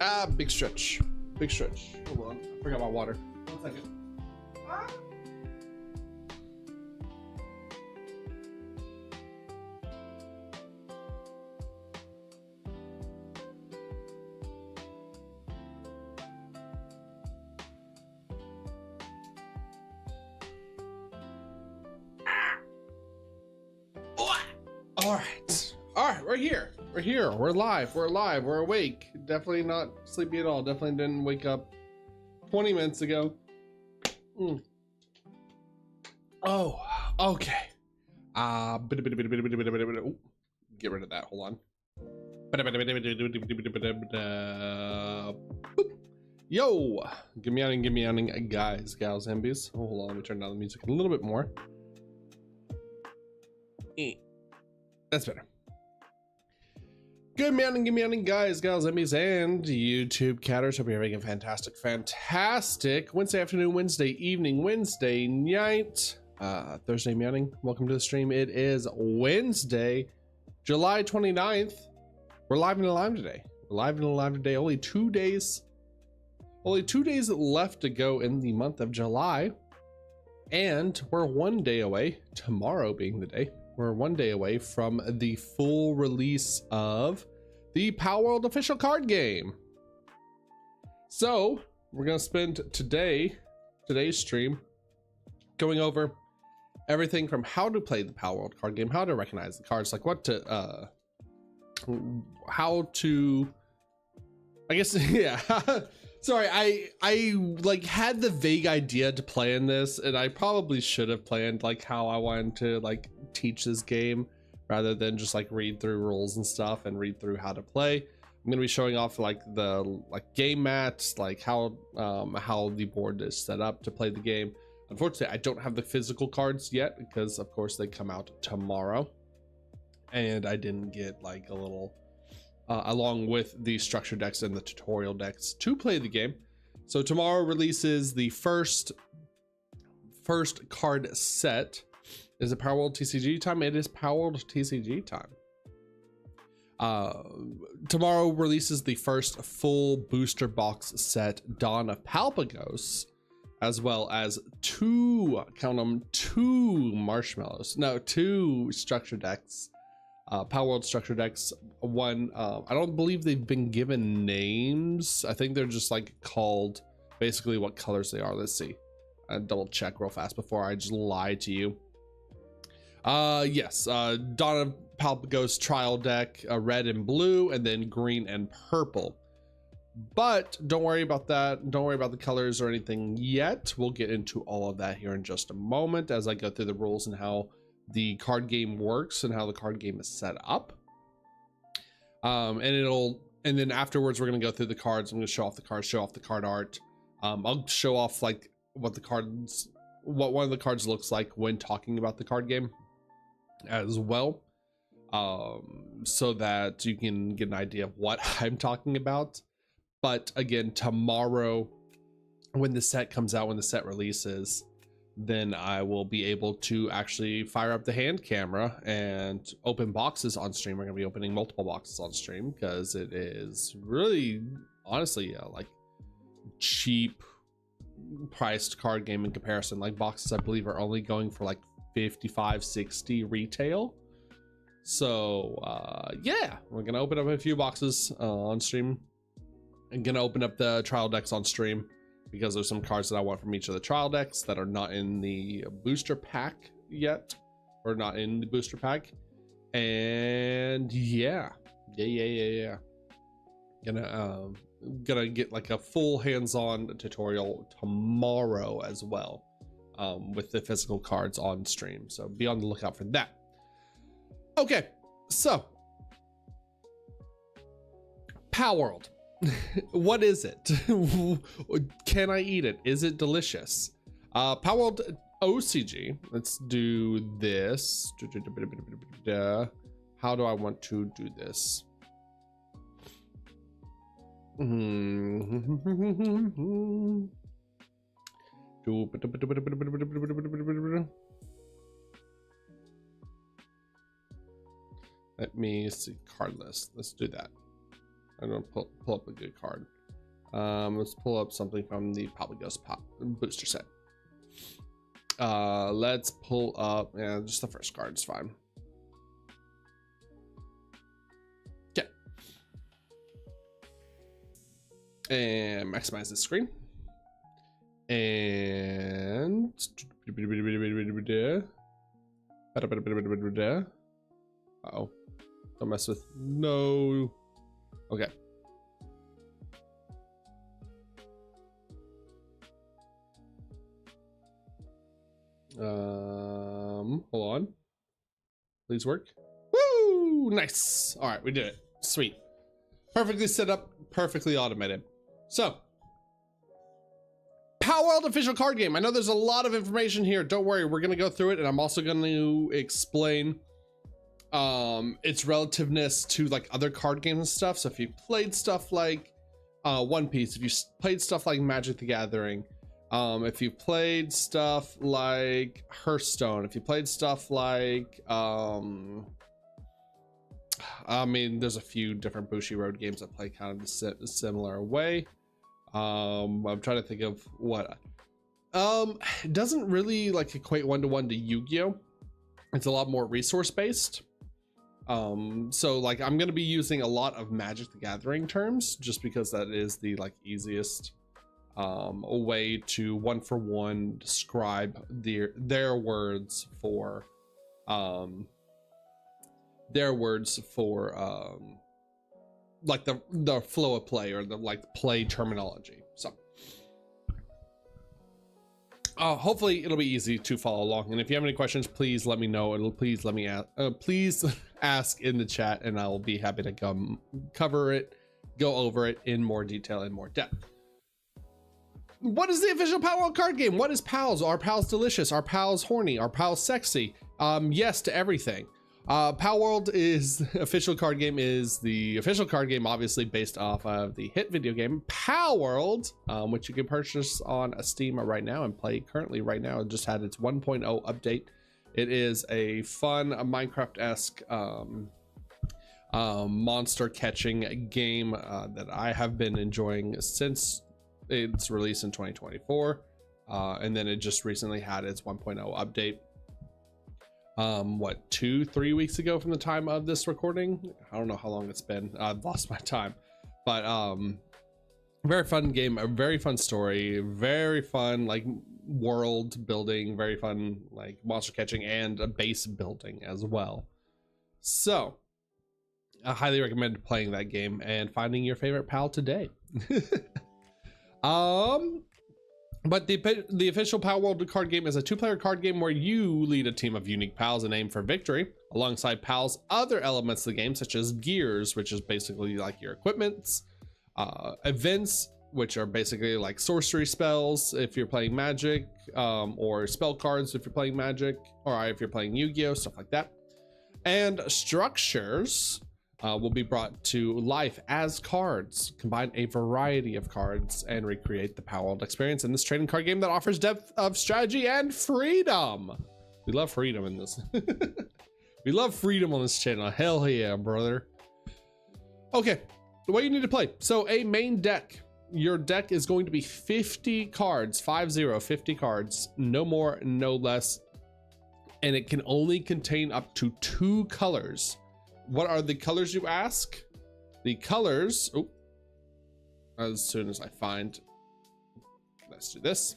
Ah, big stretch. Big stretch. Hold on. I forgot my water. 1 second. All right, we're here. We're here. We're live. We're alive. We're awake. Definitely not sleepy at all. Definitely didn't wake up 20 minutes ago. Oh, okay. get rid of that. Hold on. Yo, give me on, guys, gals, MBs. Oh, hold on, let me turn down the music a little bit more. That's better. Good morning, guys, gals, MBs, and YouTube catters. Hope you're having a fantastic Wednesday afternoon, Wednesday evening, Wednesday night, Thursday morning. Welcome to the stream. It is Wednesday, July 29th. We're live and alive today. We're live and alive today. Only 2 days left to go in the month of July. And we're 1 day away, tomorrow being the day, we're 1 day away from the full release of the PALWORLD official card game. So we're gonna spend today's stream going over everything from how to play the PALWORLD card game, how to recognize the cards, like what to how to, I guess, yeah. Sorry, I like had the vague idea to play in this, and I probably should have planned like how I wanted to like teach this game rather than just like read through rules and stuff and read through how to play. I'm gonna be showing off like the game mats, like how the board is set up to play the game. Unfortunately, I don't have the physical cards yet because of course they come out tomorrow, and I didn't get like a little along with the structure decks and the tutorial decks to play the game. So tomorrow releases the first card set. Is it PALWORLD TCG time? It is PALWORLD TCG time. Tomorrow releases the first full booster box set, Dawn of Palpagos, as well as two structure decks. PALWORLD structure decks. One, I don't believe they've been given names. I think they're just like called basically what colors they are. Let's see. I double check real fast before I just lie to you. Yes, Dawn of Palpagos trial deck, red and blue, and then green and purple. But don't worry about that. Don't worry about the colors or anything yet. We'll get into all of that here in just a moment as I go through the rules and how the card game works and how the card game is set up. And then afterwards we're gonna go through the cards. I'm gonna show off the cards, show off the card art. I'll show off like what one of the cards looks like when talking about the card game as well, so that you can get an idea of what I'm talking about. But again, tomorrow when the set comes out, when the set releases, then I will be able to actually fire up the hand camera and open boxes on stream. We're gonna be opening multiple boxes on stream because it is really, honestly, like cheap priced card game in comparison. Like boxes, I believe, are only going for like 55-60 retail. So yeah, we're gonna open up a few boxes on stream. I'm gonna open up the trial decks on stream, because there's some cards that I want from each of the trial decks that are not in the booster pack yet, or not in the booster pack. And yeah. Gonna get like a full hands-on tutorial tomorrow as well, with the physical cards on stream. So be on the lookout for that. Okay, so PALWORLD. What is it? Can I eat it? Is it delicious? PALWORLD OCG. Let's do this. How do I want to do this? Let me see. Card list. Let's do that. I'm gonna pull up a good card. Let's pull up something from the Palpagos booster set. Let's pull up, yeah, just the first card is fine. Okay. And maximize the screen. And uh-oh. Don't mess with, no. Okay. Hold on. Please work. Woo! Woo, nice. All right, we did it. Sweet. Perfectly set up, perfectly automated. So, PALWORLD official card game. I know there's a lot of information here. Don't worry, we're gonna go through it, and I'm also going to explain its relativeness to like other card games and stuff. So if you played stuff like One Piece, if you played stuff like Magic the Gathering, if you played stuff like Hearthstone, if you played stuff like I mean, there's a few different Bushiroad games that play kind of the similar way. I'm trying to think of what it doesn't really like equate one-to-one to Yu-Gi-Oh. It's a lot more resource based. So like I'm going to be using a lot of Magic the Gathering terms just because that is the like easiest way to one-for-one describe their words for like the flow of play or the like play terminology. So hopefully it'll be easy to follow along, and if you have any questions, please let me know. Please let me please ask in the chat, and I will be happy to come cover it, go over it in more detail and more depth. What is the official PALWORLD card game? What is pals? Are pals delicious? Are pals horny? Are pals sexy? Yes to everything. PALWORLD is the official card game, obviously based off of the hit video game PALWORLD, which you can purchase on Steam right now and play currently right now. It just had its 1.0 update. It is a fun Minecraft-esque monster catching game that I have been enjoying since its release in 2024, and then it just recently had its 1.0 update. What, 2-3 weeks ago from the time of this recording? I don't know how long it's been. I've lost my time, but very fun game, a very fun story, very fun like world building, very fun like monster catching and a base building as well. So I highly recommend playing that game and finding your favorite pal today. But the official PALWORLD card game is a 2-player card game where you lead a team of unique pals and aim for victory. Alongside pals, other elements of the game, such as gears, which is basically like your equipments, events, which are basically like sorcery spells if you're playing Magic, or spell cards if you're playing Magic, or if you're playing Yu-Gi-Oh, stuff like that. And structures will be brought to life as cards. Combine a variety of cards and recreate the PALWORLD experience in this trading card game that offers depth of strategy and freedom. We love freedom in this. We love freedom on this channel. Hell yeah, brother. Okay, what you need to play. So a main deck. Your deck is going to be 50 cards, 50 cards, no more, no less. And it can only contain up to 2 colors. What are the colors, you ask? The colors, oh, as soon as I find, let's do this.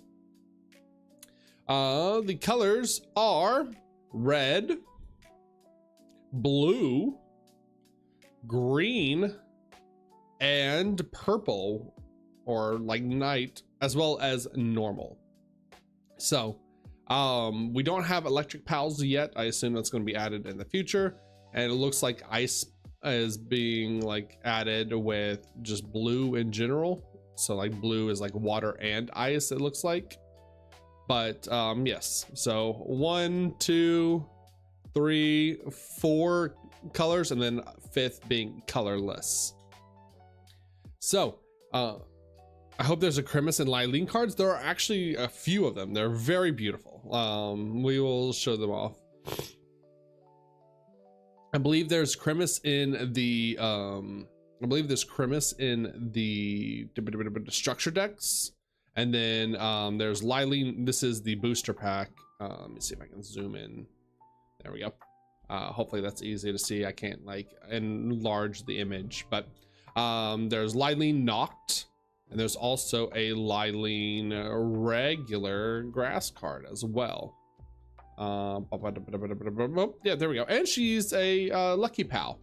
The colors are red, blue, green, and purple, or like night, as well as normal. So we don't have electric pals yet. I assume that's going to be added in the future. And it looks like ice is being like added with just blue in general. So like blue is like water and ice, it looks like. But yes, so 1, 2, 3, 4 colors, and then 5th being colorless. So I hope there's a Grimace and Lylene cards. There are actually a few of them. They're very beautiful. We will show them off. I believe there's Grimace in the structure decks, and then there's Lylene. This is the booster pack. Let me see if I can zoom in. There we go. Hopefully that's easy to see. I can't like enlarge the image, but there's Lylene Noct, and there's also a Lylene regular grass card as well. Yeah, there we go. And she's a lucky pal,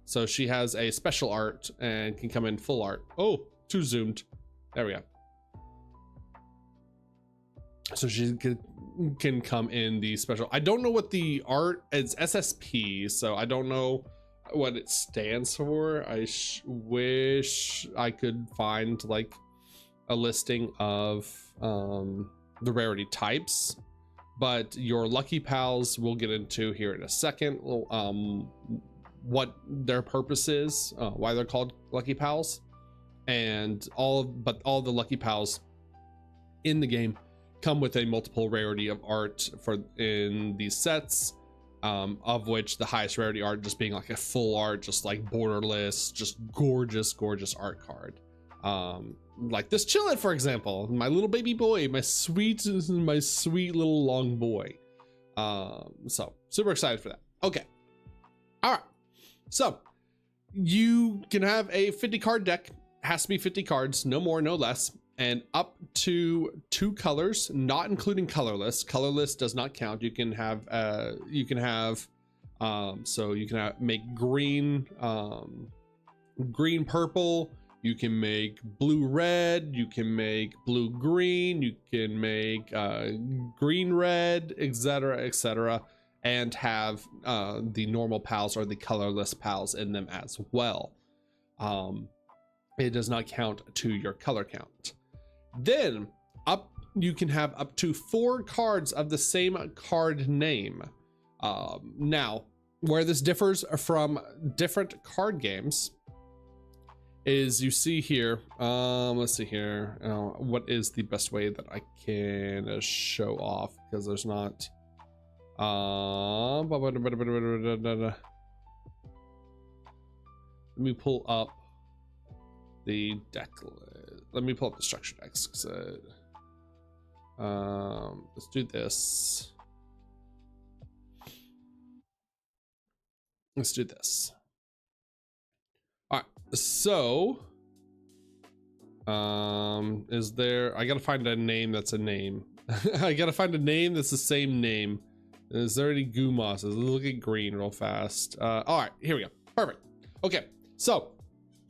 so she has a special art and can come in full art. Oh, too zoomed. There we go. So she can come in the special. I don't know what the art is. SSP, so I don't know what it stands for. I wish I could find like a listing of the rarity types, but your Lucky Pals we'll get into here in a second. What their purpose is, why they're called Lucky Pals, and all the Lucky Pals in the game come with a multiple rarity of art in these sets, of which the highest rarity art just being like a full art, just like borderless, just gorgeous art card. Like this Chillin, for example, my little baby boy, my sweet little long boy. So super excited for that. Okay, all right, so you can have a 50 card deck, has to be 50 cards, no more, no less, and up to 2 colors, not including colorless. Colorless does not count. You can have so you can make green, green purple, you can make blue red, you can make blue green, you can make green red, etc, and have the normal pals or the colorless pals in them as well. It does not count to your color count. Then you can have up to 4 cards of the same card name. Now, where this differs from different card games is you see here, let's see here, what is the best way that I can show off, because there's not let me pull up the deck. Let me pull up the structure decks, because let's do this. Let's do this. All right, so is there, I gotta find a name that's a name. I gotta find a name that's the same name. Is there any Gumos? Let's look at green real fast. All right, here we go. Perfect. Okay, so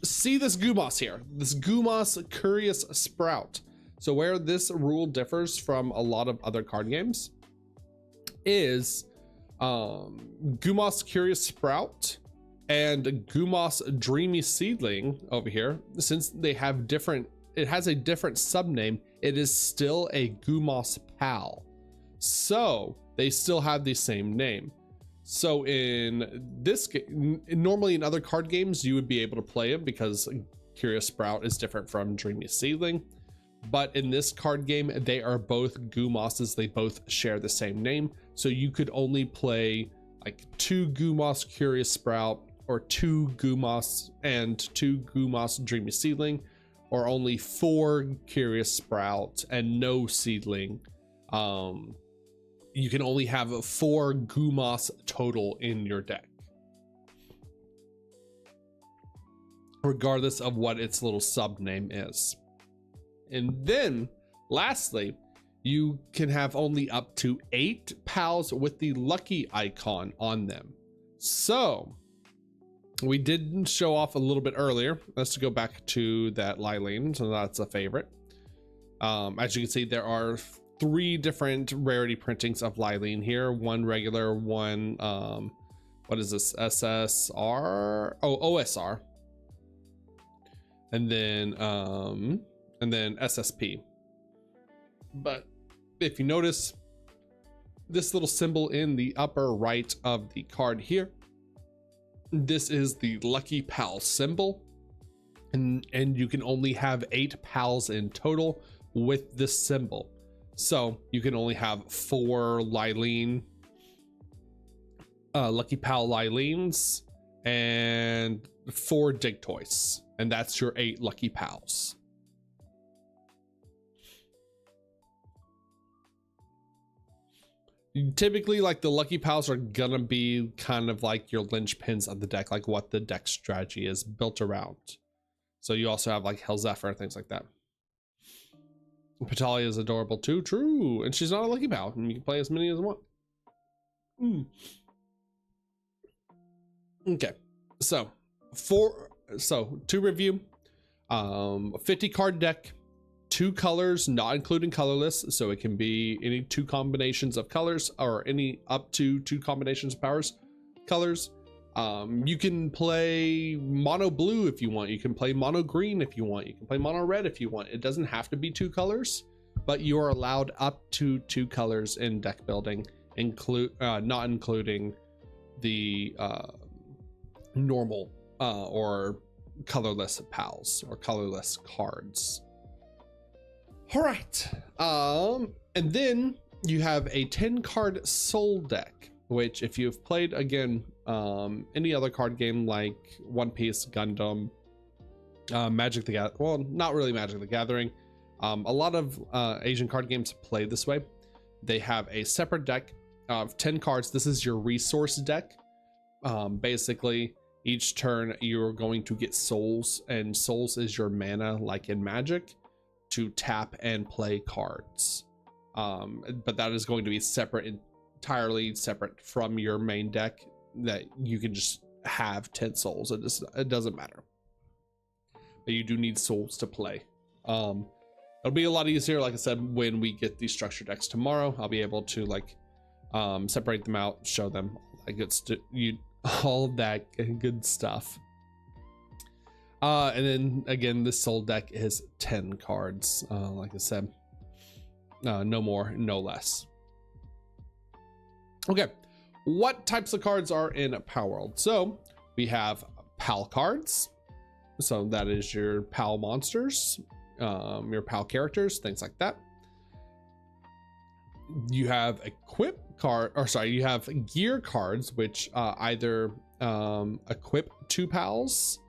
see this Gumos here, this Gumos Curious Sprout. So where this rule differs from a lot of other card games is Gumos Curious Sprout and Gumos Dreamy Seedling over here, since they have different, it has a different subname, it is still a Gumos Pal. So they still have the same name. So in this game, normally in other card games, you would be able to play it because Curious Sprout is different from Dreamy Seedling. But in this card game, they are both Gumoses. They both share the same name. So you could only play like 2 Gumos Curious Sprout, or 2 Gumos and 2 Gumos Dreamy Seedling, or only 4 Curious Sprout and no Seedling. You can only have 4 Gumos total in your deck, regardless of what its little sub name is. And then lastly, you can have only up to 8 pals with the lucky icon on them. So we did show off a little bit earlier. Let's go back to that Lylene. So that's a favorite. As you can see, there are 3 different rarity printings of Lylene here. One regular, one what is this, SSR? Oh, OSR. And then SSP. But if you notice this little symbol in the upper right of the card here, this is the Lucky Pal symbol, and you can only have 8 pals in total with this symbol. So you can only have 4 Lylene, Lucky Pal Lylenes, and 4 Digtoys, and that's your 8 Lucky Pals. Typically, like, the Lucky Pals are gonna be kind of like your linchpins of the deck, like what the deck strategy is built around. So you also have like Hell Zephyr and things like that. Patalia is adorable too. True, and she's not a Lucky Pal, and you can play as many as you want. Okay, so to review, 50 card deck, 2 colors, not including colorless, so it can be any 2 combinations of colors, or any up to 2 combinations of colors. You can play mono blue if you want. You can play mono green if you want. You can play mono red if you want. It doesn't have to be 2 colors, but you are allowed up to 2 colors in deck building, not including the normal or colorless pals or colorless cards. All right, and then you have a 10 card soul deck, which if you've played, again, any other card game like One Piece, Gundam, Magic the Gathering, well, not really Magic the Gathering, a lot of Asian card games play this way. They have a separate deck of 10 cards. This is your resource deck. Basically, each turn you're going to get souls, and souls is your mana, like in Magic, to tap and play cards. But that is going to be separate, entirely separate from your main deck, that you can just have 10 souls. It doesn't matter, but you do need souls to play. It'll be a lot easier, like I said, when we get these structure decks tomorrow. I'll be able to like separate them out, show them all that good stuff. And then again, this soul deck is 10 cards, like I said, no more, no less. Okay, what types of cards are in Palworld? So we have PAL cards. So that is your PAL monsters, your PAL characters, things like that. You have you have gear cards, which either equip 2 PALs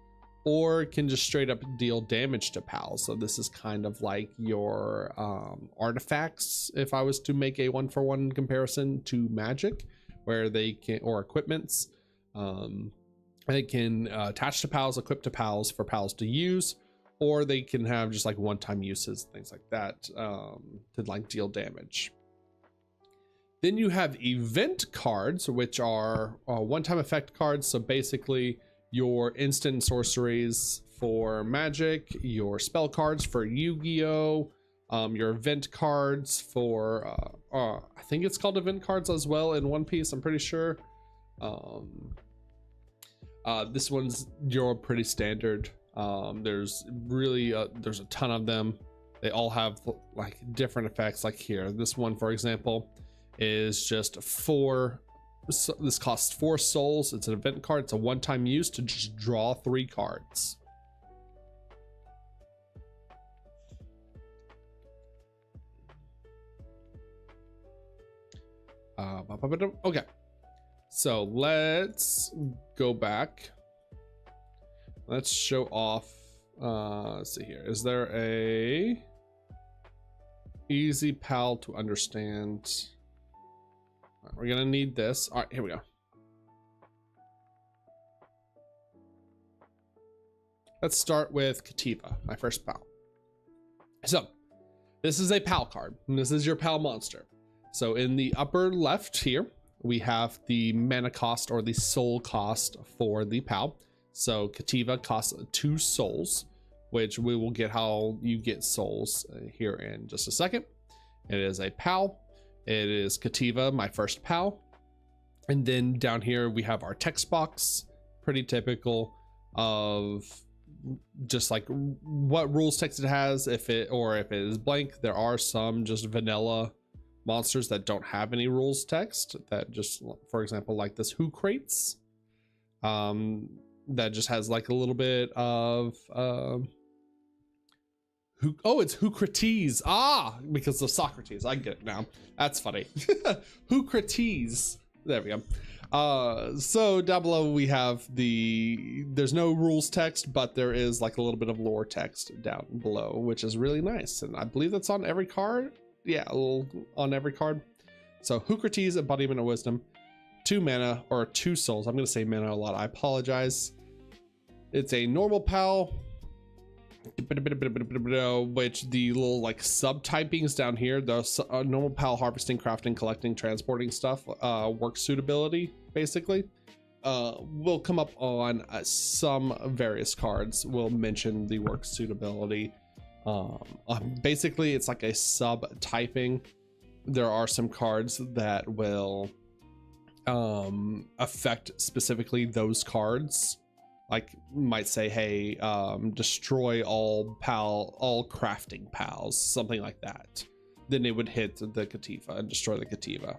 or can just straight up deal damage to PALs. So this is kind of like your artifacts, if I was to make a 1-for-1 comparison to Magic, where they can, or equipments, they can attach to PALs, equip to PALs for PALs to use, or they can have just like one-time uses, things like that, to like deal damage. Then you have event cards, which are one-time effect cards. So basically your instant sorceries for Magic, your spell cards for Yu-Gi-Oh, your event cards for I think it's called event cards as well in One Piece, I'm pretty sure. This one's your pretty standard. There's a ton of them. They all have like different effects. Like here, this one, for example, is just 4. So this costs 4 souls. It's an event card. It's a one-time use to just draw 3 cards. Okay, so let's go back. Let's show off. Let's see here. Is there a easy PAL to understand? We're gonna need this. All right, here we go. Let's start with Kativa, my first PAL. So this is a PAL card, and this is your PAL monster. So in the upper left here, we have the mana cost or the soul cost for the PAL. So Kativa costs 2 souls, which we will get how you get souls here in just a second. It is a PAL. It is Kativa, my first PAL. And then down here we have our text box, pretty typical of just like what rules text it has, if it is blank. There are some just vanilla monsters that don't have any rules text, that just, for example, like this Who Crates, that just has like a little bit of it's Whocrates. Because of Socrates. I get it now. That's funny. Whocrates. There we go. So down below we have there's no rules text, but there is like a little bit of lore text down below, which is really nice. And I believe that's on every card. Yeah, on every card. So Whocrates, embodiment of wisdom, 2 mana or 2 souls. I'm going to say mana a lot. I apologize. It's a normal PAL, which the little like subtypings down here, the normal PAL, harvesting, crafting, collecting, transporting stuff, work suitability basically, will come up on some various cards. Will mention the work suitability. Basically it's like a subtyping. There are some cards that will affect specifically those cards. Like might say, hey, destroy all crafting pals, something like that. Then it would hit the Kativa and destroy the Kativa.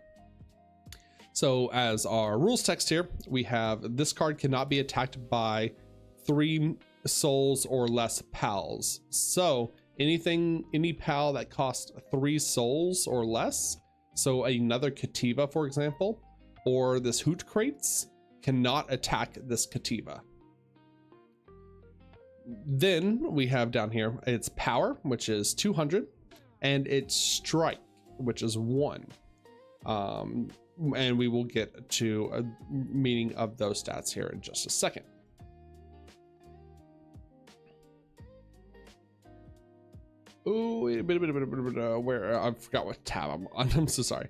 So as our rules text here, we have this card cannot be attacked by 3 souls or less pals. So any pal that costs 3 souls or less, so another Kativa, for example, or this Hoot Crates, cannot attack this Kativa. Then we have down here its power, which is 200, and its strike, which is 1. And we will get to a meaning of those stats here in just a second. Oh, wait a bit, where I forgot what tab I'm on. I'm so sorry.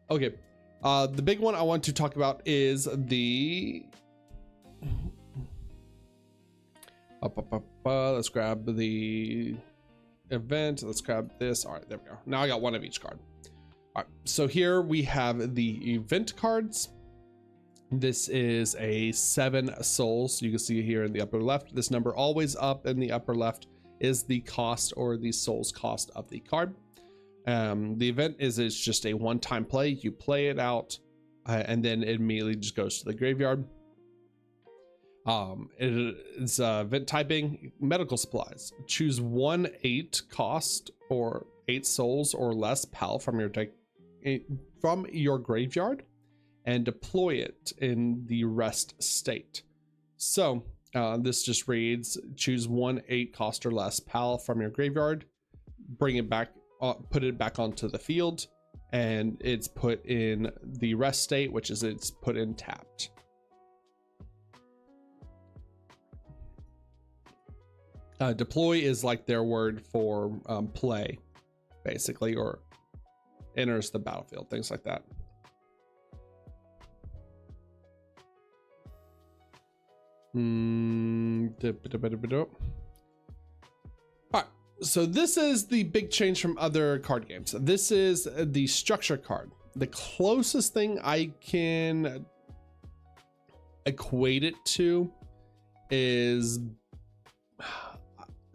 Okay, the big one I want to talk about is the let's grab the event. Let's grab this. All right, there we go. Now I got 1 of each card. All right, so here we have the event cards. This is a 7 souls. You can see here in the upper left. This number always up in the upper left is the cost or the souls cost of the card. The event is just a one-time play. You play it out, and then it immediately just goes to the graveyard. It is event typing medical supplies. Choose 1 8 cost or 8 souls or less pal from your graveyard and deploy it in the rest state. So this just reads: choose 1 8 cost or less pal from your graveyard, bring it back, put it back onto the field, and it's put in the rest state, which is it's put in tapped. Deploy is like their word for play, basically, or enters the battlefield, things like that. All right, so this is the big change from other card games. This is the structure card. The closest thing I can equate it to is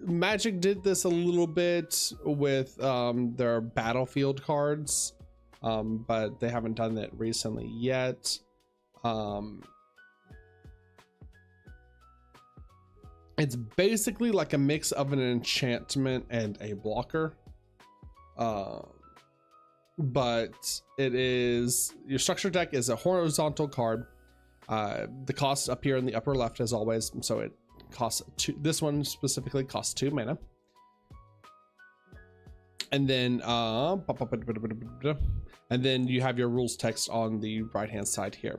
Magic did this a little bit with their battlefield cards, but they haven't done that recently yet. It's basically like a mix of an enchantment and a blocker, but it is, your structure deck is a horizontal card. The cost up here in the upper left as always, so it costs 2. This one specifically costs 2 mana, and then you have your rules text on the right hand side here,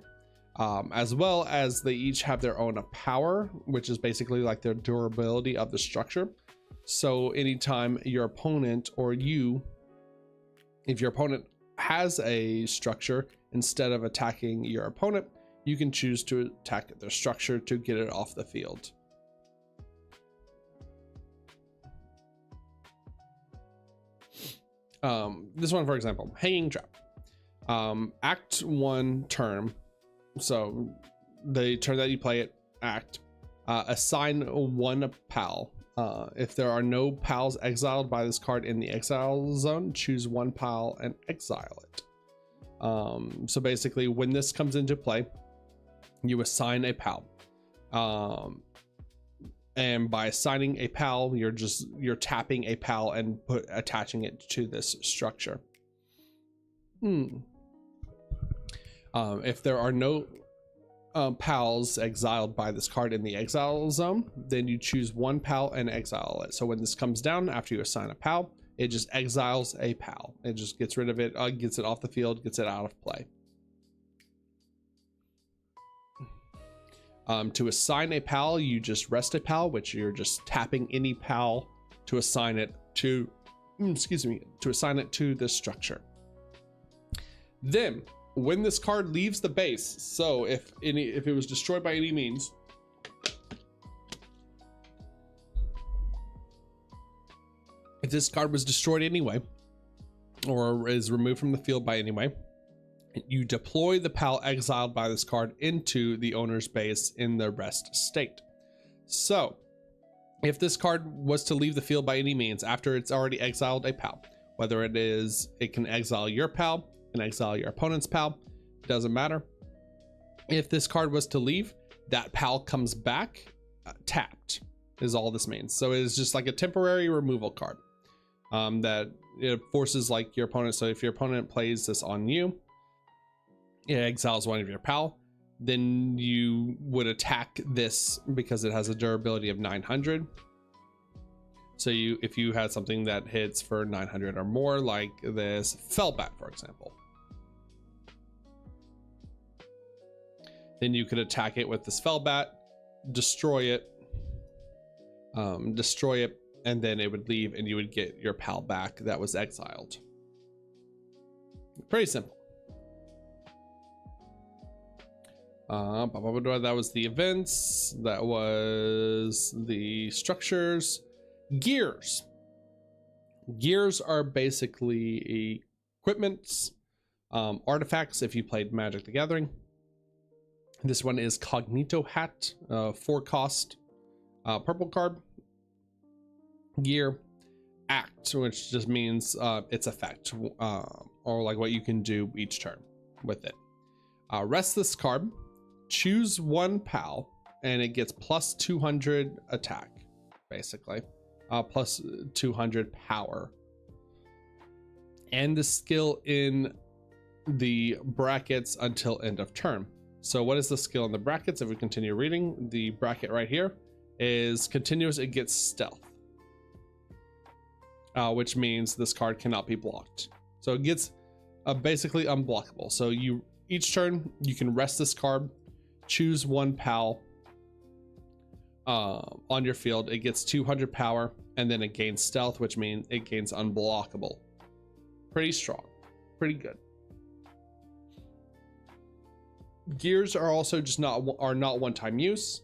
as well as they each have their own power, which is basically like their durability of the structure. So anytime your opponent or you, if your opponent has a structure, instead of attacking your opponent, you can choose to attack their structure to get it off the field. This one, for example, Hanging Trap. Act 1 turn. So the turn that you play it, act, assign 1 pal. If there are no pals exiled by this card in the exile zone, choose 1 pal and exile it. So basically, when this comes into play, you assign a pal. And by assigning a pal, you're tapping a pal and attaching it to this structure. If there are no pals exiled by this card in the exile zone, then you choose 1 pal and exile it. So when this comes down after you assign a pal, it just exiles a pal. It just gets rid of it, gets it off the field, gets it out of play. To assign a pal, you just rest a pal, which you're just tapping any pal to assign it to, to assign it to this structure. Then, when this card leaves the base, so if it was destroyed by any means, if this card was destroyed anyway, or is removed from the field by any way, You deploy the PAL exiled by this card into the owner's base in the rest state. So if this card was to leave the field by any means after it's already exiled a PAL, whether it can exile your PAL, can exile your opponent's PAL, doesn't matter. If this card was to leave, that PAL comes back tapped is all this means. So it is just like a temporary removal card that it forces like your opponent. So if your opponent plays this on you, it exiles one of your PAL, then you would attack this because it has a durability of 900. So if you had something that hits for 900 or more, like this Fellbat, for example, then you could attack it with this Fellbat, destroy it, and then it would leave and you would get your PAL back that was exiled. Pretty simple. That was the events, that was the structures. Gears are basically equipments, artifacts if you played Magic the Gathering. This one is Cognito Hat, 4 cost, purple card. Gear. Act, which just means its effect, or like what you can do each turn with it. Rest this card, choose one PAL, and it gets plus 200 attack, basically, plus 200 power. And the skill in the brackets until end of turn. So what is the skill in the brackets? If we continue reading, the bracket right here is continuous, it gets stealth. Which means this card cannot be blocked. So it gets basically unblockable. So each turn you can rest this card, choose one PAL on your field. It gets 200 power, and then it gains stealth, which means it gains unblockable. Pretty strong, pretty good. Gears are also just not one-time use.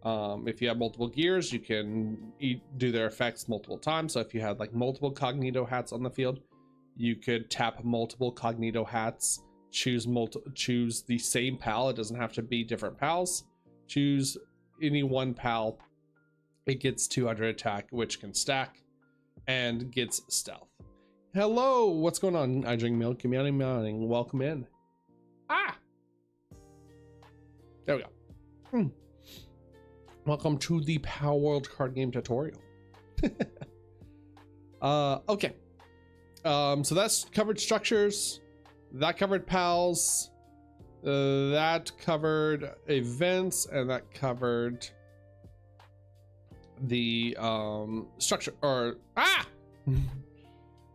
If you have multiple gears, you can do their effects multiple times. So if you had like multiple Cognito Hats on the field, you could tap multiple Cognito Hats, choose the same PAL. It doesn't have to be different PALs. Choose any one PAL. It gets 200 attack, which can stack, and gets stealth. Hello, what's going on? I drink milk. Morning. Welcome in. There we go. Welcome to the PALWORLD card game tutorial. Okay. So that's covered structures, that covered PALs, that covered events, and that covered the structure, or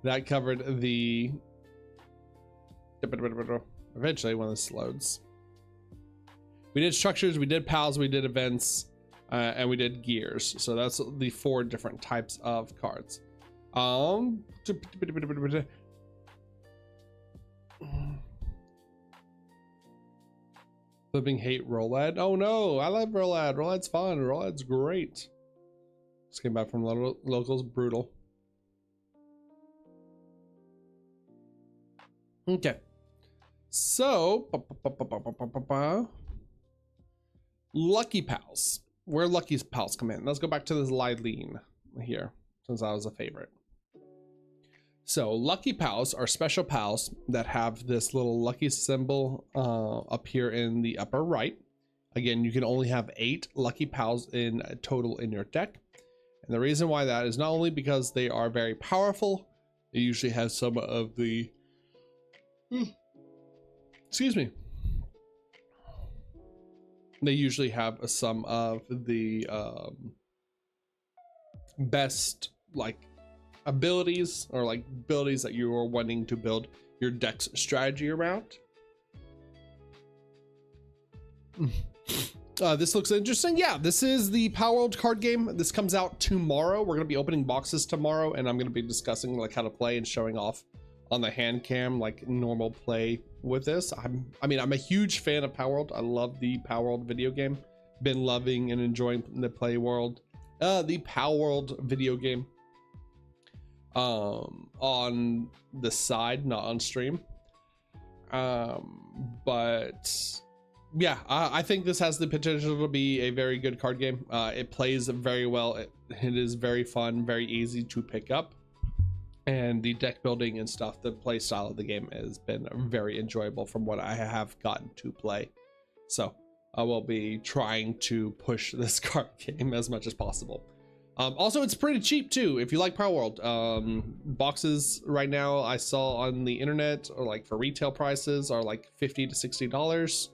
that covered the eventually when this loads. We did structures, we did PALs, we did events, and we did gears. So that's the 4 different types of cards. Flipping hate Rolad. Oh no, I love Rolad. Rolad's fun. Rolad's great. Just came back from locals. Brutal. Okay. So, Lucky Pals. Where Lucky Pals come in. Let's go back to this Lylene here, since I was a favorite. So Lucky Pals are special pals that have this little lucky symbol up here in the upper right. Again, you can only have 8 Lucky Pals in total in your deck. And the reason why that is not only because they are very powerful, they usually have some of the excuse me. They usually have some of the best like abilities, or like abilities that you are wanting to build your deck's strategy around. This looks interesting. Yeah, this is the PALWORLD card game. This comes out tomorrow. We're going to be opening boxes tomorrow, and I'm going to be discussing like how to play and showing off on the hand cam like normal play with this. I'm a huge fan of PALWORLD. I love the PALWORLD video game. Been loving and enjoying the the PALWORLD video game on the side, not on stream. But yeah, I think this has the potential to be a very good card game. It plays very well. It is very fun, very easy to pick up, and the deck building and stuff, the play style of the game has been very enjoyable from what I have gotten to play. So I will be trying to push this card game as much as possible. Also, it's pretty cheap too. If you like Palworld, boxes right now I saw on the internet, or like for retail prices, are like $50 to $60.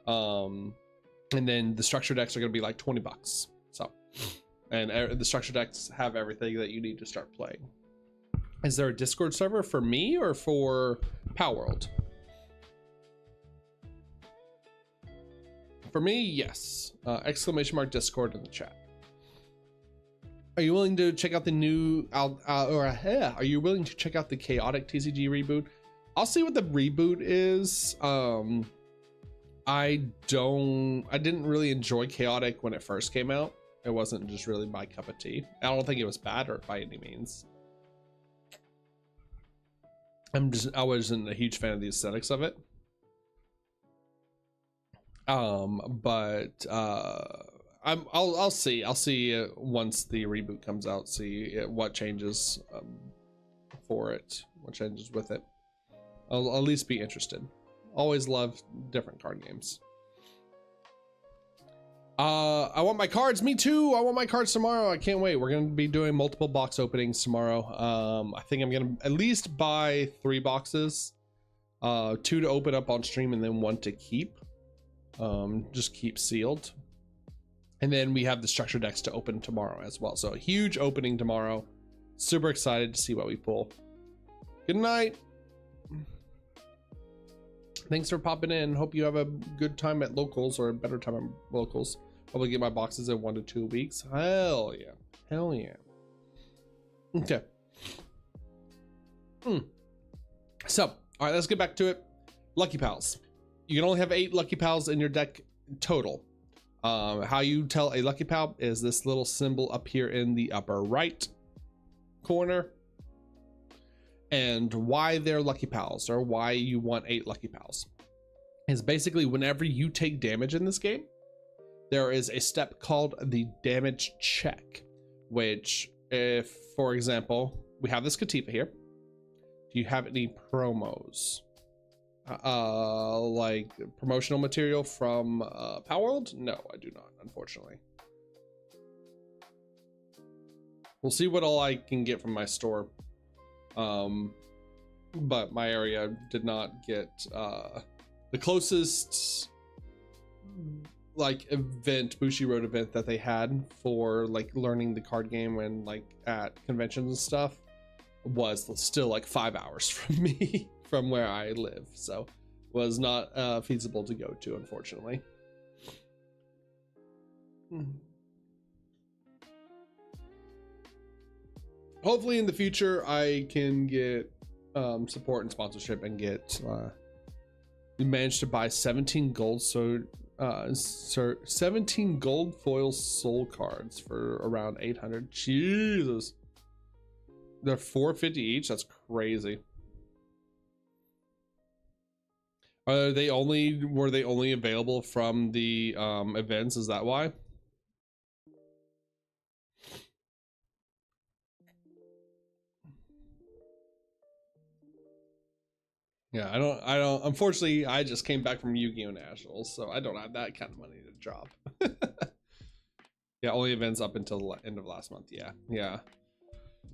And then the structure decks are going to be like $20. So, and the structure decks have everything that you need to start playing. Is there a Discord server for me or for Palworld? For me, yes. Exclamation mark Discord in the chat. Are you willing to check out the new, are you willing to check out the Chaotic TCG reboot? I'll see what the reboot is. I didn't really enjoy Chaotic when it first came out. It wasn't just really my cup of tea. I don't think it was bad or by any means. I wasn't a huge fan of the aesthetics of it. I'll see once the reboot comes out, see what changes for it, what changes with it. I'll at least be interested. Always love different card games. I want my cards. Me too. I want my cards tomorrow. I can't wait. We're going to be doing multiple box openings tomorrow. I think I'm going to at least buy 3 boxes, 2 to open up on stream and then 1 to keep. Just keep sealed. And then we have the structure decks to open tomorrow as well. So a huge opening tomorrow. Super excited to see what we pull. Good night. Thanks for popping in. Hope you have a good time at locals, or a better time at locals. Probably get my boxes in 1 to 2 weeks. Hell yeah. Hell yeah. Okay. So, all right, let's get back to it. Lucky Pals. You can only have 8 Lucky Pals in your deck total. How you tell a Lucky Pal is this little symbol up here in the upper right corner. And why they're Lucky Pals, or why you want 8 Lucky Pals, is basically whenever you take damage in this game, there is a step called the damage check, which, if, for example, we have this Katifa here. Do you have any promos? Like promotional material from Palworld? No, I do not, unfortunately. We'll see what all I can get from my store. But my area did not get the closest like event, Bushiroad event that they had for like learning the card game and like at conventions and stuff was still like 5 hours from me from where I live, so was not feasible to go to, unfortunately. Hopefully in the future I can get support and sponsorship and get we managed to buy 17 gold 17 gold foil soul cards for around 800. Jesus, they're 450 each. That's crazy. Were they only available from the events? Is that why? Yeah, I don't, unfortunately, I just came back from Yu-Gi-Oh! Nationals, so I don't have that kind of money to drop. Yeah, only events up until the end of last month. Yeah.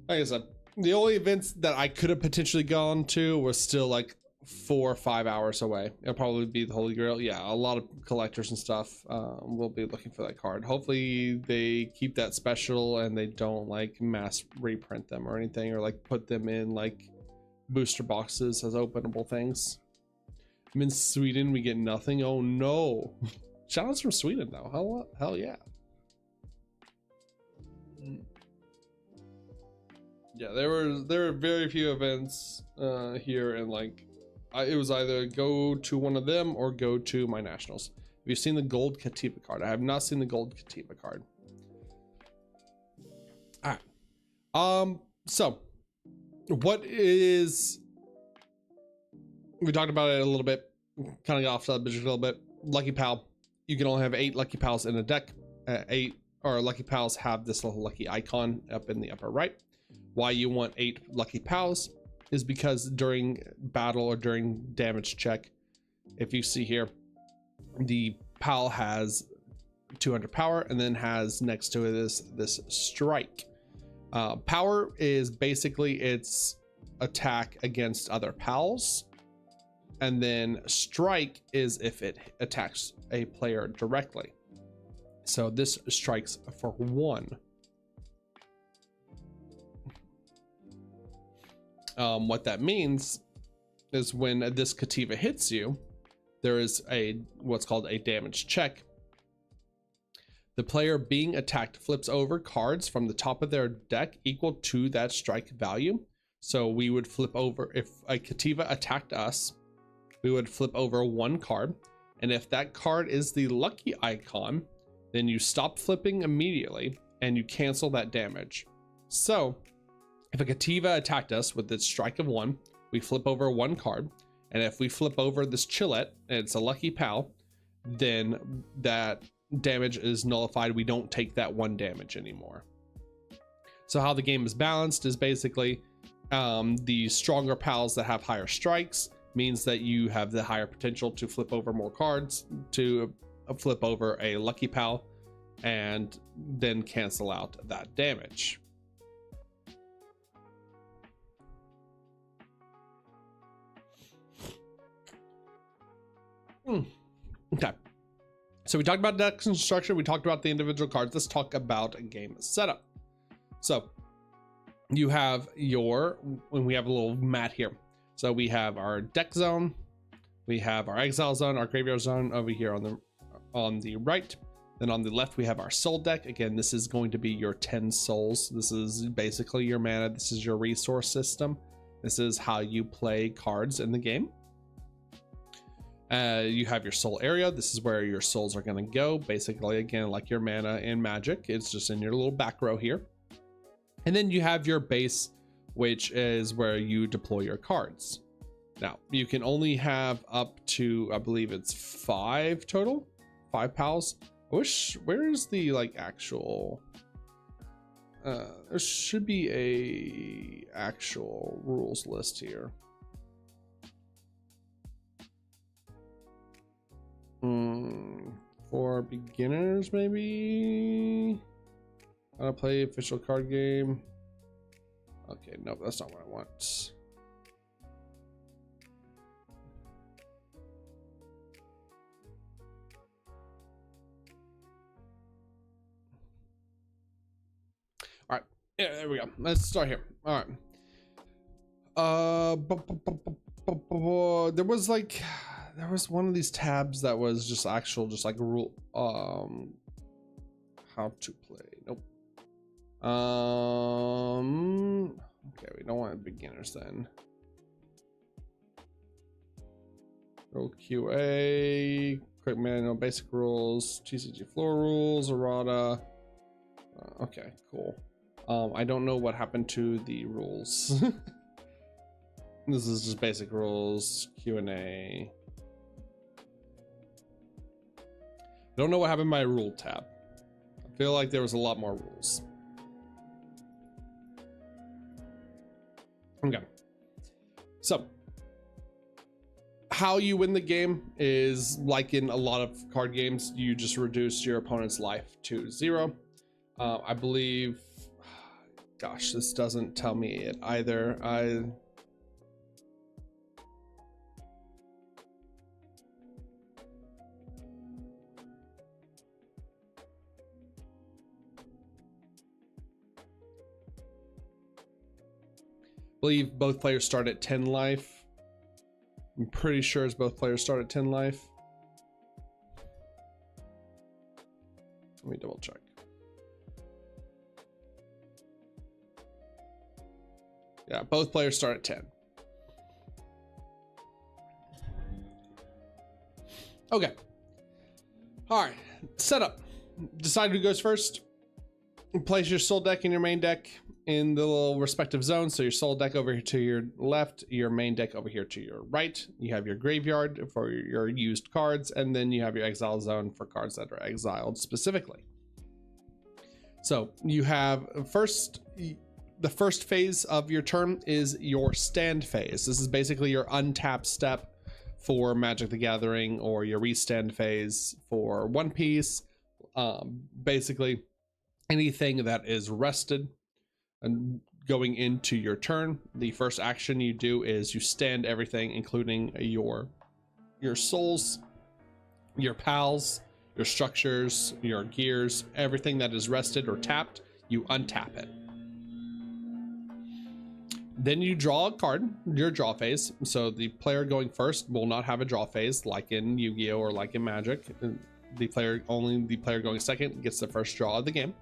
Like I said, the only events that I could have potentially gone to were still like 4 or 5 hours away. It'll probably be the Holy Grail. Yeah, a lot of collectors and stuff will be looking for that card. Hopefully they keep that special and they don't like mass reprint them or anything, or like put them in like booster boxes as openable things. I'm in Sweden, we get nothing. Oh no. Shoutouts from Sweden though. Hell yeah. Yeah, there were very few events here, and like it was either go to one of them or go to my nationals. Have you seen the gold Katiba card? I have not seen the gold Katiba card. All right. So what is We talked about it a little bit, kind of got off subject a little bit. Lucky Pal, you can only have 8 Lucky Pals in a deck. 8 or Lucky Pals have this little lucky icon up in the upper right. Why you want 8 Lucky Pals is because during battle or during damage check, if you see here, the Pal has 200 power and then has next to it this strike. Power is basically its attack against other Pals, and then strike is if it attacks a player directly. So this strikes for 1. What that means is when this Kativa hits you, there is what's called a damage check. The player being attacked flips over cards from the top of their deck equal to that strike value. So we would flip over, if a Kativa attacked us, we would flip over 1 card. And if that card is the lucky icon, then you stop flipping immediately and you cancel that damage. So if a Kativa attacked us with its strike of 1, we flip over 1 card. And if we flip over this Chillet and it's a Lucky Pal, then that damage is nullified. We don't take that 1 damage anymore. So how the game is balanced is basically the stronger Pals that have higher strikes means that you have the higher potential to flip over more cards, to flip over a Lucky Pal, and then cancel out that damage. Okay, so we talked about deck construction, we talked about the individual cards. Let's talk about a game setup. So you have when we have a little mat here. So we have our deck zone, we have our exile zone, our graveyard zone over here on the right. Then on the left we have our soul deck. Again, this is going to be your 10 souls. This is basically your mana. This is your resource system. This is how you play cards in the game. You have your soul area. This is where your souls are going to go. Basically, again, like your mana in Magic, it's just in your little back row here. And then you have your base, which is where you deploy your cards. Now, you can only have up to, I believe it's 5 total, 5 Pals. Where's the actual, there should be a actual rules list here. For beginners, maybe how to play official card game. Okay, no, that's not what I want. All right, yeah, there we go. Let's start here. All right. There was one of these tabs that was just actual, just like rule, how to play. Nope. Okay, we don't want beginners then. Go QA, quick manual, basic rules, TCG floor rules, errata. Okay, cool. I don't know what happened to the rules. This is just basic rules, Q&A. I don't know what happened to my rule tab. I feel like there was a lot more rules. Okay. So, how you win the game is like in a lot of card games, you just reduce your opponent's life to 0. I believe, gosh, this doesn't tell me it either. I believe both players start at 10 life. I'm pretty sure it's both players start at 10 life. Let me double check. Yeah, both players start at 10. Okay. All right, setup. Decide who goes first. place your soul deck and your main deck in the little respective zones. So your soul deck over here to your left, your main deck over here to your right. You have your graveyard for your used cards, and then you have your exile zone for cards that are exiled specifically. So you have the first phase of your turn is your stand phase. This is basically your untap step for Magic the Gathering, or your restand phase for One Piece. Basically anything that is rested and going into your turn, the first action you do is you stand everything, including your souls, your pals, your structures, your gears, everything that is rested or tapped, you untap it. Then you draw a card, your draw phase. So the player going first will not have a draw phase like in Yu-Gi-Oh! Or like in Magic. The player going second gets the first draw of the game.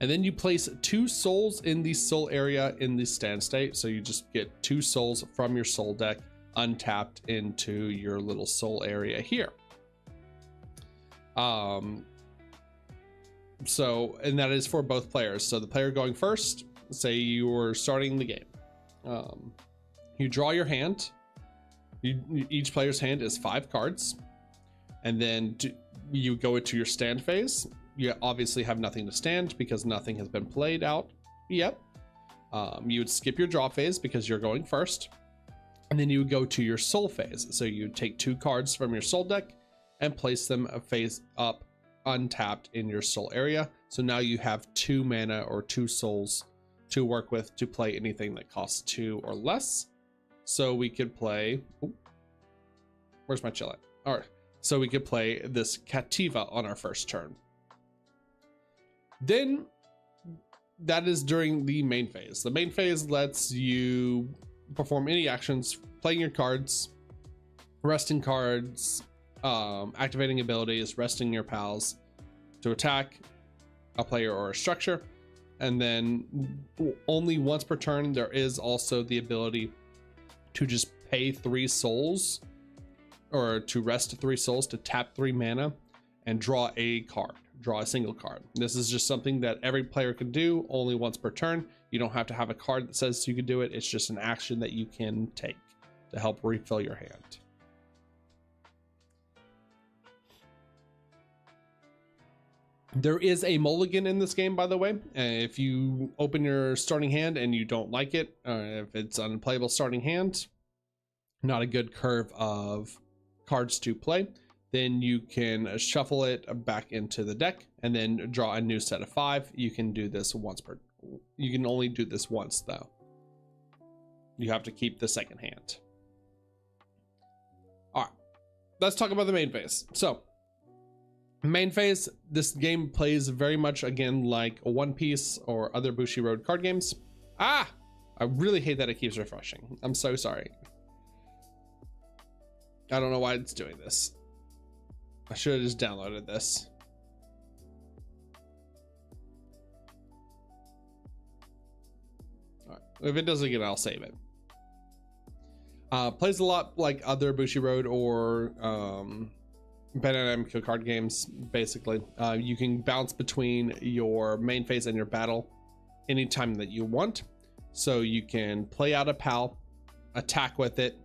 And then you place 2 souls in the soul area in the stand state. So you just get 2 souls from your soul deck untapped into your little soul area here. And that is for both players. So the player going first, say you were starting the game, you draw your hand. Each player's hand is 5 cards, and then you go into your stand phase. You obviously have nothing to stand because nothing has been played out yet. You would skip your draw phase because you're going first, and then you would go to your soul phase. So you take 2 cards from your soul deck and place them face up untapped in your soul area. So now you have 2 mana or 2 souls to work with to play anything that costs 2 or less. So we could play, where's my chill at? All right, so we could play this Cativa on our first turn. Then that is during the main phase. The main phase lets you perform any actions, playing your cards, resting cards, activating abilities, resting your pals to attack a player or a structure. And then only once per turn, there is also the ability to just pay 3 souls, or to rest 3 souls, to tap 3 mana and draw a card, draw a single card. This is just something that every player can do only once per turn. You don't have to have a card that says you can do it. It's just an action that you can take to help refill your hand. There is a mulligan in this game, by the way. If you open your starting hand and you don't like it, if it's an unplayable starting hand, not a good curve of cards to play, then you can shuffle it back into the deck and then draw a new set of 5. You can do this once per. You can only do this once though. You have to keep the second hand. All right, let's talk about the main phase. So, main phase, this game plays very much again like a One Piece or other Bushiroad card games. I really hate that it keeps refreshing. I'm so sorry. I don't know why it's doing this. I should have just downloaded this. All right. If it doesn't get it, I'll save it. Plays a lot like other Bushiroad or Bandai card games. Basically, you can bounce between your main phase and your battle anytime that you want. So you can play out a pal, attack with it,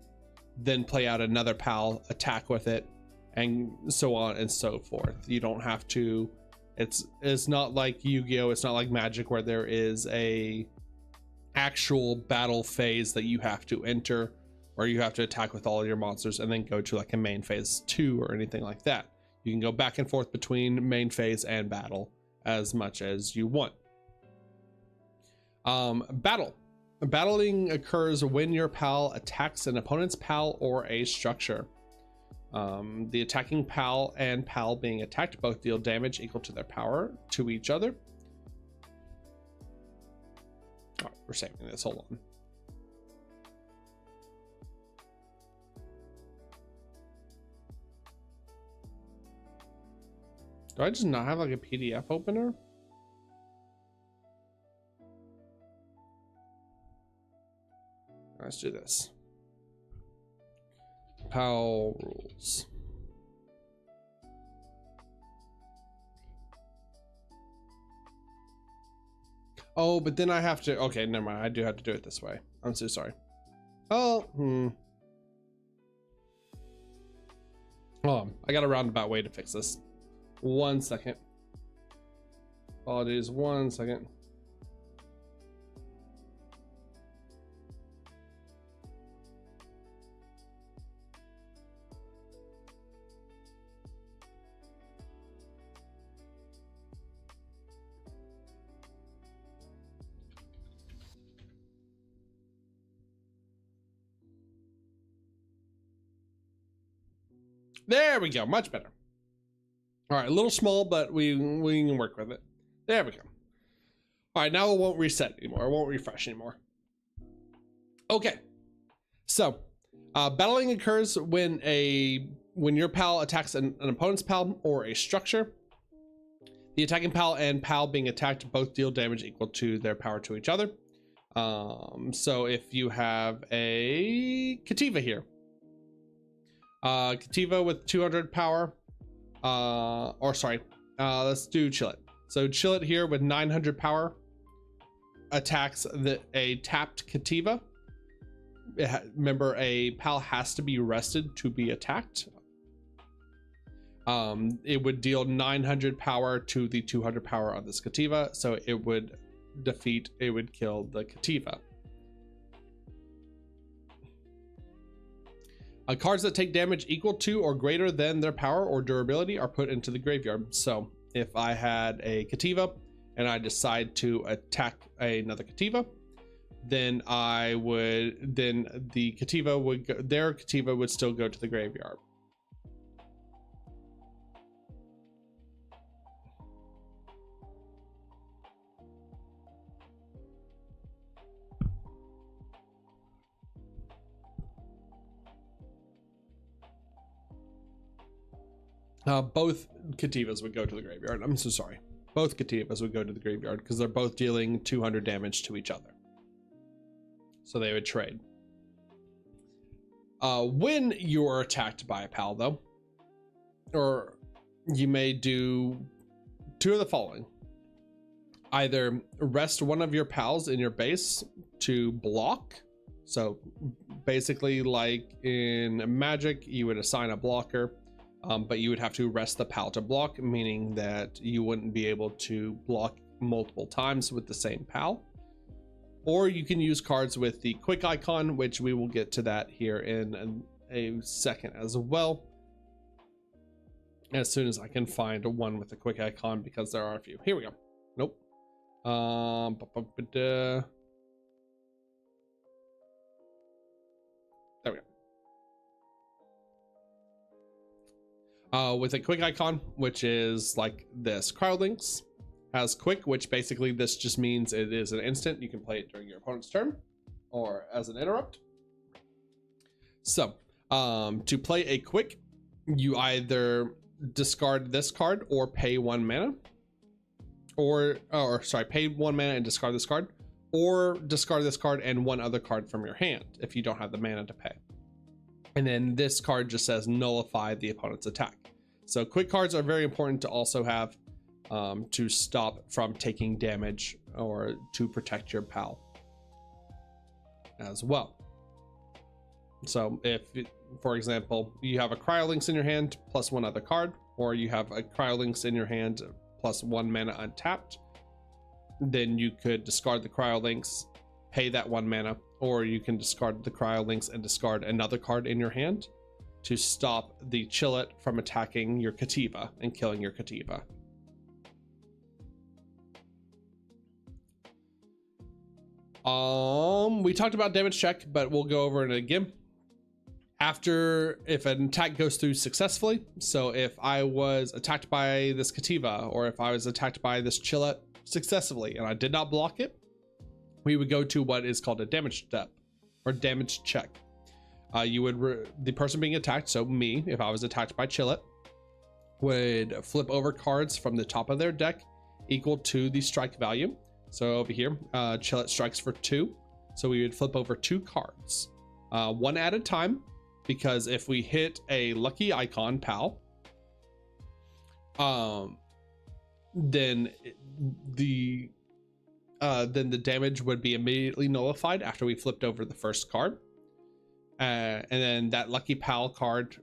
then play out another pal, attack with it, and so on and so forth. You don't have to. It's not like Yu-Gi-Oh! It's not like Magic, where there is a actual battle phase that you have to enter, or you have to attack with all of your monsters and then go to like a main phase 2 or anything like that. You can go back and forth between main phase and battle as much as you want. Battling occurs when your pal attacks an opponent's pal or a structure. The attacking pal and pal being attacked both deal damage equal to their power to each other. All right, we're saving this, hold on. Do I just not have like a PDF opener? Let's do this. PAL rules. Oh, but then I have to, okay, never mind. I do have to do it this way. I'm so sorry. Oh, I got a roundabout way to fix this. 1 second. Apologies, 1 second. There we go, much better. All right, a little small, but we can work with it. There we go. All right, now it won't reset anymore. It won't refresh anymore. Okay, so battling occurs when your pal attacks an opponent's pal or a structure. The attacking pal and pal being attacked both deal damage equal to their power to each other. So if you have a Kativa here, Kativa with 200 power, let's do Chillet. So Chillet here with 900 power attacks a tapped Kativa. Remember, a pal has to be rested to be attacked. It would deal 900 power to the 200 power of this Kativa, so it would kill the Kativa. Cards that take damage equal to or greater than their power or durability are put into the graveyard. So if I had a Kativa and I decide to attack another Kativa, then the Kativa would go, their Kativa would still go to the graveyard. Both Kativas would go to the graveyard. I'm so sorry. Both Kativas would go to the graveyard because they're both dealing 200 damage to each other. So they would trade. When you're attacked by a pal, though, or you may do two of the following. Either rest one of your pals in your base to block. So basically, like in Magic, you would assign a blocker. But you would have to rest the pal to block, meaning that you wouldn't be able to block multiple times with the same pal. Or you can use cards with the quick icon, which we will get to that here in a second as well. As soon as I can find one with a quick icon, because there are a few. Here we go. Nope. There we go. With a quick icon, which is like this. Cryolinks has quick, which basically this just means it is an instant. You can play it during your opponent's turn or as an interrupt. So to play a quick, you either discard this card or pay 1 mana, pay 1 mana and discard this card, or discard this card and 1 other card from your hand if you don't have the mana to pay. And then this card just says nullify the opponent's attack. So quick cards are very important to also have to stop from taking damage or to protect your pal as well. So if, for example, you have a Cryolinks in your hand plus 1 other card, or you have a Cryolinks in your hand plus 1 mana untapped, then you could discard the Cryolinks, pay that 1 mana, or you can discard the Cryolinks and discard another card in your hand to stop the Chillet from attacking your Kativa and killing your Kativa. We talked about damage check, but we'll go over it again. If an attack goes through successfully, so if I was attacked by this Kativa, or if I was attacked by this Chillet successfully and I did not block it, we would go to what is called a damage step or damage check. The person being attacked, so me, if I was attacked by Chillet, would flip over cards from the top of their deck equal to the strike value. So over here, Chillet strikes for 2. So we would flip over 2 cards, 1 at a time, because if we hit a lucky icon pal, then the then the damage would be immediately nullified after we flipped over the first card. And then that lucky pal card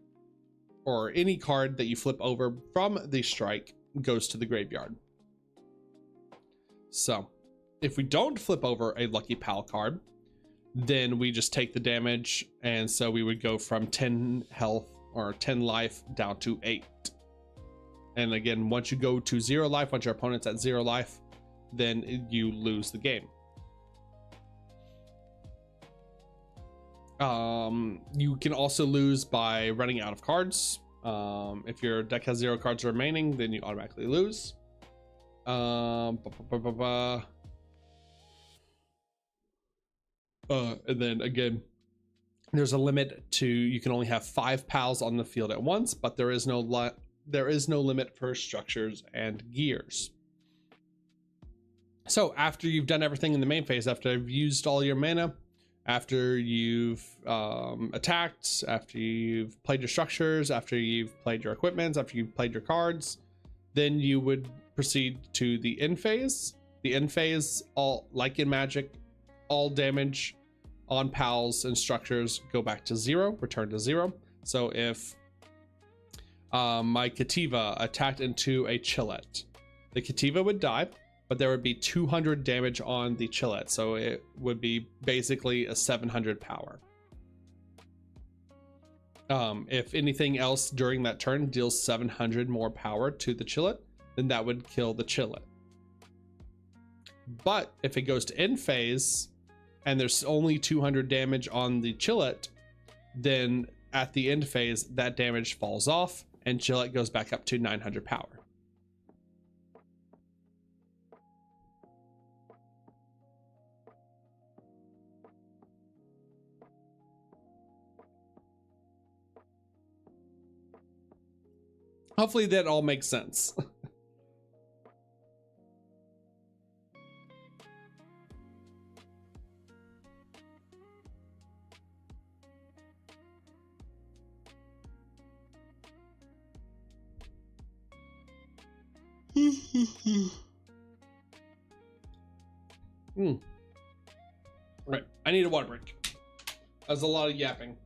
or any card that you flip over from the strike goes to the graveyard. So if we don't flip over a lucky pal card, then we just take the damage, and so we would go from 10 health or 10 life down to 8. And again, once you go to 0 life, once your opponent's at 0 life, then you lose the game. You can also lose by running out of cards. If your deck has 0 cards remaining, then you automatically lose. And then again, there's a limit to, you can only have 5 pals on the field at once, but there is no limit for structures and gears. So after you've done everything in the main phase, after you've used all your mana, after you've attacked, after you've played your structures, after you've played your equipments, after you've played your cards, then you would proceed to the end phase. The end phase, all like in Magic, all damage on pals and structures go back to 0, return to 0. So if my Kativa attacked into a Chillet, the Kativa would die, but there would be 200 damage on the Chillet, so it would be basically a 700 power. If anything else during that turn deals 700 more power to the Chillet, then that would kill the Chillet. But if it goes to end phase and there's only 200 damage on the Chillet, then at the end phase that damage falls off and Chillet goes back up to 900 power. Hopefully that all makes sense. Right, I need a water break. That's a lot of yapping.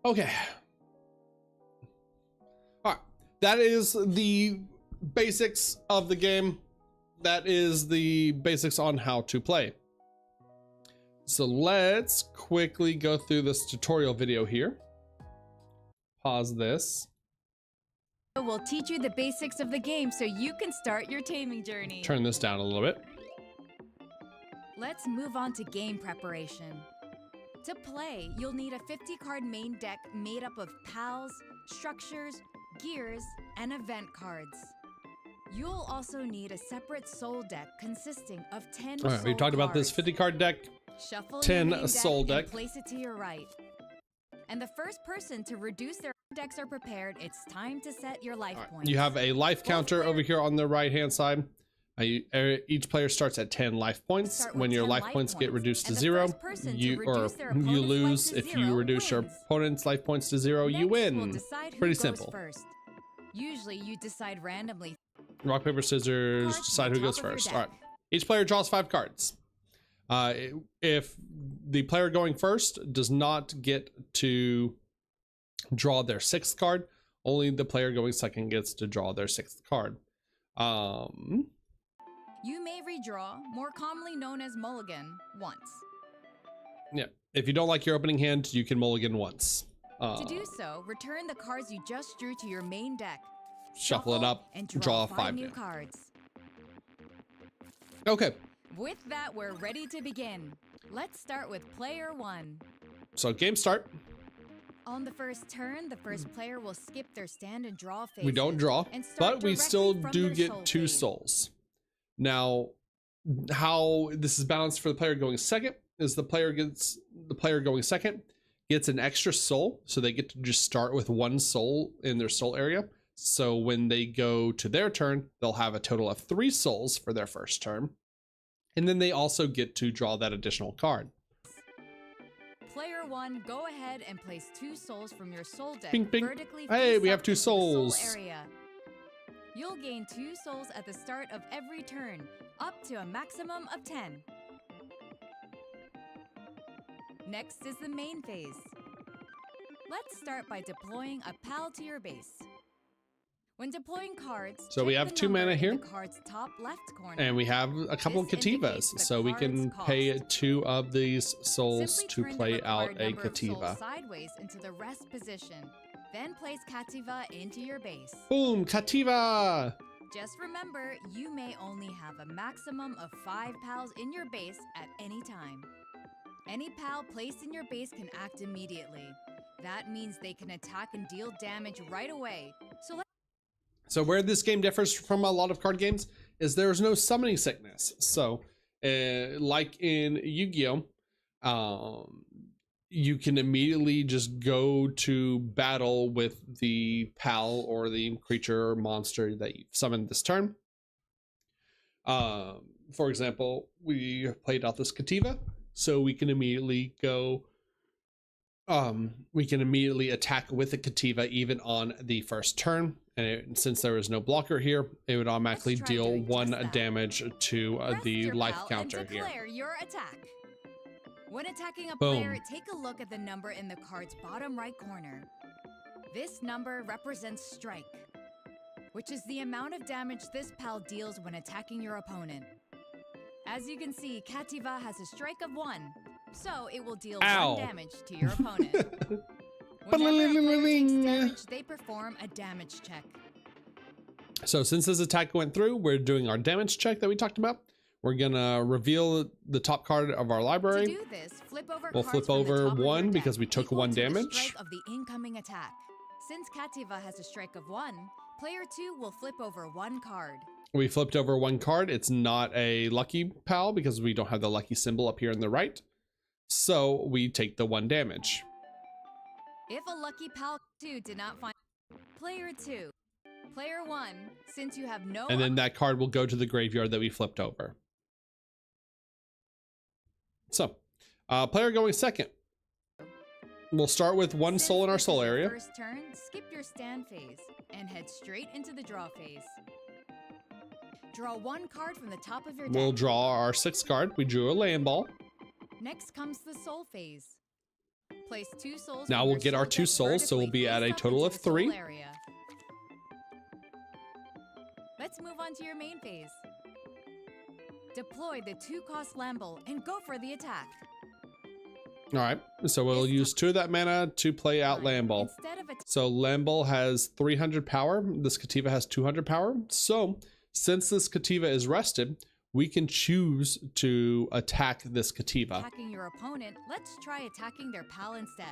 Okay. All right. That is the basics of the game. That is the basics on how to play. So let's quickly go through this tutorial video here. Pause this. We'll teach you the basics of the game so you can start your taming journey. Turn this down a little bit. Let's move on to game preparation. To play, you'll need a 50-card main deck made up of pals, structures, gears, and event cards. You'll also need a separate soul deck consisting of 10 All right, we've talked about this 50-card deck, Shuffle 10 soul deck. Place it to your right. And the first person to reduce their decks are prepared, it's time to set your life points. You have a life counter over here on the right-hand side. Each player starts at 10 life points. When your life points get reduced to 0, you lose. If you reduce your opponent's life points to 0, you win. Pretty simple. Usually you decide randomly. Rock, paper, scissors, decide who goes first. All right. Each player draws 5 cards. If the player going first does not get to draw their 6th card, only the player going second gets to draw their 6th card. You may redraw, more commonly known as mulligan, once. Yeah, if you don't like your opening hand, you can mulligan once. To do so, return the cards you just drew to your main deck. Shuffle it up, and draw 5 new new cards. Okay. With that, we're ready to begin. Let's start with player 1. So game start. On the first turn, the first player will skip their stand and draw phase. We don't draw, but we still do get 2 souls. Now, how this is balanced for the player going second is the player going second gets an extra soul, so they get to just start with 1 soul in their soul area. So when they go to their turn, they'll have a total of 3 souls for their first turn, and then they also get to draw that additional card. Player 1, go ahead and place 2 souls from your soul deck Bing, bing. vertically. Hey, we face have up 2 into the soul souls. area. You'll gain 2 souls at the start of every turn, up to a maximum of 10. Next is the main phase. Let's start by deploying a PAL to your base. When deploying cards, so we have 2 mana here, the card's top left corner. and we have a couple of Kativas, so we can pay 2 of these souls Simply to play out a number of souls Kativa. sideways into the rest position. Then place Kativa into your base. Boom, Kativa! Just remember, you may only have a maximum of 5 pals in your base at any time. Any pal placed in your base can act immediately. That means they can attack and deal damage right away. So where this game differs from a lot of card games is there's no summoning sickness. So like in Yu-Gi-Oh, you can immediately just go to battle with the pal or the creature or monster that you've summoned this turn. For example, we played out this Kativa, so we can immediately go, we can immediately attack with the Kativa even on the first turn. And since there is no blocker here, it would automatically deal 1 damage to the life counter here. Your attack. When attacking a Boom. player, take a look at the number in the card's bottom right corner. This number represents strike, which is the amount of damage this pal deals when attacking your opponent. As you can see, Kativa has a strike of 1, so it will deal 1 damage to your opponent. Whenever a player takes damage, they perform a damage check. So since this attack went through, we're doing our damage check that we talked about. We're gonna reveal the top card of our library. To do this, we'll flip over 1 because we took 1 damage. Strike of the incoming attack. Since Kativa has a strike of 1, player 2 will flip over 1 card. We flipped over 1 card. It's not a lucky pal because we don't have the lucky symbol up here on the right. So we take the 1 damage. If a lucky pal 2 did not find player 2, player 1, since you have no, and then that card will go to the graveyard that we flipped over. So, player going second. We'll start with 1 soul in our soul area. First turn, skip your stand phase and head straight into the draw phase. Draw 1 card from the top of your deck. We'll draw our 6th card. We drew a land ball. Next comes the soul phase. Place 2 souls. Now we'll get our 2 souls, so we'll be at a total of 3. Let's move on to your main phase. Deploy the 2-cost Lamble and go for the attack. All right, so we'll use 2 of that mana to play out land ball. So land ball has 300 power. This Kativa has 200 power. So since this Kativa is rested, we can choose to attack this Kativa. Attacking your opponent, let's try attacking their pal instead.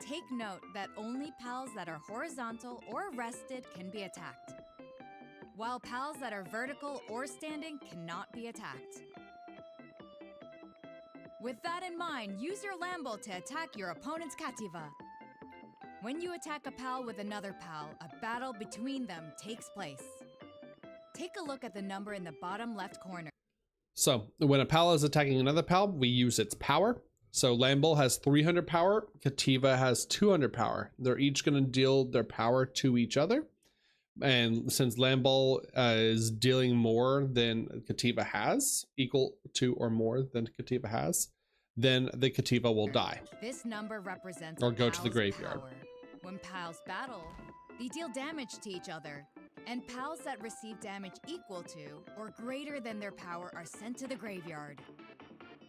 Take note that only pals that are horizontal or rested can be attacked, while pals that are vertical or standing cannot be attacked. With that in mind, use your Lamble to attack your opponent's Kativa. When you attack a pal with another pal, a battle between them takes place. Take a look at the number in the bottom left corner. So when a pal is attacking another pal, we use its power. So Lamble has 300 power, Kativa has 200 power. They're each going to deal their power to each other. And since Lamble is dealing more than Kativa has, equal to or more than Kativa has, then the Kativa will die. This number represents or go to the graveyard. Power. When pals battle, they deal damage to each other. And pals that receive damage equal to or greater than their power are sent to the graveyard.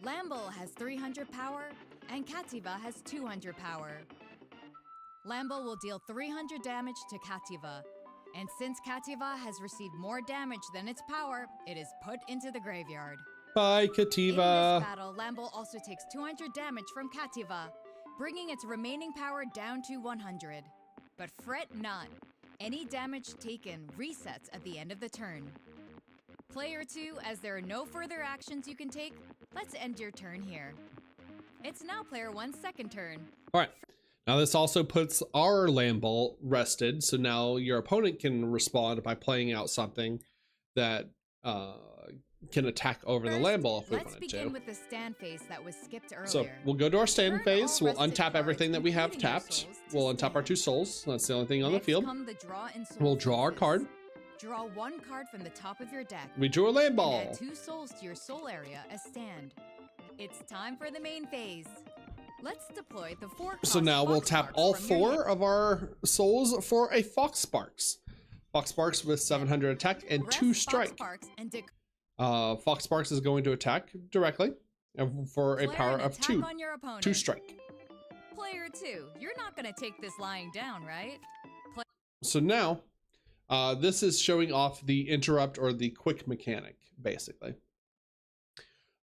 Lamble has 300 power and Kativa has 200 power. Lamble will deal 300 damage to Kativa, and since Kativa has received more damage than its power, it is put into the graveyard. Bye, In this Kativa. battle, Lambo also takes 200 damage from Kativa, bringing its remaining power down to 100. But fret not. Any damage taken resets at the end of the turn. Player 2, as there are no further actions you can take, let's end your turn here. It's now player 1's second turn. All right. Now this also puts our land ball rested, so now your opponent can respond by playing out something that can attack over the land ball if we Let's wanted begin to. with the stand phase that was skipped earlier. So we'll go to our stand Turn phase. all We'll rested untap everything cards, that we have including your tapped. souls, to We'll untap our stand. 2 souls. That's the only thing on the Next field. come the draw and soul We'll draw our phases. card. Draw 1 card from the top of your deck. We drew a land And ball. add 2 souls to your soul area as stand. It's time for the main phase. Let's deploy the 4 So now we'll tap all 4 of our souls for a Fox Sparks. Fox Sparks with 700 attack and 2 strike. Fox Sparks is going to attack directly for a power of 2. 2 strike. Player 2, you're not going to take this lying down, right? So now, this is showing off the interrupt or the quick mechanic, basically.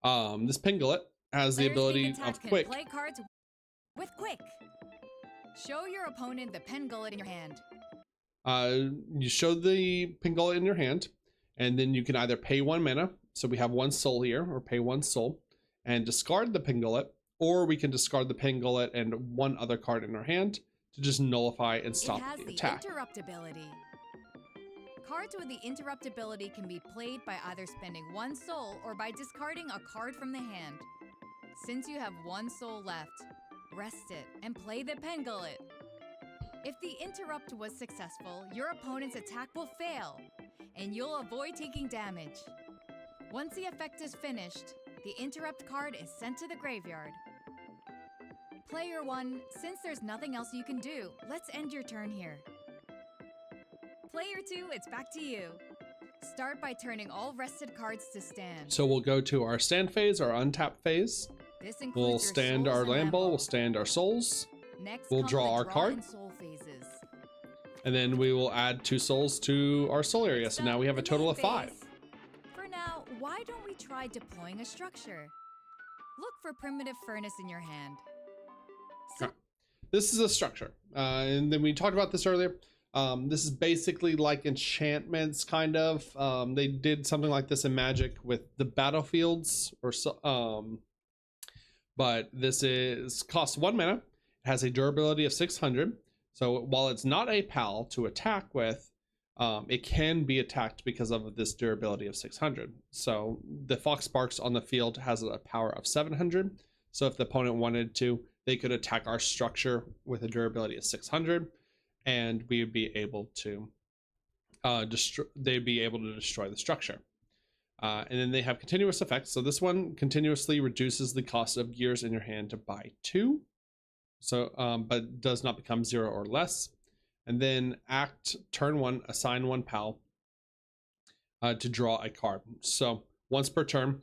This Pinglet has the ability of quick. Play cards with quick. Show your opponent the Pinglet in your hand. You show the Pinglet in your hand, and then you can either pay 1 mana, so we have 1 soul here, or pay 1 soul, and discard the Pinglet, or we can discard the Pinglet and 1 other card in our hand to just nullify and stop it has the the attack. interrupt ability. Cards with the interrupt ability can be played by either spending 1 soul or by discarding a card from the hand. Since you have 1 soul left, rest it and play the Pinglet. If the interrupt was successful, your opponent's attack will fail, and you'll avoid taking damage. Once the effect is finished, the interrupt card is sent to the graveyard. Player 1, since there's nothing else you can do, let's end your turn here. Player 2, it's back to you. Start by turning all rested cards to stand. So we'll go to our stand phase, our untap phase. This includes We'll your stand souls our and land ball, ammo. we'll stand our souls, Next we'll come draw the our card. and soul phases. and then we will add 2 souls to our soul area. So now we have a The total main of 5. phase. For now, why don't we try deploying a structure? Look for primitive furnace in your hand. This is a structure, and then we talked about this earlier. This is basically like enchantments, kind of. They did something like this in Magic with the battlefields, or so. But this is costs 1 mana. It has a durability of 600. So while it's not a PAL to attack with, it can be attacked because of this durability of 600. So the Fox Sparks on the field has a power of 700. So if the opponent wanted to, they could attack our structure with a durability of 600, and we would be able to they'd be able to destroy the structure. And then they have continuous effects. So this one continuously reduces the cost of gears in your hand to buy 2. So, but does not become 0 or less. And then act turn 1, assign 1 PAL to draw a card. So once per turn,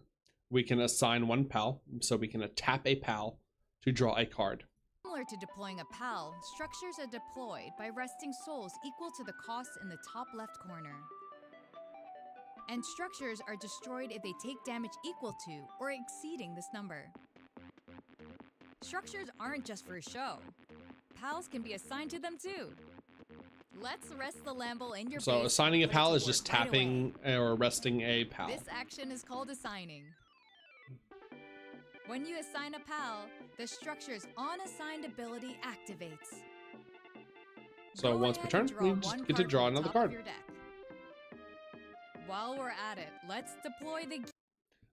we can assign 1 PAL. So we can tap a PAL to draw a card. Similar to deploying a PAL, structures are deployed by resting souls equal to the cost in the top left corner. And structures are destroyed if they take damage equal to or exceeding this number. Structures aren't just for show. PALs can be assigned to them too. Let's rest the Lamble in your So base assigning a and put it PAL to is just work right tapping or resting a PAL. This action is called assigning. When you assign a PAL, the structure's unassigned ability activates. So Go once per ahead turn, and draw we one just get to card draw from the another top card. of your deck. While we're at it, let's deploy the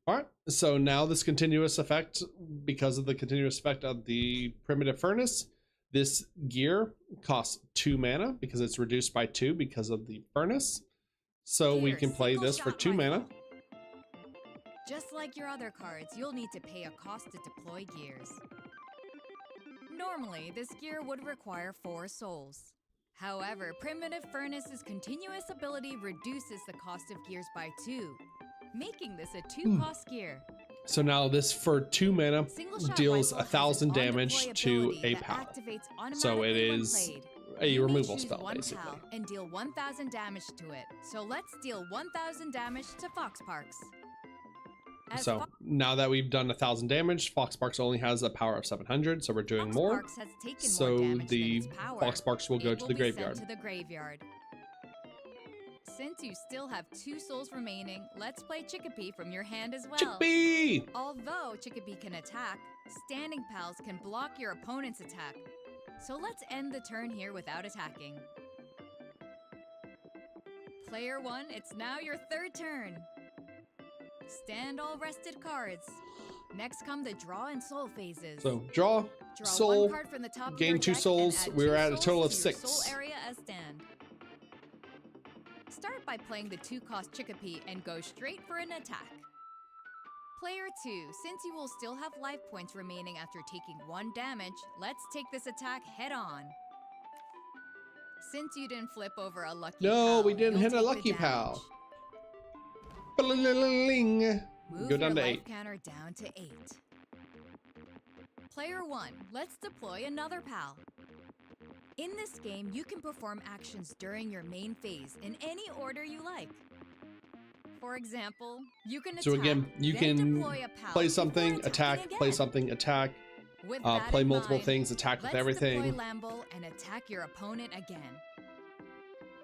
All right, so now this continuous effect, because of the continuous effect of the primitive furnace, this gear costs 2 mana because it's reduced by 2 because of the furnace. So we Gear can play this for single-shot 2 mana. rifle. Just like your other cards, you'll need to pay a cost to deploy gears. Normally, this gear would require 4 souls. However, Primitive Furnace's continuous ability reduces the cost of gears by 2, making this a 2-cost gear. So now this for 2 mana Single-shot deals rifle has 1,000 an damage on-deploy to ability a that PAL. activates So it automatically when is played. a You may removal choose spell, one basically. PAL and deal 1,000 damage to it. So let's deal 1,000 damage to Fox Parks. So now that we've done 1,000 damage, Foxbarks only has a power of 700, so we're doing more. So the Foxbarks will go to the graveyard. Since you still have 2 souls remaining, let's play Chickapee from your hand as well. Chickapee! Although Chickapee can attack, Standing Pals can block your opponent's attack. So let's end the turn here without attacking. Player 1, it's now your 3rd turn. Stand all rested cards. Next come the draw and soul phases. So draw soul, 1 card from the top gain 2 souls. We're at a total of 6. Soul area as stand. Start by playing the 2-cost Chickapee and go straight for an attack. Player 2, since you will still have life points remaining after taking 1 damage, let's take this attack head on. Since you didn't flip over a lucky pal, we didn't hit a take lucky the pal. damage. Move Go down your to life 8. counter down to 8. Player 1, let's deploy another pal. In this game, you can perform actions during your main phase in any order you like. For example, you can attack, So again, you can deploy a pal play something, before attack, attacking play again. something, attack, With that play in multiple mind, things, attack with let's everything. deploy Lamble and attack your opponent again.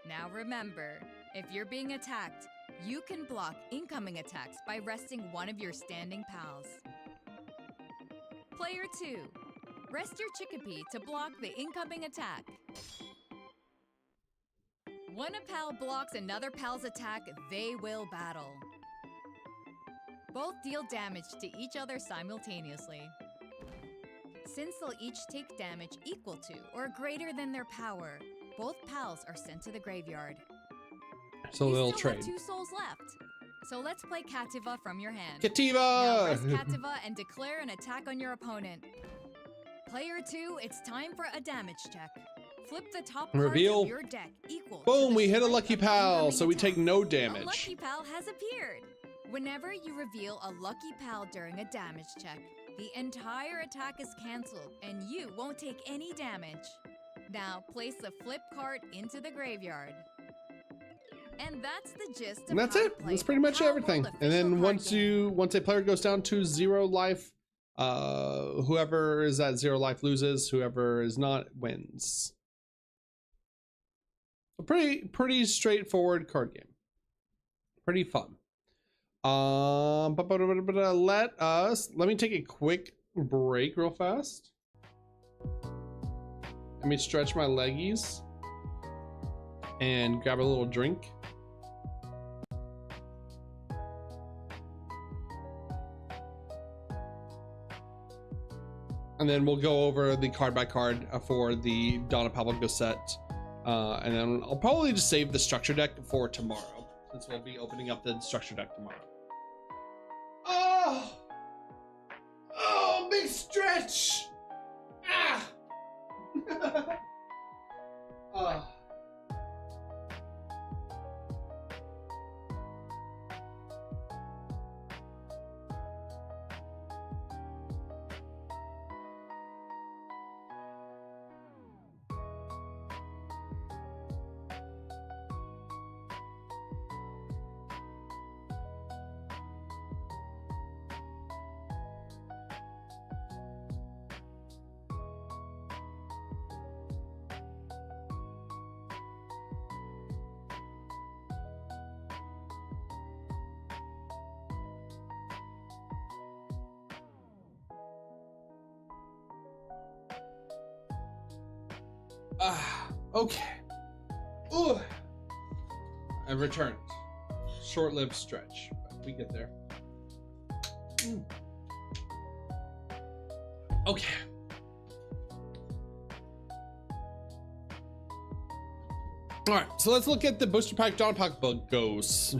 Now remember, if you're being attacked, you can block incoming attacks by resting one of your standing pals. Player 2, rest your Chickapee to block the incoming attack. When a pal blocks another pal's attack, they will battle. Both deal damage to each other simultaneously. Since they'll each take damage equal to or greater than their power, both pals are sent to the graveyard. So You they'll still trade. have 2 souls left. So let's play Kativa from your hand. Kativa! Now press Kativa and declare an attack on your opponent. Player 2, it's time for a damage check. Flip the top cards Reveal. of your deck equal to Boom, the we hit a strength lucky of the pal, incoming so we attack. take no A damage. lucky pal has appeared. Whenever you reveal a lucky pal during a damage check, the entire attack is cancelled and you won't take any damage. Now place the flip card into the graveyard. And that's the gist of And that's how to it. play That's pretty much Palworld everything. official And then card once a player goes down to 0 life, whoever is at 0 life loses. Whoever is not wins. A pretty straightforward card game. Pretty fun. Let me take a quick break real fast. Let me stretch my leggies and grab a little drink. And then we'll go over the card by card for the Donna Pavlov set. And then I'll probably just save the structure deck for tomorrow, since we'll be opening up the structure deck tomorrow. Oh, big stretch. Ah. Okay. Ooh. I've returned. Short-lived stretch, but we get there. Okay. All right, so let's look at the booster pack John Palpagos.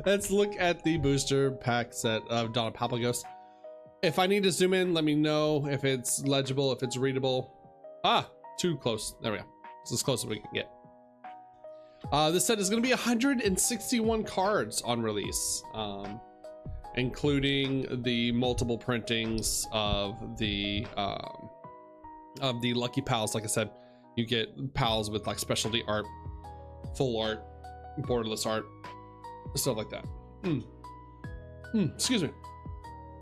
Let's look at the booster pack set of Donna Palpagos. If I need to zoom in, let me know if it's legible, if it's readable. Ah, too close. There we go. It's as close as we can get. This set is going to be 161 cards on release, including the multiple printings of the Lucky Pals. Like I said, you get pals with like specialty art, full art, borderless art, stuff like that. Excuse me.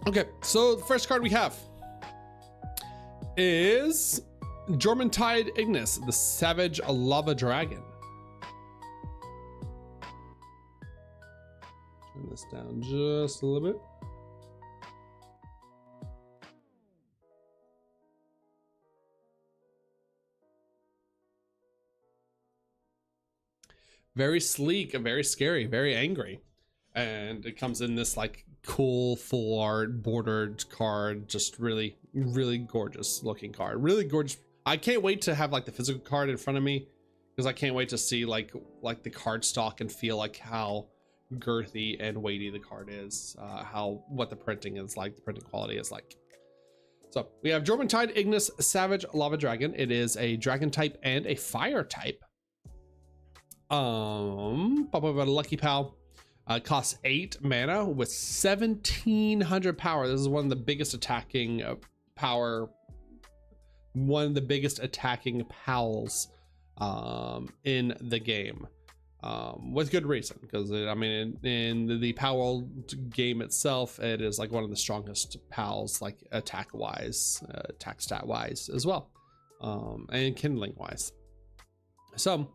Okay, so the first card we have is Jormuntide Ignis, the Savage Lava Dragon. Turn this down just a little bit. Very sleek, very scary, very angry. And it comes in this like cool full art bordered card, just really gorgeous looking card, really gorgeous. I can't wait to have like the physical card in front of me, because I can't wait to see like the card stock and feel like how girthy and weighty the card is, what the printing is like, the printing quality is like. So we have Jormuntide Ignis Savage Lava Dragon. It is a dragon type and a fire type. Lucky Pal. Costs 8 mana with 1700 power. This is one of the biggest attacking power, one of the biggest attacking pals in the game, with good reason, because I mean in the PALWORLD game itself, it is like one of the strongest pals, like attack wise, attack stat wise as well, and kindling wise. So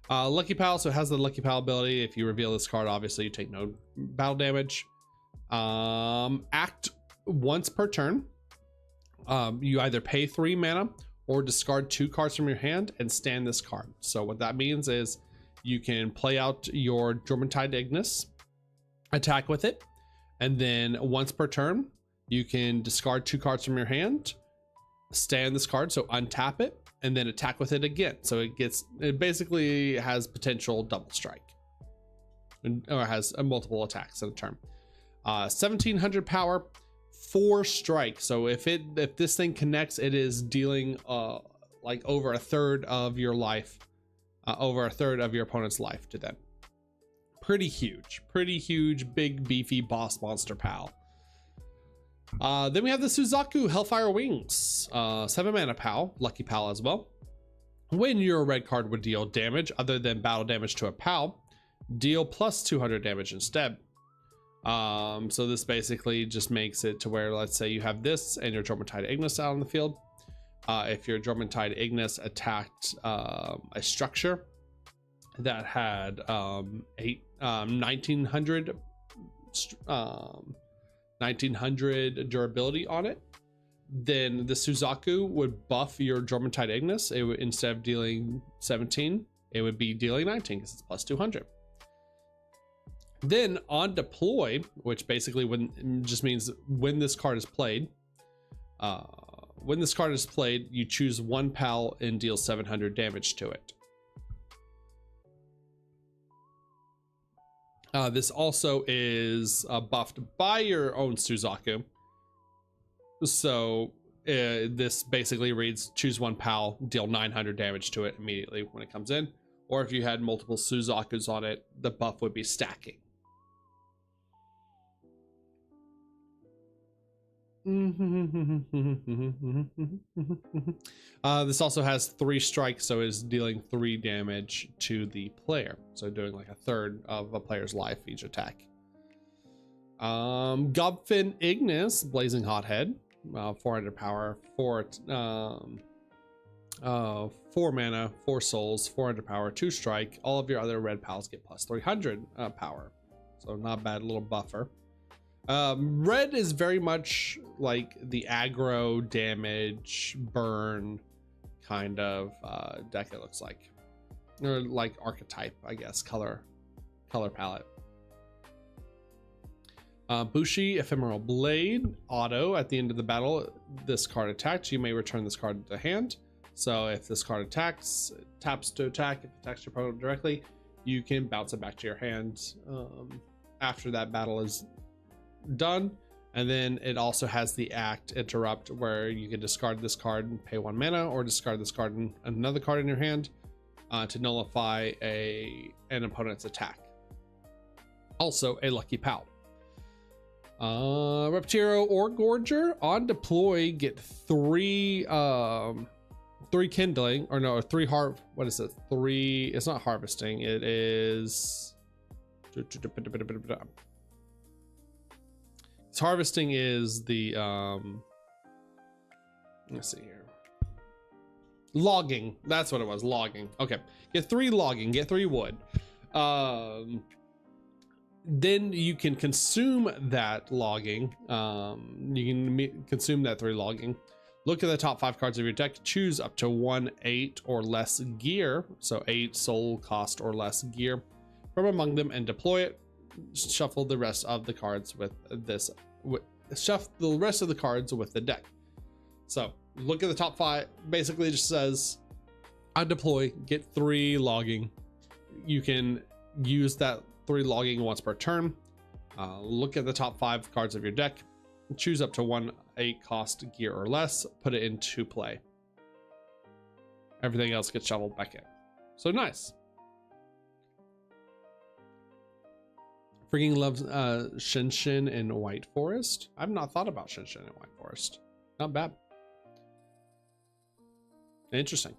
Lucky Pal, so it has the Lucky Pal ability. If you reveal this card, obviously you take no battle damage. Act once per turn. You either pay 3 mana or discard 2 cards from your hand and stand this card. So what that means is you can play out your Jormuntide Ignis, attack with it, and then once per turn, you can discard 2 cards from your hand, stand this card, so untap it, and then attack with it again. So it basically has potential double strike, or has multiple attacks in a turn. 1700 power, 4 strike. So if this thing connects, it is dealing like over a third of your life, over a third of your opponent's life to them. Pretty huge, big beefy boss monster pal. Then we have the Suzaku Hellfire Wings, 7 mana pal, Lucky Pal as well. When your red card would deal damage other than battle damage to a pal, deal plus 200 damage instead. So this basically just makes it to where, let's say you have this and your Jormuntide Ignis out on the field. If your Jormuntide Ignis attacked a structure that had 1900 durability on it, then the Suzaku would buff your Jormuntide Ignis. It would, instead of dealing 17, it would be dealing 19 because it's plus 200. Then on deploy, which basically just means when this card is played, you choose 1 pal and deal 700 damage to it. This also is buffed by your own Suzaku. So this basically reads choose 1 pal, deal 900 damage to it immediately when it comes in. Or if you had multiple Suzakus on it, the buff would be stacking. This also has 3 strikes, so is dealing 3 damage to the player, so doing like a third of a player's life each attack. Gobfin Ignis Blazing Hothead, 400 power, 4 mana, 4 souls, 400 power, 2 strike. All of your other red pals get plus 300 power, so not bad, little buffer. Red is very much like the aggro damage burn kind of deck, it looks like, or like archetype, I guess, color palette. Bushi Ephemeral Blade auto. At the end of the battle, this card attacks, you may return this card to hand. So if this card attacks, it taps to attack. If it attacks your opponent directly, you can bounce it back to your hand after that battle is done. And then it also has the act interrupt, where you can discard this card and pay 1 mana, or discard this card and another card in your hand to nullify an opponent's attack. Also a Lucky Pal. Reptiro or Gorger on deploy, get 3 kindling, or no, 3 what is it? 3, it's not harvesting, it is So harvesting is the let's see here. Logging. That's what it was. Logging. Okay. Get 3 logging. Get 3 wood. Then you can consume that logging. You can consume that 3 logging. Look at the top 5 cards of your deck. Choose up to 1 8 or less gear. So 8 soul cost or less gear from among them and deploy it. Shuffle the rest of the cards with this. Shuffle the rest of the cards with the deck. So look at the top 5. Basically, it just says on deploy, get 3 logging. You can use that 3 logging once per turn. Look at the top 5 cards of your deck. Choose up to 1 8 cost gear or less. Put it into play. Everything else gets shuffled back in. So nice. Freaking loves Shinshin in White Forest. I've not thought about Shinshin in White Forest. Not bad. Interesting.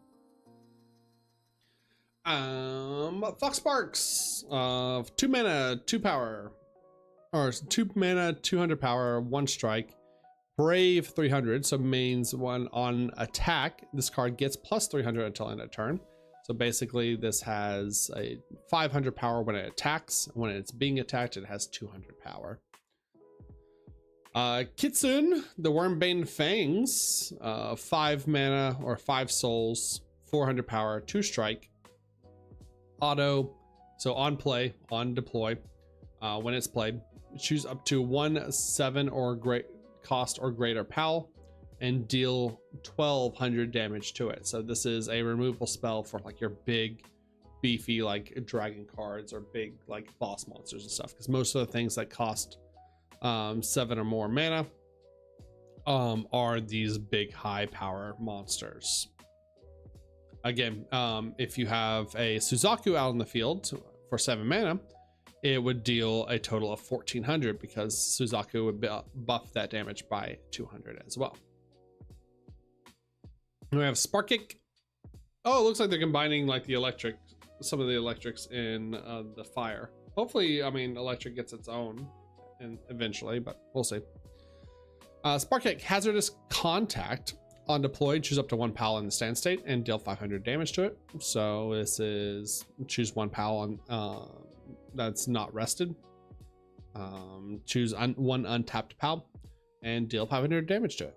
Fox Sparks. 2 mana, 2 power. Or 2 mana, 200 power, 1 strike. Brave 300, so means 1 on attack. This card gets plus 300 until end of turn. So basically this has a 500 power when it attacks. When it's being attacked, it has 200 power. Kitsune, the Wormbane Fangs, 5 mana or 5 souls, 400 power, 2 strike. Auto, so on play, on deploy, when it's played, choose up to 1 7 or great cost or greater PAL and deal 1200 damage to it. So this is a removal spell for like your big beefy like dragon cards or big like boss monsters and stuff, because most of the things that cost 7 or more mana are these big high power monsters. Again, if you have a Suzaku out in the field for 7 mana, it would deal a total of 1400 because Suzaku would buff that damage by 200 as well. We have Spark Kick. Oh, it looks like they're combining like the electric, some of the electrics in the fire. Hopefully, I mean, electric gets its own and eventually, but we'll see. Spark Kick, Hazardous Contact. On deploy, choose up to 1 PAL in the stand state and deal 500 damage to it. So this is choose 1 PAL on that's not rested. Choose 1 untapped PAL and deal 500 damage to it.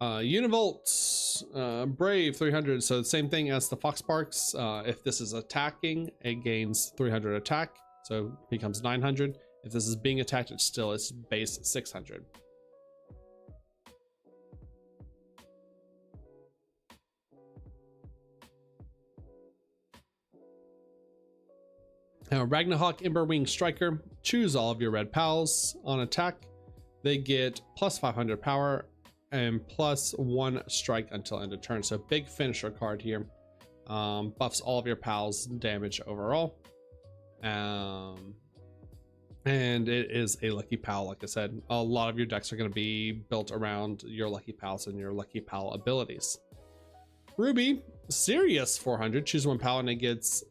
Univolt, Brave 300. So the same thing as the Fox Sparks. If this is attacking, it gains 300 attack, so it becomes 900. If this is being attacked, it's still its base 600. Now, Ragnarok Emberwing Striker, choose all of your red pals on attack. They get plus 500 power and plus 1 strike until end of turn. So big finisher card here. Buffs all of your pals damage overall. And it is a lucky pal. Like I said, a lot of your decks are going to be built around your lucky pals and your lucky pal abilities. Ruby, Sirius 400, choose 1 pal and it gets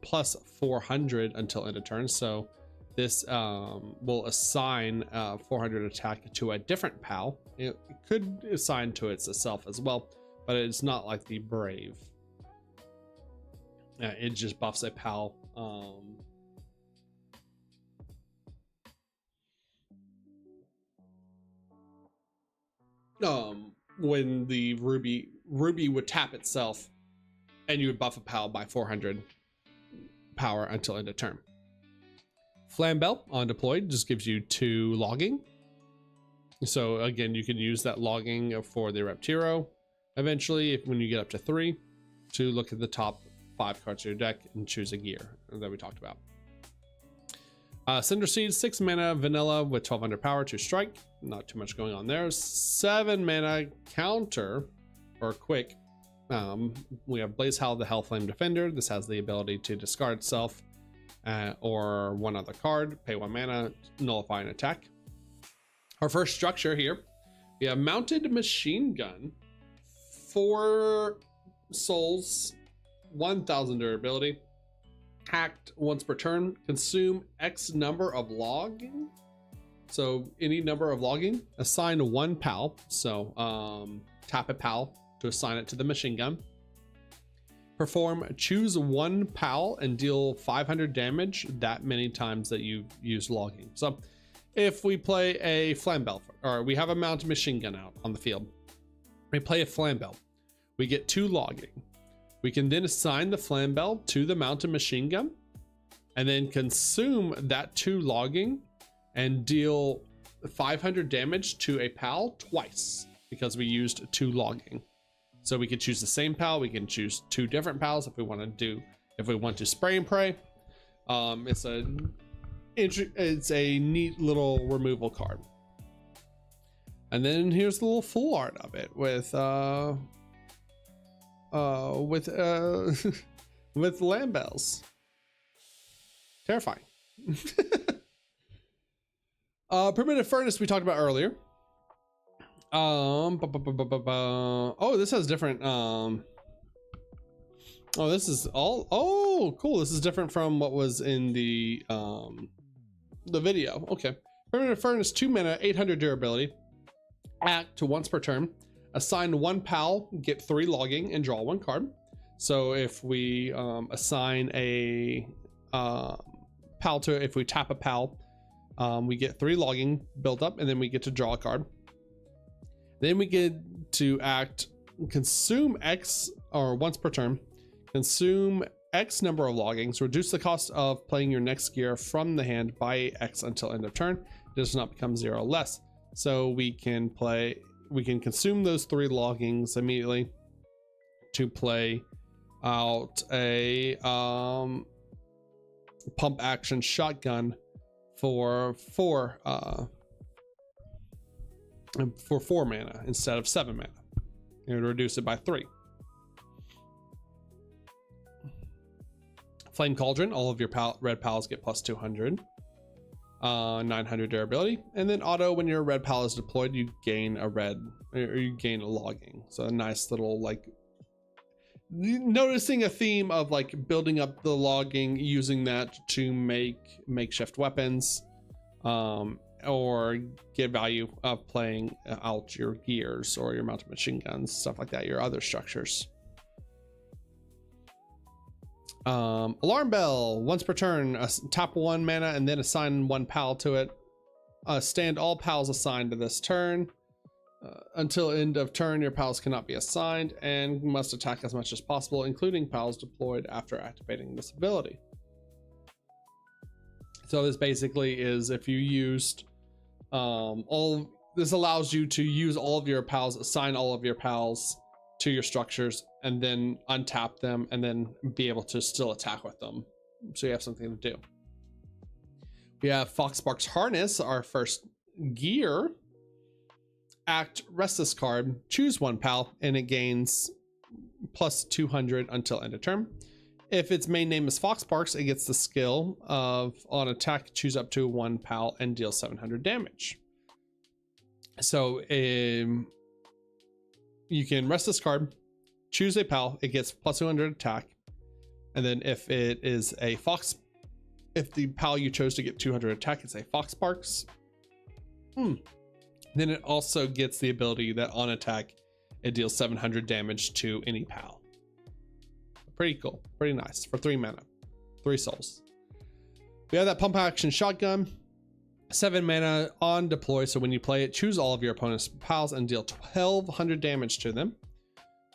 plus 400 until end of turn. So this will assign 400 attack to a different PAL. It could assign to itself as well, but it's not like the Brave. It just buffs a PAL. When the Ruby would tap itself and you would buff a PAL by 400 power until end of turn. Flambell on deployed just gives you 2 logging. So again, you can use that logging for the Reptiro eventually when you get up to 3 to look at the top 5 cards of your deck and choose a gear that we talked about. Cinder Seed, 6 mana vanilla with 1200 power, 2 strike. Not too much going on there. 7 mana counter or quick. We have Blaze Howl, the Hellflame Defender. This has the ability to discard itself or 1 other card, pay 1 mana, nullify an attack. Our first structure here, we have Mounted Machine Gun, 4 souls, 1000 durability, act once per turn, consume X number of logging, So any number of logging, assign one PAL. So tap a PAL to assign it to the machine gun. Perform choose one PAL and deal 500 damage that many times that you use logging. So if we play a flamebell, or we have a mounted machine gun out on the field, we play a flamebell, we get 2 logging. We can then assign the flamebell to the mounted machine gun and then consume that 2 logging and deal 500 damage to a PAL twice because we used 2 logging. So we could choose the same PAL. We can choose 2 different PALs if we want to spray and pray. It's a neat little removal card. And then here's the little full art of it with with lamb bells. Terrifying. Primitive furnace we talked about earlier. Oh, this has different oh, this is all, oh cool, this is different from what was in the video. Okay, primitive furnace, 2 mana, 800 durability, act once per turn, assign 1 PAL, get 3 logging, and draw 1 card. So if we assign a PAL to it, if we tap a PAL, we get 3 logging built up, and then we get to draw a card. Then we get to act, consume X, or once per turn, consume X number of loggings, reduce the cost of playing your next gear from the hand by X until end of turn. It does not become 0 or less. So we can consume those 3 loggings immediately to play out a pump action shotgun for 4 mana instead of 7 mana. It would reduce it by 3. Flame Cauldron, all of your red PALs get plus 200, 900 durability, and then auto, when your red PAL is deployed, you gain a logging. So a nice little, like, noticing a theme of like building up the logging, using that to make makeshift weapons, or get value of playing out your gears or your mounted machine guns, stuff like that, your other structures. Alarm bell, once per turn, tap 1 mana and then assign 1 PAL to it. Stand all PALs assigned to this turn. Until end of turn, your PALs cannot be assigned and must attack as much as possible, including PALs deployed after activating this ability. So this basically is, if you used this allows you to use all of your PALs, assign all of your PALs to your structures, and then untap them and then be able to still attack with them, so you have something to do. We have Foxspark's Harness, our first gear. Act, rest this card, choose 1 PAL, and it gains plus 200 until end of turn. If its main name is Foxsparks, it gets the skill of, on attack, choose up to 1 PAL and deal 700 damage. So you can rest this card, choose a PAL, it gets plus 200 attack, and then if it is a Fox, if the PAL you chose to get 200 attack is a Foxsparks, then it also gets the ability that on attack, it deals 700 damage to any PAL. Pretty cool, pretty nice for 3 mana, 3 souls. We have that pump action shotgun, 7 mana on deploy. So when you play it, choose all of your opponent's PALs and deal 1200 damage to them.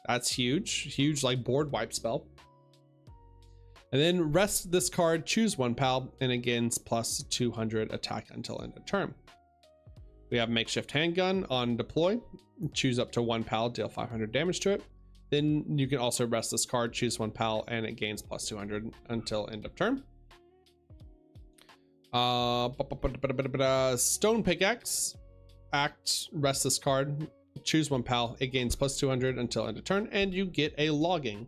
That's huge, like board wipe spell. And then rest this card, choose 1 PAL, and it gains plus 200 attack until end of turn. We have makeshift handgun on deploy, choose up to 1 PAL, deal 500 damage to it. Then you can also rest this card, choose 1 PAL, and it gains plus 200 until end of turn. Stone Pickaxe, act, rest this card, choose 1 PAL, it gains plus 200 until end of turn, and you get a logging.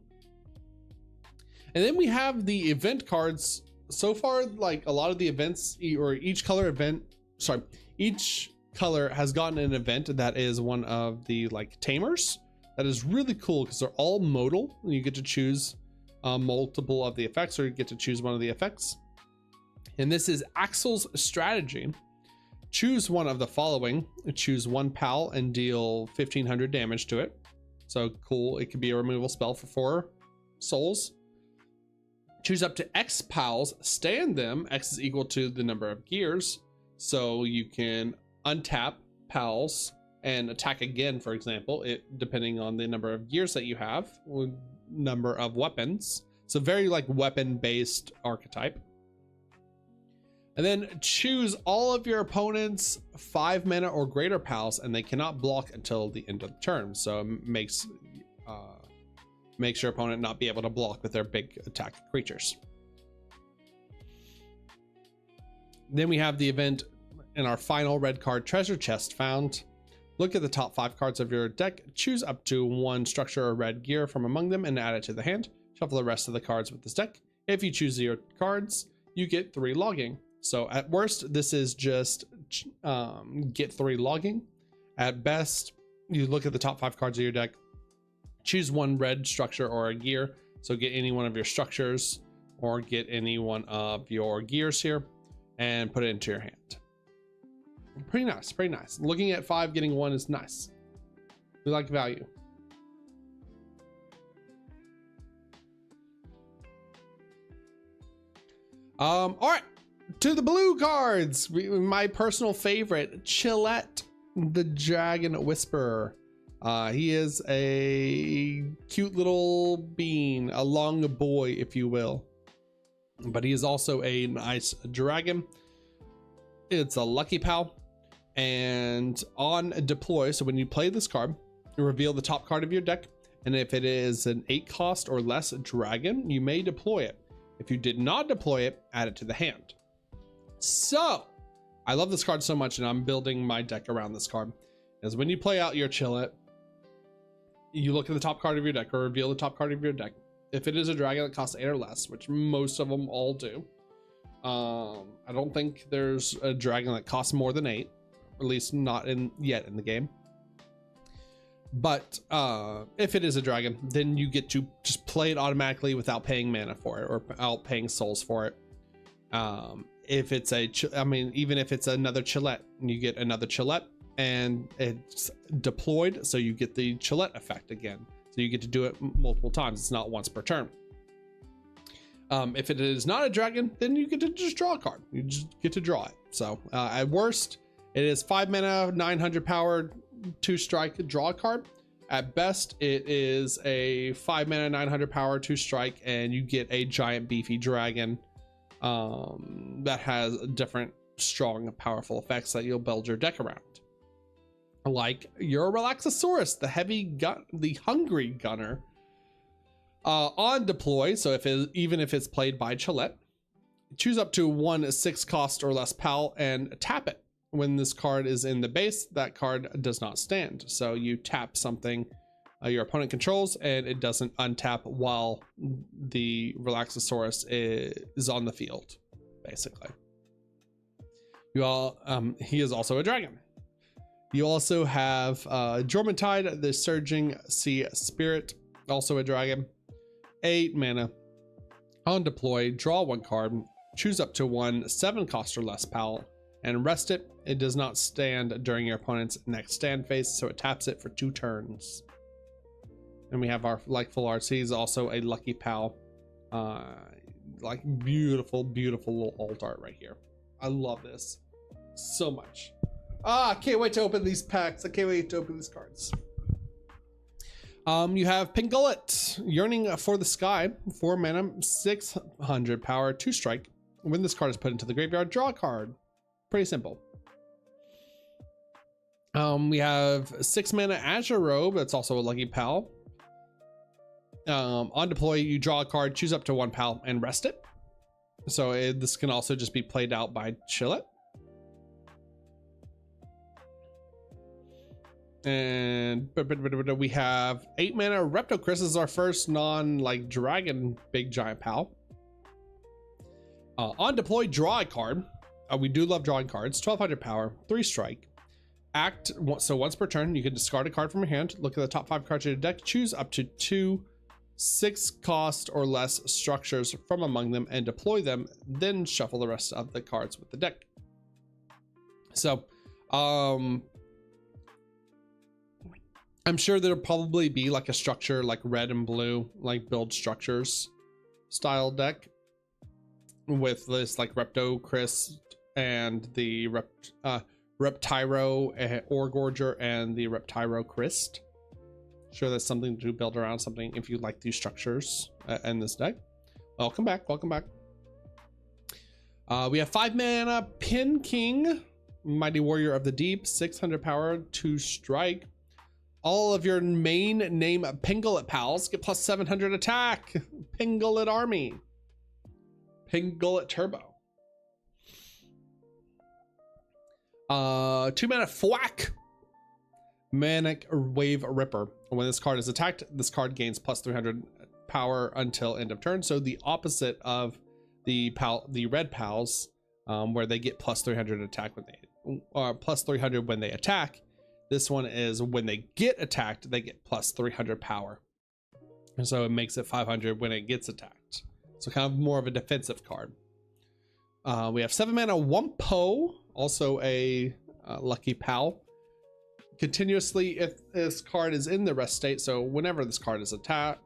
And then we have the event cards. So far, like a lot of the events, or each color has gotten an event that is one of the like tamers. That is really cool because they're all modal. You get to choose multiple of the effects, or you get to choose one of the effects. And this is Axel's Strategy. choose one of the following. Choose one PAL and deal 1500 damage to it. So cool. It could be a removal spell for 4 souls. Choose up to X PALs, stand them. X is equal to the number of gears. So you can untap PALs and attack again, for example, depending on the number of gears that you have, with number of weapons. So very like weapon-based archetype. And then choose all of your opponent's 5 mana or greater PALs, and they cannot block until the end of the turn. So it makes your opponent not be able to block with their big attack creatures. Then we have the event in our final red card treasure chest found. Look at the top 5 cards of your deck, choose up to 1 structure or red gear from among them and add it to the hand. Shuffle the rest of the cards with this deck. If you choose 0 cards, you get 3 logging. So at worst, this is just get 3 logging. At best, you look at the top 5 cards of your deck, choose 1 red structure or a gear. So get any one of your structures or get any one of your gears here and put it into your hand. Pretty nice, pretty nice. Looking at 5, getting 1 is nice. We like value. All right, to the blue cards. My personal favorite, Chillette, the Dragon Whisperer. He is a cute little bean, a long boy, if you will. But he is also a nice dragon. It's a lucky pal. And on deploy, so when you play this card, you reveal the top card of your deck. And if it is an 8 cost or less dragon, you may deploy it. If you did not deploy it, add it to the hand. So I love this card so much, and I'm building my deck around this card. Is when you play out your Chillette, you look at the top card of your deck or reveal the top card of your deck. If it is a dragon that costs 8 or less, which most of them all do, I don't think there's a dragon that costs more than 8, at least not yet in the game. But if it is a dragon, then you get to just play it automatically without paying mana for it or without paying souls for it. If it's even if it's another Chillette, you get another Chillette and it's deployed, so you get the Chillette effect again. So you get to do it multiple times. It's not once per turn. If it is not a dragon, then you get to just draw a card. You just get to draw it. So at worst, it is 5 mana, 900 power, 2 strike, draw a card. At best, it is a 5 mana, 900 power, 2 strike, and you get a giant beefy dragon that has different strong, powerful effects that you'll build your deck around. Like your Relaxosaurus, the hungry gunner. On deploy, so even if it's played by Chillette, choose up to 1 6 cost or less PAL and tap it. When this card is in the base, that card does not stand. So you tap something your opponent controls, and it doesn't untap while the Relaxosaurus is on the field, basically. He is also a dragon. You also have Jormuntide, the Surging Sea Spirit, also a dragon. 8 mana. On deploy, draw 1 card, choose up to 1 7 cost or less PAL, and rest it. It does not stand during your opponent's next stand phase, so it taps it for 2 turns. And we have our full arts. He's also a lucky pal. Like beautiful, beautiful little alt art right here. I love this so much. I can't wait to open these packs. I can't wait to open these cards. You have Pingullet, Yearning for the Sky, 4 mana, 600 power, 2 strike. When this card is put into the graveyard, draw a card. Pretty simple. We have 6 mana Azure Robe. That's also a lucky pal. On deploy, you draw a card, choose up to 1 pal, and rest it. So this can also just be played out by Chillette. And we have 8 mana Reptochris. This is our first dragon big giant pal. On deploy, draw a card. We do love drawing cards. 1200 power, 3 strike. Act, so once per turn, you can discard a card from your hand, look at the top 5 cards of your deck, choose up to 2 6 cost or less structures from among them and deploy them, then shuffle the rest of the cards with the deck. So, I'm sure there'll probably be like a structure like red and blue, like build structures style deck with this like Repto Chris and the Reptyro Orgorger and the Reptyro Christ. Sure, that's something to build around, something if you like these structures in this deck. Welcome back, welcome back. We have 5 mana Pin King, Mighty Warrior of the Deep, 600 power, 2 strike. All of your main name Pinglet pals get plus 700 attack. Pinglet army. Pinglet turbo. 2 mana Thwack. Manic Wave Ripper. When this card is attacked, this card gains plus 300 power until end of turn. So the opposite of the red pals, where they get plus 300 attack when they plus 300 when they attack. This one is when they get attacked, they get plus 300 power. And so it makes it 500 when it gets attacked. So kind of more of a defensive card. We have 7 mana Wumpo, also a lucky pal. Continuously, if this card is in the rest state, so whenever this card is tapped,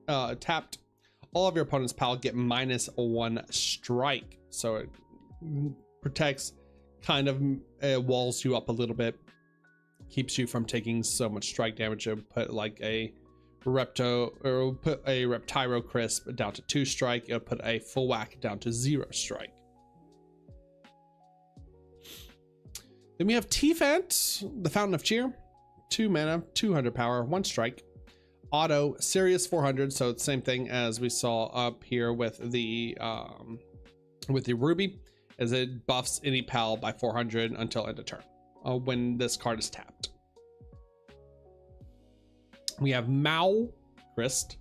all of your opponent's pal get -1 strike. So it protects, kind of walls you up a little bit, keeps you from taking so much strike damage. It'll put like a Reptyro Crisp down to 2 strike. It'll put a full whack down to 0 strike. Then we have T-Fant, the Fountain of Cheer, 2 mana, 200 power, 1 strike. Auto, Sirius 400, so it's the same thing as we saw up here with the Ruby, as it buffs any pal by 400 until end of turn, when this card is tapped. We have Mao Christ,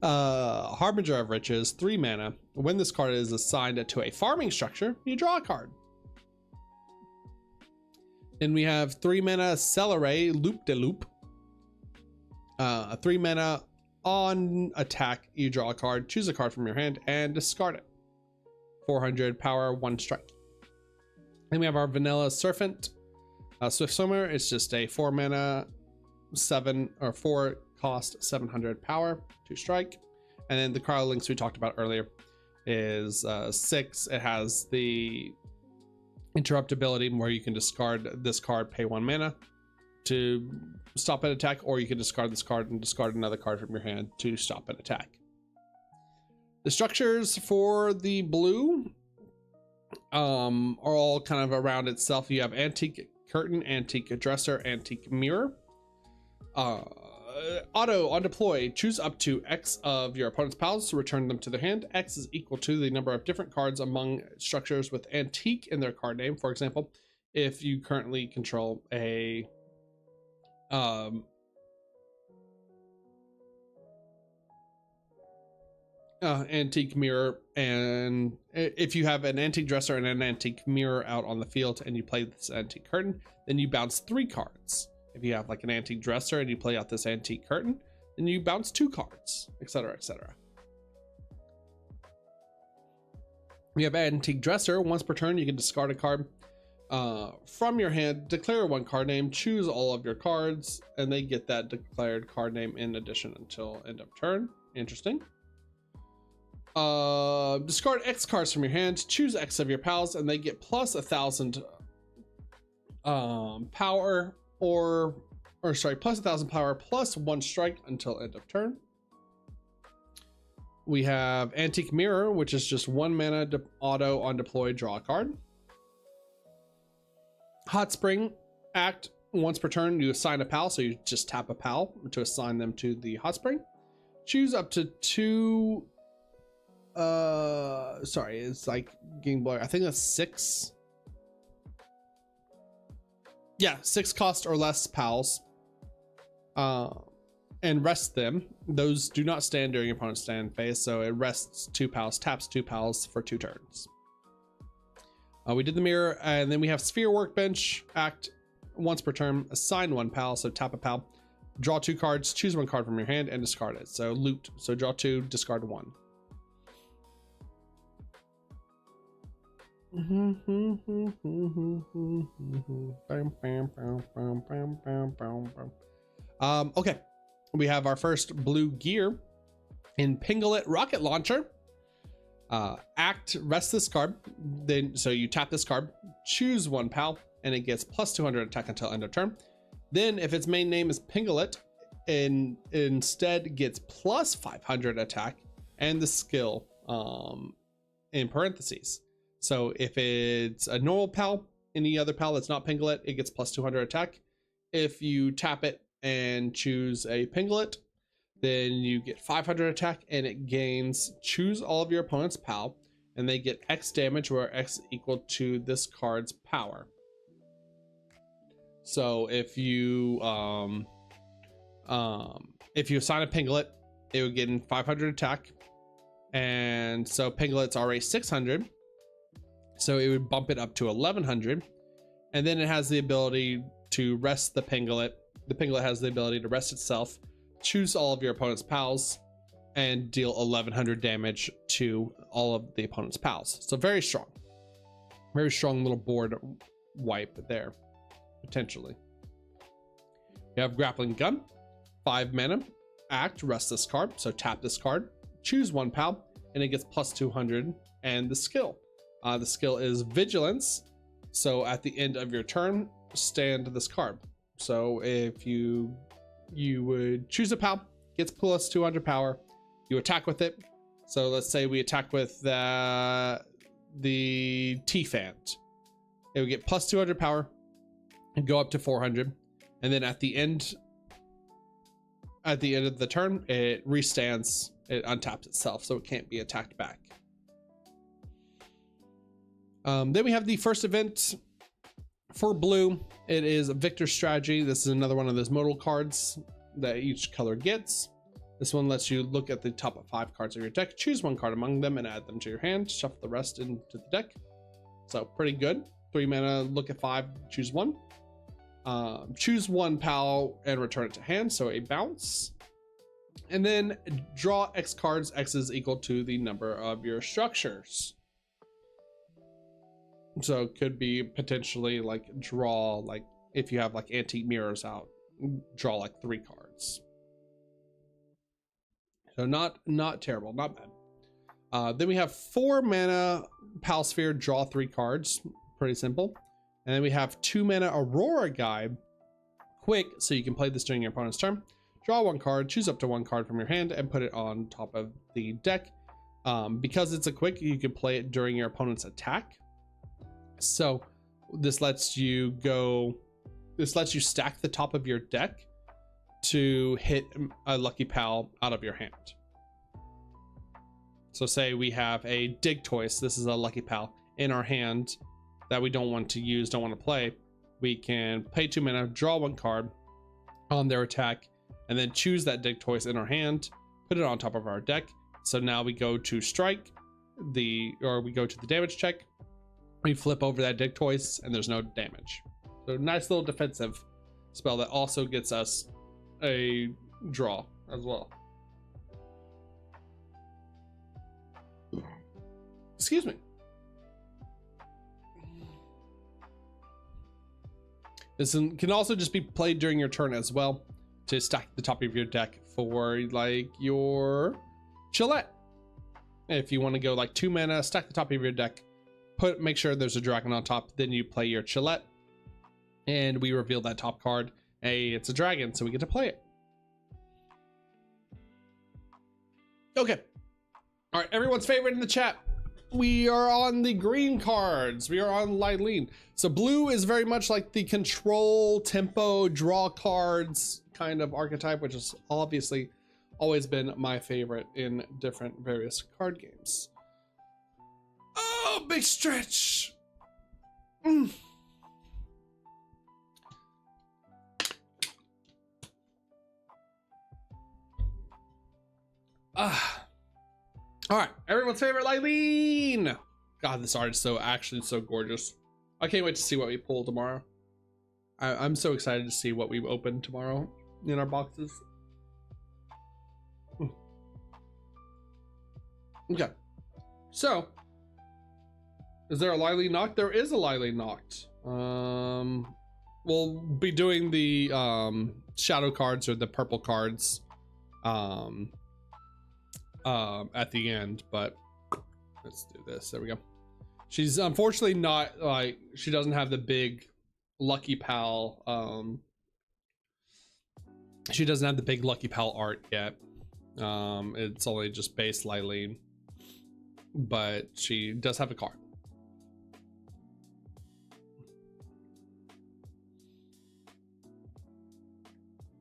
Harbinger of Riches, 3 mana. When this card is assigned to a farming structure, you draw a card. Then we have 3 mana Celeray, Loop de Loop. 3 mana on attack, you draw a card, choose a card from your hand, and discard it. 400 power, 1 strike. Then we have our Vanilla Serpent, Swift Swimmer. It's just a 4 mana, 4 cost, 700 power, 2 strike. And then the Cryo Links we talked about earlier is 6. It has the interruptibility where you can discard this card, pay 1 mana to stop an attack, or you can discard this card and discard another card from your hand to stop an attack. The structures for the blue are all kind of around itself. You have Antique Curtain, Antique Dresser, Antique Mirror. Auto on deploy, choose up to X of your opponent's pals to return them to their hand. X is equal to the number of different cards among structures with antique in their card name. For example, if you currently control a antique mirror, and if you have an antique dresser and an antique mirror out on the field and you play this antique curtain, then you bounce 3 cards. If you have like an antique dresser and you play out this antique curtain, then you bounce 2 cards, etc., etc. We have antique dresser. Once per turn, you can discard a card from your hand, declare 1 card name, choose all of your cards, and they get that declared card name in addition until end of turn. Interesting. Discard X cards from your hand, choose X of your pals, and they get plus 1,000 power, or sorry, plus 1,000 power plus 1 strike until end of turn. We have Antique Mirror, which is just 1 mana auto on deploy, draw a card. Hot Spring Act, once per turn, you assign a pal, so you just tap a pal to assign them to the Hot Spring. Choose up to 2. Sorry, it's like getting blurry. I think that's 6. Yeah, 6 cost or less pals. And rest them. Those do not stand during your opponent's stand phase, so it rests 2 pals, taps 2 pals for 2 turns. We did the mirror, and then we have Sphere Workbench Act. Once per turn, assign 1 pal, so tap a pal, draw 2 cards, choose 1 card from your hand, and discard it. So loot, so draw 2, discard 1. Okay, we have our first blue gear in Pinglet Rocket Launcher. Rest this card, then so you tap this card, choose one PAL, and it gets plus 200 attack until end of turn. Then if its main name is Pinglet, and instead gets plus 500 attack and the skill in parentheses. So if it's a normal PAL, any other PAL that's not Pinglet, it gets plus 200 attack. If you tap it and choose a Pinglet, then you get 500 attack, and it gains choose all of your opponent's PAL, and they get X damage, where X equal to this card's power. So if you assign a Pinglet, it would get 500 attack, and so Pinglet's already 600, so it would bump it up to 1100, and then it has the ability to rest the Pinglet. The Pinglet has the ability to rest itself, choose all of your opponent's PALs, and deal 1100 damage to all of the opponent's PALs. So very strong little board wipe there, potentially. You have Grappling Gun, 5 mana, rest this card, so tap this card, choose one PAL, and it gets plus 200, and the skill is Vigilance, so at the end of your turn, stand this card. So if you would choose a PAL, gets plus 200 power, you attack with it. So let's say we attack with the T-Fant. It would get plus 200 power and go up to 400. And then at the end of the turn, it restands, it untaps itself, so it can't be attacked back. Then we have the first event for blue. It is a Victor Strategy. This is another one of those modal cards that each color gets. This one lets you look at the top 5 cards of your deck, choose one card among them, and add them to your hand. Shuffle the rest into the deck. So pretty good. 3 mana, look at 5, choose one. Choose one PAL and return it to hand, so a bounce. And then draw X cards. X is equal to the number of your structures. So it could be potentially like draw, like if you have like antique mirrors out, draw like 3 cards. So not terrible, not bad. Then we have 4 mana PAL Sphere, draw 3 cards, pretty simple. And then we have 2 mana Aurora Guide, quick, so you can play this during your opponent's turn. Draw 1 card, choose up to 1 card from your hand, and put it on top of the deck. Because it's a quick, you can play it during your opponent's attack. So this lets you stack the top of your deck to hit a lucky PAL out of your hand. So say we have a Digtoise, this is a lucky PAL in our hand that we don't want to use, don't want to play. We can pay 2 mana, draw 1 card on their attack, and then choose that Digtoise in our hand, put it on top of our deck. So now we go to strike, we go to the damage check, we flip over that Digtoise, and there's no damage. So nice little defensive spell that also gets us a draw as well. Excuse me. This can also just be played during your turn as well to stack the top of your deck for like your Chillette. If you want to go like 2 mana, stack the top of your deck, make sure there's a dragon on top, then you play your Chillette, and we reveal that top card. Hey, it's a dragon, so we get to play it. Okay. All right, everyone's favorite in the chat. We are on the green cards. We are on Lylene. So blue is very much like the control, tempo, draw cards kind of archetype, which has obviously always been my favorite in different various card games. Oh, big stretch. All right, everyone's favorite Lylene. God, this art is actually so gorgeous. I can't wait to see what we pull tomorrow. I'm so excited to see what we open tomorrow in our boxes. Okay, so Is there a Lily Noct? There is a Lily Noct. We'll be doing the shadow cards or the purple cards at the end, but let's do this. There we go. She's unfortunately not like, she doesn't have the big Lucky Pal. She doesn't have the big Lucky Pal art yet. It's only just base Lylene, but she does have a card.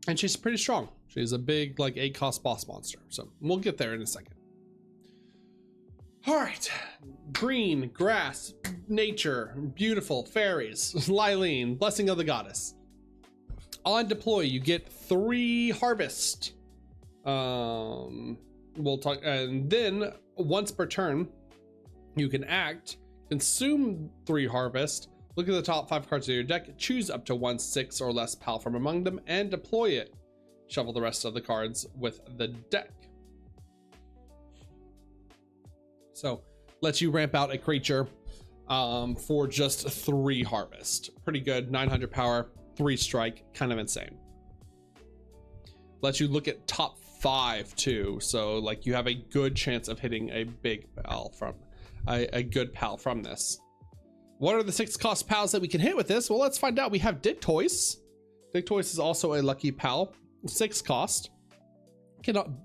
And she's pretty strong. She's a big, like, 8-cost boss monster. So we'll get there in a second. All right. Green, grass, nature, beautiful, fairies, Lylene, blessing of the goddess. On deploy, you get 3 harvest. We'll talk, and then once per turn, you can act, consume 3 harvest. Look at the top 5 cards of your deck, choose up to 1 6 or less PAL from among them, and deploy it. Shuffle the rest of the cards with the deck. So, lets you ramp out a creature for just 3 harvest. Pretty good, 900 power, 3 strike, kind of insane. Lets you look at top 5 too, so like you have a good chance of hitting a big PAL from, a good PAL from this. What are the 6-cost PALs that we can hit with this? Well, let's find out. We have Dictois. Dictois is also a lucky PAL, 6 cost.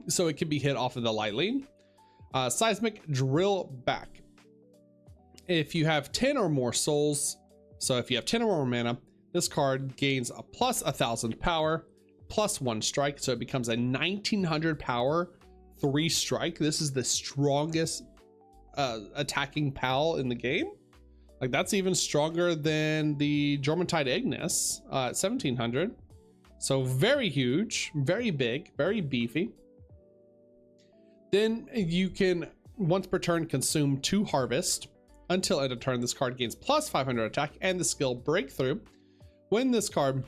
So it can be hit off of the Lylene. Seismic Drill Back. If you have 10 or more souls, so if you have 10 or more mana, this card gains a plus 1,000 power, plus 1 strike, so it becomes a 1,900 power, 3 strike. This is the strongest attacking PAL in the game. Like, that's even stronger than the Jormuntide Ignis at 1,700. So very huge, very big, very beefy. Then you can, once per turn, consume 2 harvest. Until end of turn, this card gains plus 500 attack and the skill Breakthrough. When this card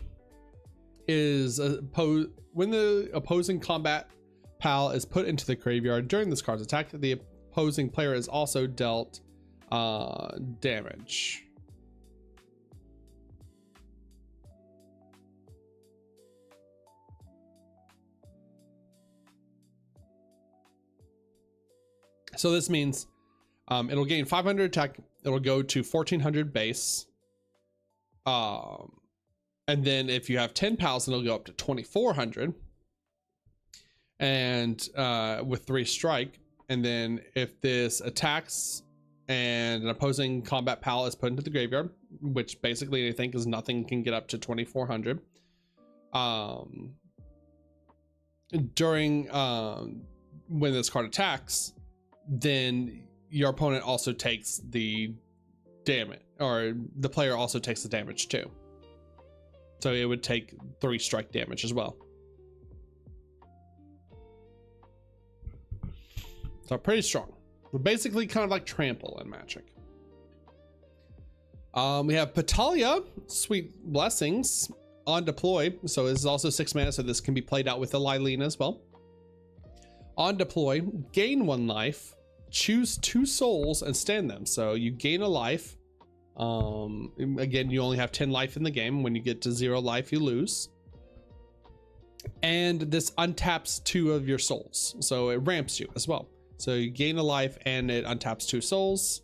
is when the opposing combat PAL is put into the graveyard during this card's attack, the opposing player is also dealt damage. So this means it'll gain 500 attack. It'll go to 1,400 base. And then if you have 10 PALs, it'll go up to 2,400. And with 3 strike. And then if this attacks and an opposing combat PAL is put into the graveyard, which basically I think is nothing, can get up to 2,400. During when this card attacks, then your opponent also takes the damage, or the player also takes the damage too. So it would take 3 strike damage as well. So pretty strong. We're basically kind of like Trample in Magic. We have Petalia, Sweet Blessings, on deploy. So this is also 6 mana, so this can be played out with the Lylene as well. On deploy, gain 1 life, choose 2 souls and stand them. So you gain a life. Again, you only have 10 life in the game. When you get to 0 life, you lose. And this untaps 2 of your souls, so it ramps you as well. So you gain a life and it untaps 2 souls.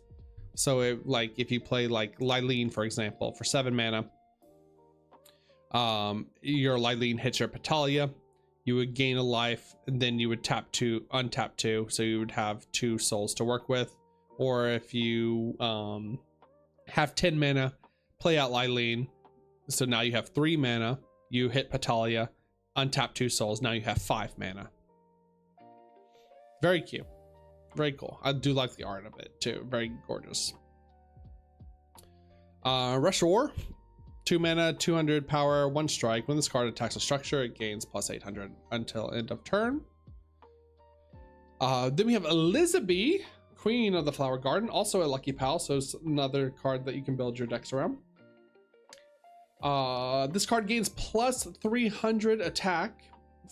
So it, like, if you play like Lylene, for example, for 7 mana, your Lylene hits your Petalia, you would gain a life, and then you would tap 2, untap 2, so you would have 2 souls to work with. Or if you have 10 mana, play out Lylene, so now you have 3 mana, you hit Petalia, untap 2 souls, now you have 5 mana. Very cute, very cool. I do like the art of it too, very gorgeous. Rush War, 2 mana, 200 power, 1 strike. When this card attacks a structure, it gains plus 800 until end of turn. Then we have Elizabeth, Queen of the Flower Garden, also a lucky PAL, so it's another card that you can build your decks around. This card gains plus 300 attack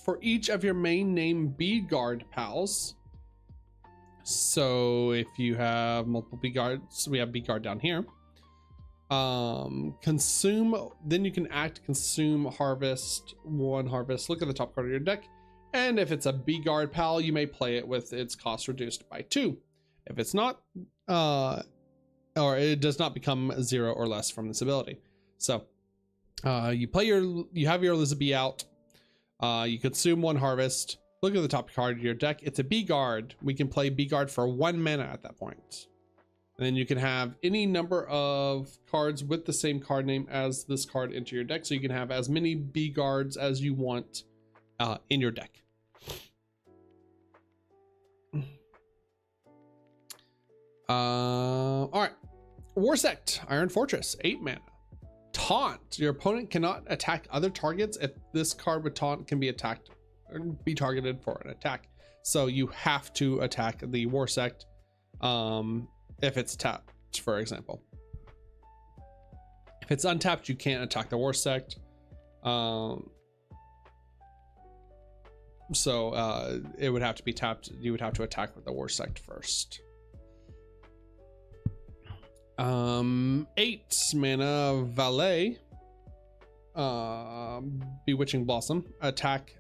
for each of your main name Bead Guard PALs. So if you have multiple B guards, we have B guard down here. Consume, then you can act, consume, harvest, one harvest. Look at the top card of your deck. And if it's a B guard pal, you may play it with its cost reduced by 2. If it's not, or it does not become 0 or less from this ability. So you have your Elizabeth out. You consume one harvest. Look at the top card of your deck. It's a B guard. We can play B guard for 1 mana at that point. And then you can have any number of cards with the same card name as this card into your deck. So you can have as many B guards as you want in your deck. All right. War Sect, Iron Fortress, 8 mana. Taunt. Your opponent cannot attack other targets if this card with taunt can be attacked or be targeted for an attack. So you have to attack the War Sect if it's tapped, for example. If it's untapped, you can't attack the War Sect. It would have to be tapped. You would have to attack with the War Sect first. 8 mana Valet, Bewitching Blossom. Attack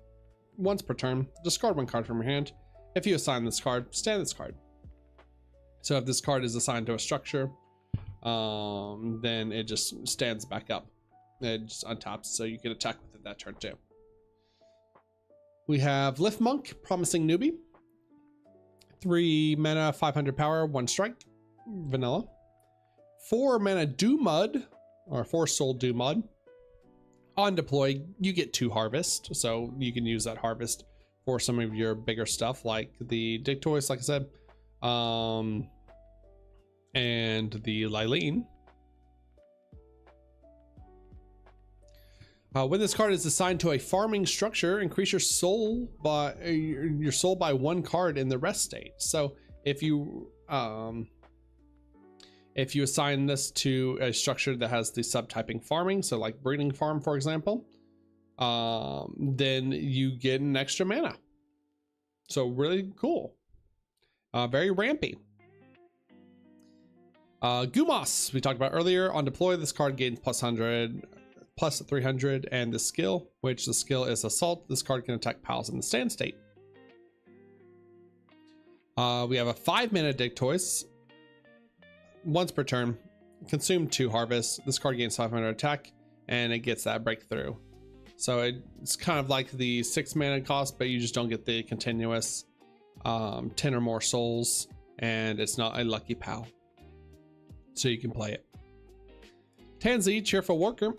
once per turn. Discard 1 card from your hand. If you assign this card, stand this card. So if this card is assigned to a structure, then it just stands back up. It just untaps, so you can attack with it that turn too. We have Lift Monk, Promising Newbie. 3 mana, 500 power, 1 strike, vanilla. 4 mana Dew Mud, or 4 soul Dew Mud. On deploy, you get 2 harvest, so you can use that harvest for some of your bigger stuff, like the Dictois, like I said, and the Lylene. When this card is assigned to a farming structure, increase your soul by 1 card in the rest state. So if you assign this to a structure that has the subtyping farming, so like breeding farm, for example, then you get an extra mana. So really cool. Very rampy. Gumas, we talked about earlier. On deploy, this card gains plus 100, plus 300, and the skill, which the skill is Assault. This card can attack pals in the stand state. We have a 5 mana Dictois. Once per turn, consume 2 harvests. This card gains 500 attack, and it gets that breakthrough. So it's kind of like the 6 mana cost, but you just don't get the continuous 10 or more souls, and it's not a lucky pal. So you can play it. Tansy, Cheerful Worker,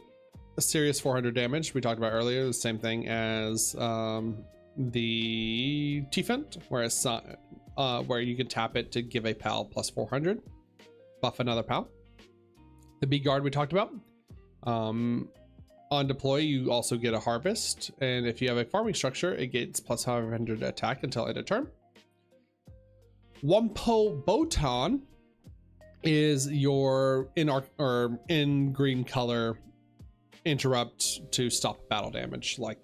a serious 400 damage. We talked about earlier, the same thing as the T-Fent, where you can tap it to give a pal plus 400. Buff another pal. The B guard we talked about. On deploy, you also get a harvest, and if you have a farming structure, it gets plus 500 attack until end of turn. Wumpo Botan is your in green color interrupt to stop battle damage, like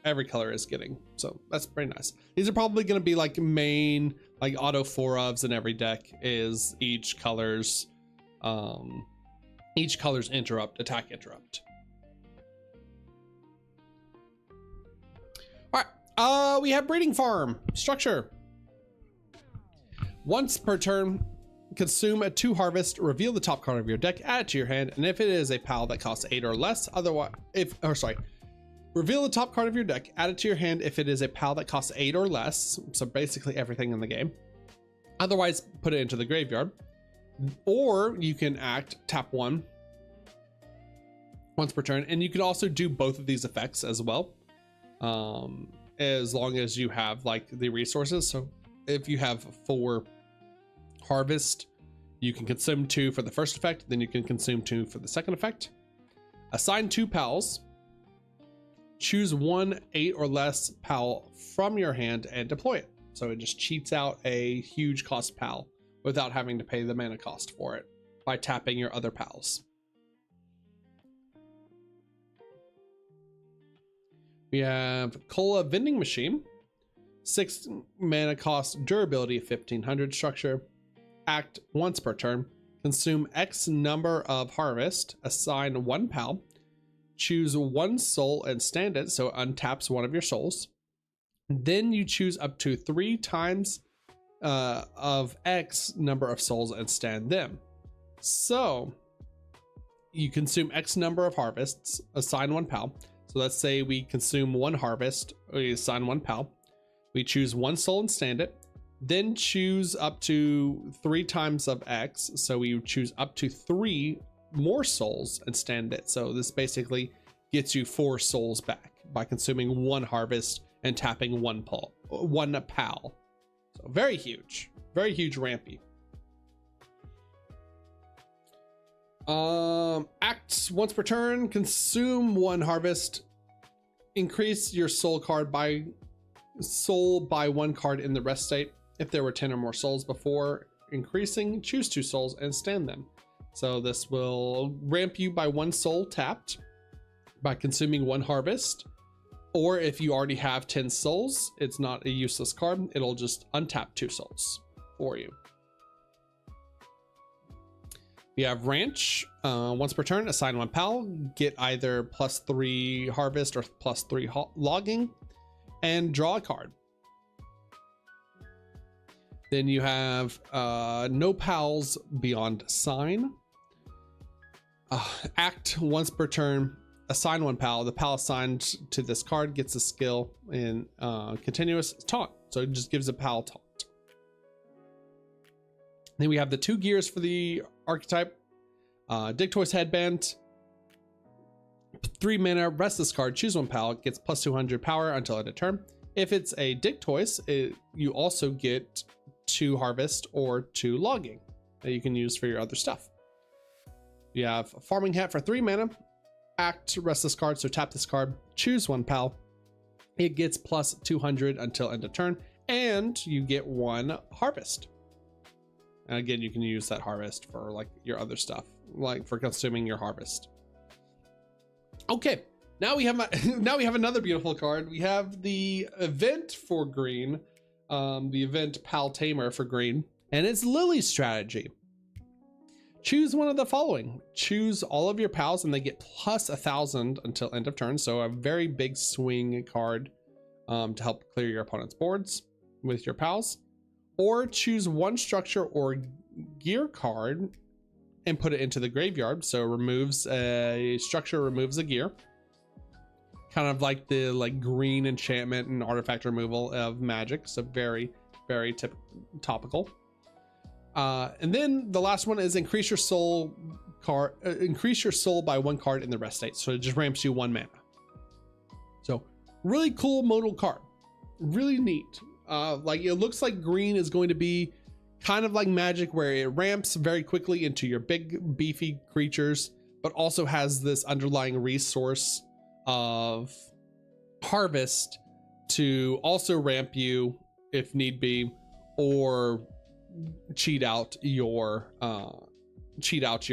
every color is getting. So that's pretty nice. These are probably going to be like main, like auto 4-ofs in every deck is each color's interrupt, attack interrupt. All right, we have breeding farm structure. Once per turn, consume a 2 harvest, reveal the top card of your deck, add it to your hand, and if it is a pal that costs 8 or less, reveal the top card of your deck, add it to your hand if it is a pal that costs 8 or less, so basically everything in the game. Otherwise, put it into the graveyard. Or you can tap 1 once per turn, and you can also do both of these effects as well, as long as you have like the resources. So if you have 4 harvest, you can consume 2 for the first effect, then you can consume 2 for the second effect. Assign 2 pals. Choose 1 8 or less pal from your hand and deploy it. So it just cheats out a huge cost pal without having to pay the mana cost for it by tapping your other pals. We have Cola Vending Machine. 6 mana cost, durability of 1500 structure. Act once per turn. Consume X number of harvest. Assign 1 PAL. Choose 1 soul and stand it, so it untaps one of your souls. Then you choose up to 3 times of X number of souls and stand them. So you consume X number of harvests, assign 1 PAL. So let's say we consume 1 harvest, we assign 1 PAL. We choose 1 soul and stand it. Then choose up to 3 times of X. So we choose up to 3 more souls and stand it. So this basically gets you 4 souls back by consuming 1 harvest and tapping 1 PAL. So very huge rampy. Act once per turn, consume 1 harvest, increase your soul by 1 card in the rest state. If there were 10 or more souls before increasing, choose 2 souls and stand them. So this will ramp you by 1 soul tapped by consuming 1 harvest. Or if you already have 10 souls, it's not a useless card. It'll just untap 2 souls for you. We have Ranch. Once per turn, assign 1 PAL. Get either +3 harvest or +3 logging. And draw a card. Then you have no PALs beyond sign. Act once per turn. Assign 1 PAL. The PAL assigned to this card gets a skill in continuous taunt. So it just gives a PAL taunt. Then we have the 2 gears for the archetype. Dictoys Headband. 3 mana, rest this card, choose 1 PAL, gets +200 power until end of turn. If it's a Dictoys, you also get 2 harvest or 2 logging that you can use for your other stuff. You have a Farming Hat for 3 mana. Act, rest this card, so tap this card, choose 1 PAL. It gets +200 until end of turn, and you get 1 harvest. And again, you can use that harvest for like your other stuff, like for consuming your harvest. Okay, now we have another beautiful card. We have the event for green, the event PAL Tamer for green, and it's Lily's strategy. Choose one of the following. Choose all of your PALs and they get +1000 until end of turn. So a very big swing card to help clear your opponent's boards with your PALs. Or choose 1 structure or gear card and put it into the graveyard. So removes a structure, removes a gear. Kind of like the green enchantment and artifact removal of Magic. So very, very topical. And then the last one is increase your soul by 1 card in the rest state. So it just ramps you 1 mana. So really cool modal card. Really neat. It looks like green is going to be kind of like Magic, where it ramps very quickly into your big beefy creatures, but also has this underlying resource of harvest to also ramp you if need be, or cheat out your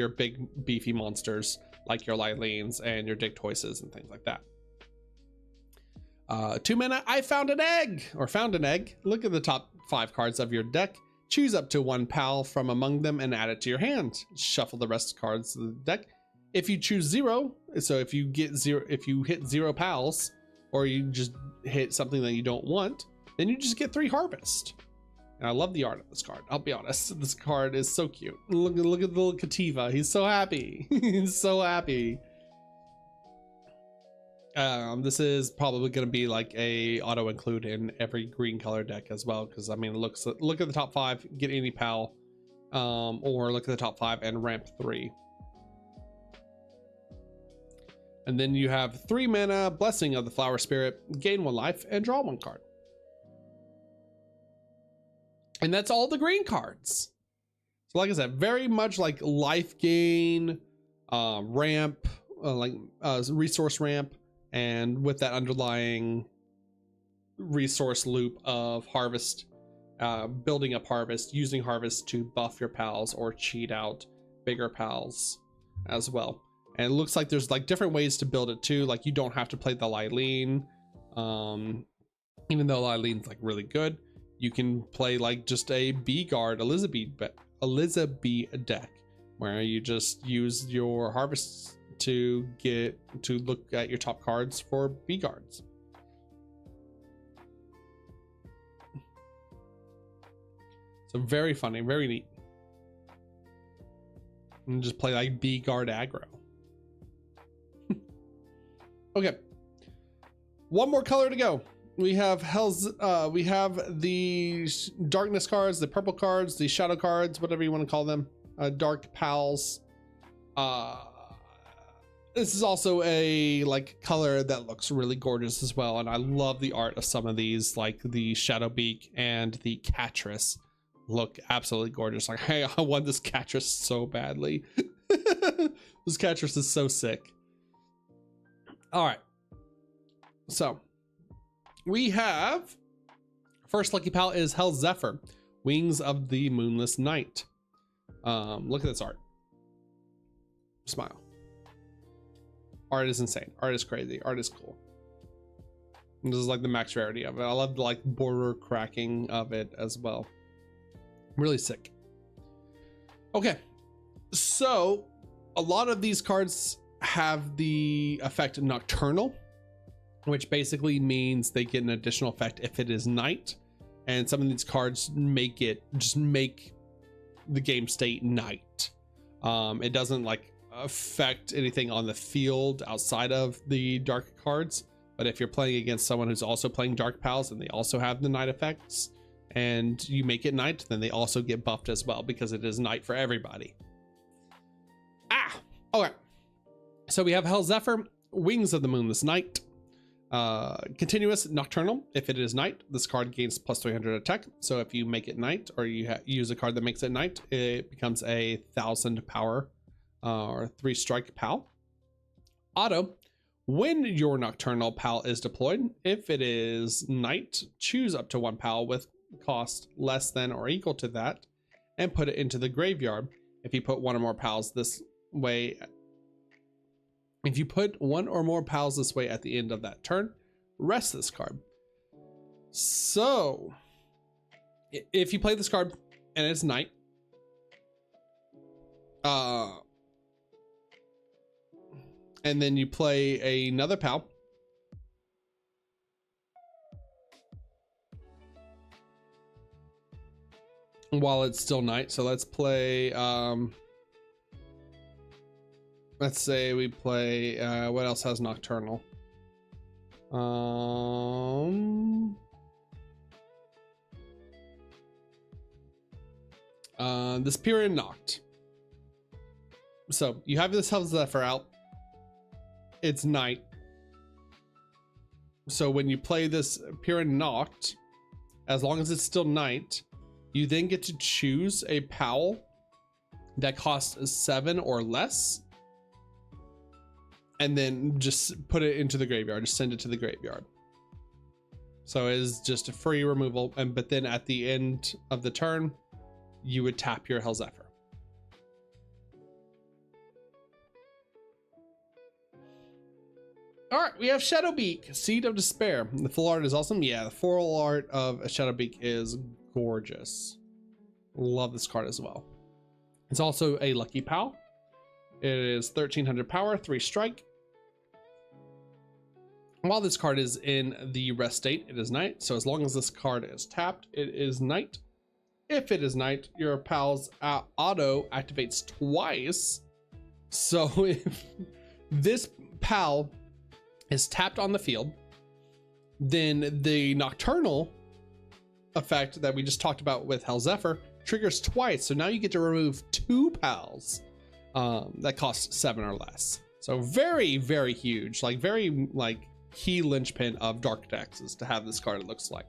big beefy monsters like your Lylines and your Dictoyses and things like that. 2 mana, I found an egg. Look at the top 5 cards of your deck. Choose up to 1 PAL from among them and add it to your hand. Shuffle the rest of the cards of the deck. If you choose 0, so if you hit 0 PALs, or you just hit something that you don't want, then you just get 3 harvest. And I love the art of this card. I'll be honest, this card is so cute. Look at the little Kativa. He's so happy. He's so happy. This is probably going to be like a auto include in every green color deck as well, because I mean, look at the top 5, get any PAL, or look at the top 5 and ramp 3. And then you have 3 mana, Blessing of the Flower Spirit, gain 1 life and draw 1 card. And that's all the green cards. So like I said, very much like life gain, ramp, resource ramp, and with that underlying resource loop of harvest, building up harvest, using harvest to buff your PALs or cheat out bigger PALs as well. And it looks like there's different ways to build it too. Like you don't have to play the Lyline. Even though Eileen's like really good, you can play like just a B guard Elizabeth deck, where you just use your harvests to look at your top cards for B guards. So very funny, very neat. And just play like B guard aggro. Okay, one more color to go. We have we have the darkness cards, the purple cards, the shadow cards, whatever you want to call them. Dark pals. This is also a like color that looks really gorgeous as well, and I love the art of some of these, like the Shadow Beak and the Catress look absolutely gorgeous. Like, hey, I want this Catress so badly. This Catress is so sick. All right, so we have first lucky pal is Hell Zephyr, Wings of the Moonless Night. Look at this art. Smile. Art is insane. Art is crazy. Art is cool. And this is like the max rarity of it. I love the like border cracking of it as well. Really sick. Okay, so a lot of these cards have the effect Nocturnal, which basically means they get an additional effect if it is night, and some of these cards make the game state night. It doesn't like affect anything on the field outside of the dark cards, but if you're playing against someone who's also playing dark pals and they also have the night effects and you make it night, then they also get buffed as well because it is night for everybody. Okay, so we have Hell Zephyr, Wings of the Moonless Night. Continuous Nocturnal. If it is night, this card gains plus 300 attack. So if you make it night, or you use a card that makes it night, it becomes a 1000 power or 3 strike pal. Auto. When your Nocturnal pal is deployed, if it is night, choose up to 1 pal with cost less than or equal to that and put it into the graveyard. If you put 1 or more pals this way, if you put 1 or more pals this way at the end of that turn, rest this card. So if you play this card and it's night, and then you play another pal, while it's still night. So let's play, let's say we play, what else has Nocturnal? This Period Noct. So you have this Hell Zephyr out. It's night. So when you play this Period Noct, as long as it's still night, you then get to choose a pal that costs 7 or less, and then just put it into the graveyard. Just send it to the graveyard. So it is just a free removal, but then at the end of the turn, you would tap your Hell Zephyr. All right, we have Shadowbeak, Seed of Despair. The full art is awesome. Yeah, the full art of a Shadowbeak is gorgeous. Love this card as well. It's also a lucky pal. It is 1300 power, 3 strike. While this card is in the rest state, it is night. So as long as this card is tapped, it is night. If it is night, your pal's auto activates twice. So if this pal is tapped on the field, then the Nocturnal effect that we just talked about with Hell Zephyr triggers twice. So now you get to remove 2 pals that cost 7 or less. So very, very huge, like very like key linchpin of dark decks is to have this card, it looks like.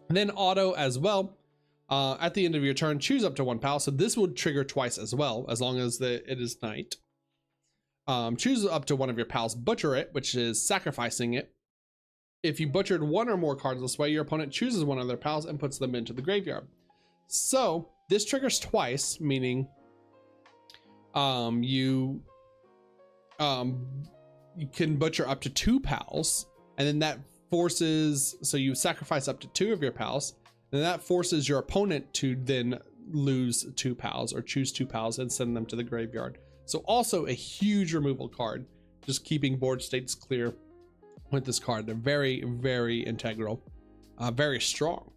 And then auto as well. At the end of your turn, choose up to 1 pal. So this will trigger twice as well, as long as it is night. Choose up to 1 of your pals, butcher it, which is sacrificing it. If you butchered 1 or more cards this way, your opponent chooses 1 of their pals and puts them into the graveyard. So this triggers twice, meaning you can butcher up to 2 pals, and then that forces, so you sacrifice up to 2 of your pals, and that forces your opponent to then lose 2 pals or choose 2 pals and send them to the graveyard. So also a huge removal card, just keeping board states clear with this card. They're very, very integral, very strong.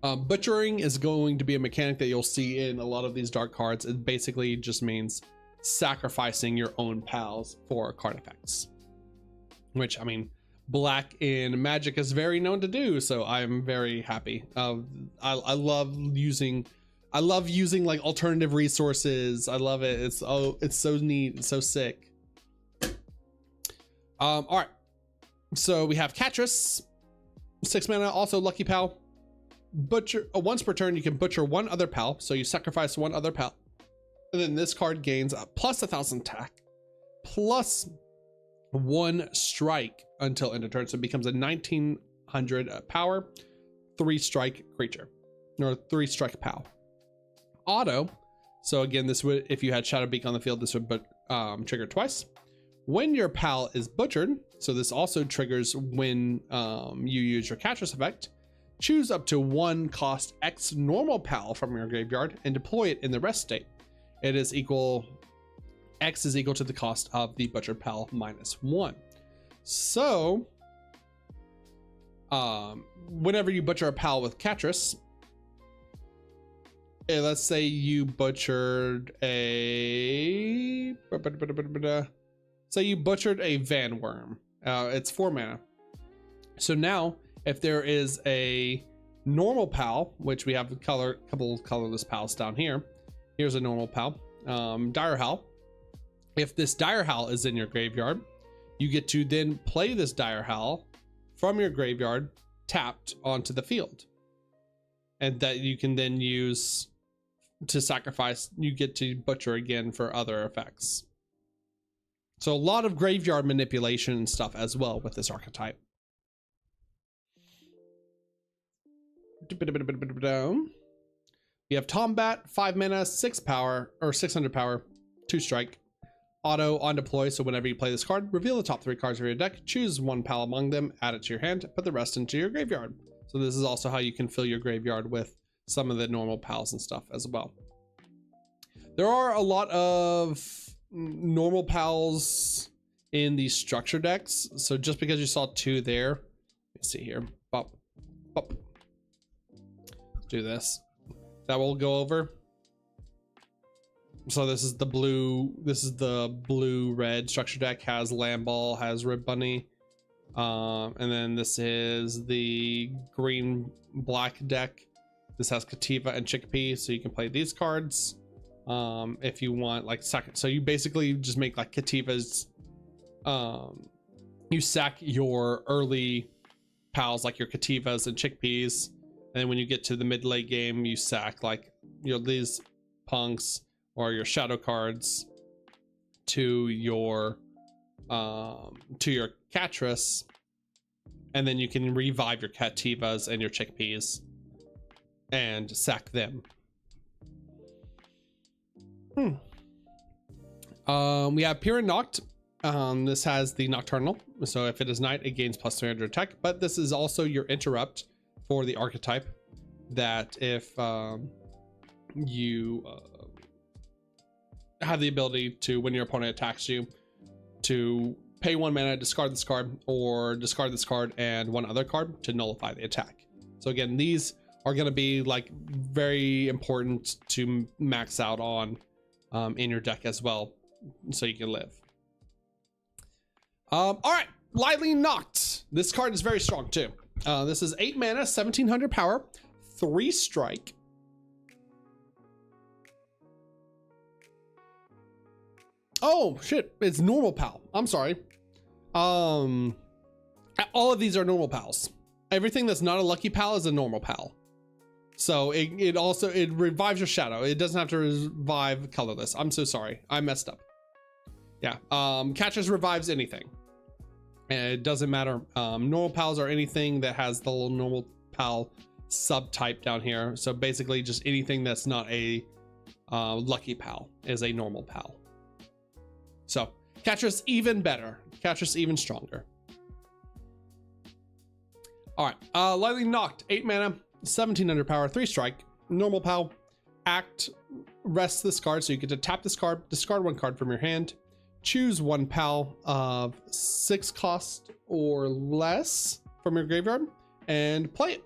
Butchering is going to be a mechanic that you'll see in a lot of these dark cards. It basically just means sacrificing your own pals for card effects, which, I mean, black in Magic is very known to do, so I'm very happy. I love using like alternative resources. I love it. It's so neat. It's so sick. All right, so we have Catress, 6 mana, also Lucky Pal. Butcher, once per turn you can butcher 1 other pal, so you sacrifice 1 other pal, and then this card gains a plus 1,000 attack plus 1 strike until end of turn, so it becomes a 1900 power 3 strike creature, or 3 strike pal. Auto, so again, this would, if you had Shadowbeak on the field, this would trigger twice when your pal is butchered. So this also triggers when you use your Catress effect. Choose up to 1 cost X normal pal from your graveyard and deploy it in the rest state. It is equal, X is equal to the cost of the butchered pal minus 1. So whenever you butcher a pal with Catress, let's say you butchered a Van Worm. It's 4 mana. So now if there is a normal pal, which we have a couple colorless pals down here. Here's a normal pal, Dire Howl. If this Dire Howl is in your graveyard, you get to then play this Dire Howl from your graveyard tapped onto the field. And that you can then use to sacrifice, you get to butcher again for other effects. So a lot of graveyard manipulation and stuff as well with this archetype. We have Tombat, 5 mana, 6 power, or 600 power, 2 strike. Auto on deploy, so whenever you play this card, reveal the top 3 cards of your deck, choose 1 pal among them, add it to your hand, put the rest into your graveyard. So this is also how you can fill your graveyard with some of the normal pals and stuff as well. There are a lot of normal pals in these structure decks, so just because you saw 2 there, let's see here, bop, bop. Do this, that will go over. So this is the blue red structure deck, has Land Ball, has Rib Bunny, and then this is the green black deck. This has Kativa and Chickpea, so you can play these cards if you want, like second. So you basically just make like Kativa's, you sack your early pals like your Kativas and Chickpeas. And then when you get to the mid-late game, you sack like, you know, these punks or your shadow cards to your Catress, and then you can revive your Kativas and your Chickpeas and sack them. We have Pyrrha Noct. This has the Nocturnal, so if it is night, it gains plus 300 attack, but this is also your interrupt for the archetype, that if you have the ability to, when your opponent attacks you, to pay 1 mana, discard this card, or discard this card and 1 other card to nullify the attack. So again, these are going to be like very important to max out on in your deck as well, so you can live. All right, Lively Noct. This card is very strong too. This is 8 mana, 1700 power, 3 strike. Oh shit, it's normal pal. I'm sorry. All of these are normal pals. Everything that's not a lucky pal is a normal pal. So it also revives your shadow. It doesn't have to revive colorless. I'm so sorry, I messed up. Yeah, Catress revives anything. And it doesn't matter. Normal pals are anything that has the little normal pal subtype down here. So basically just anything that's not a lucky pal is a normal pal. So Catress even better. Catress even stronger. All right, Lightly Knocked, 8 mana, 1700 power, 3 strike, normal PAL, act, rest this card, so you get to tap this card, discard 1 card from your hand, choose 1 PAL of 6 cost or less from your graveyard, and play it.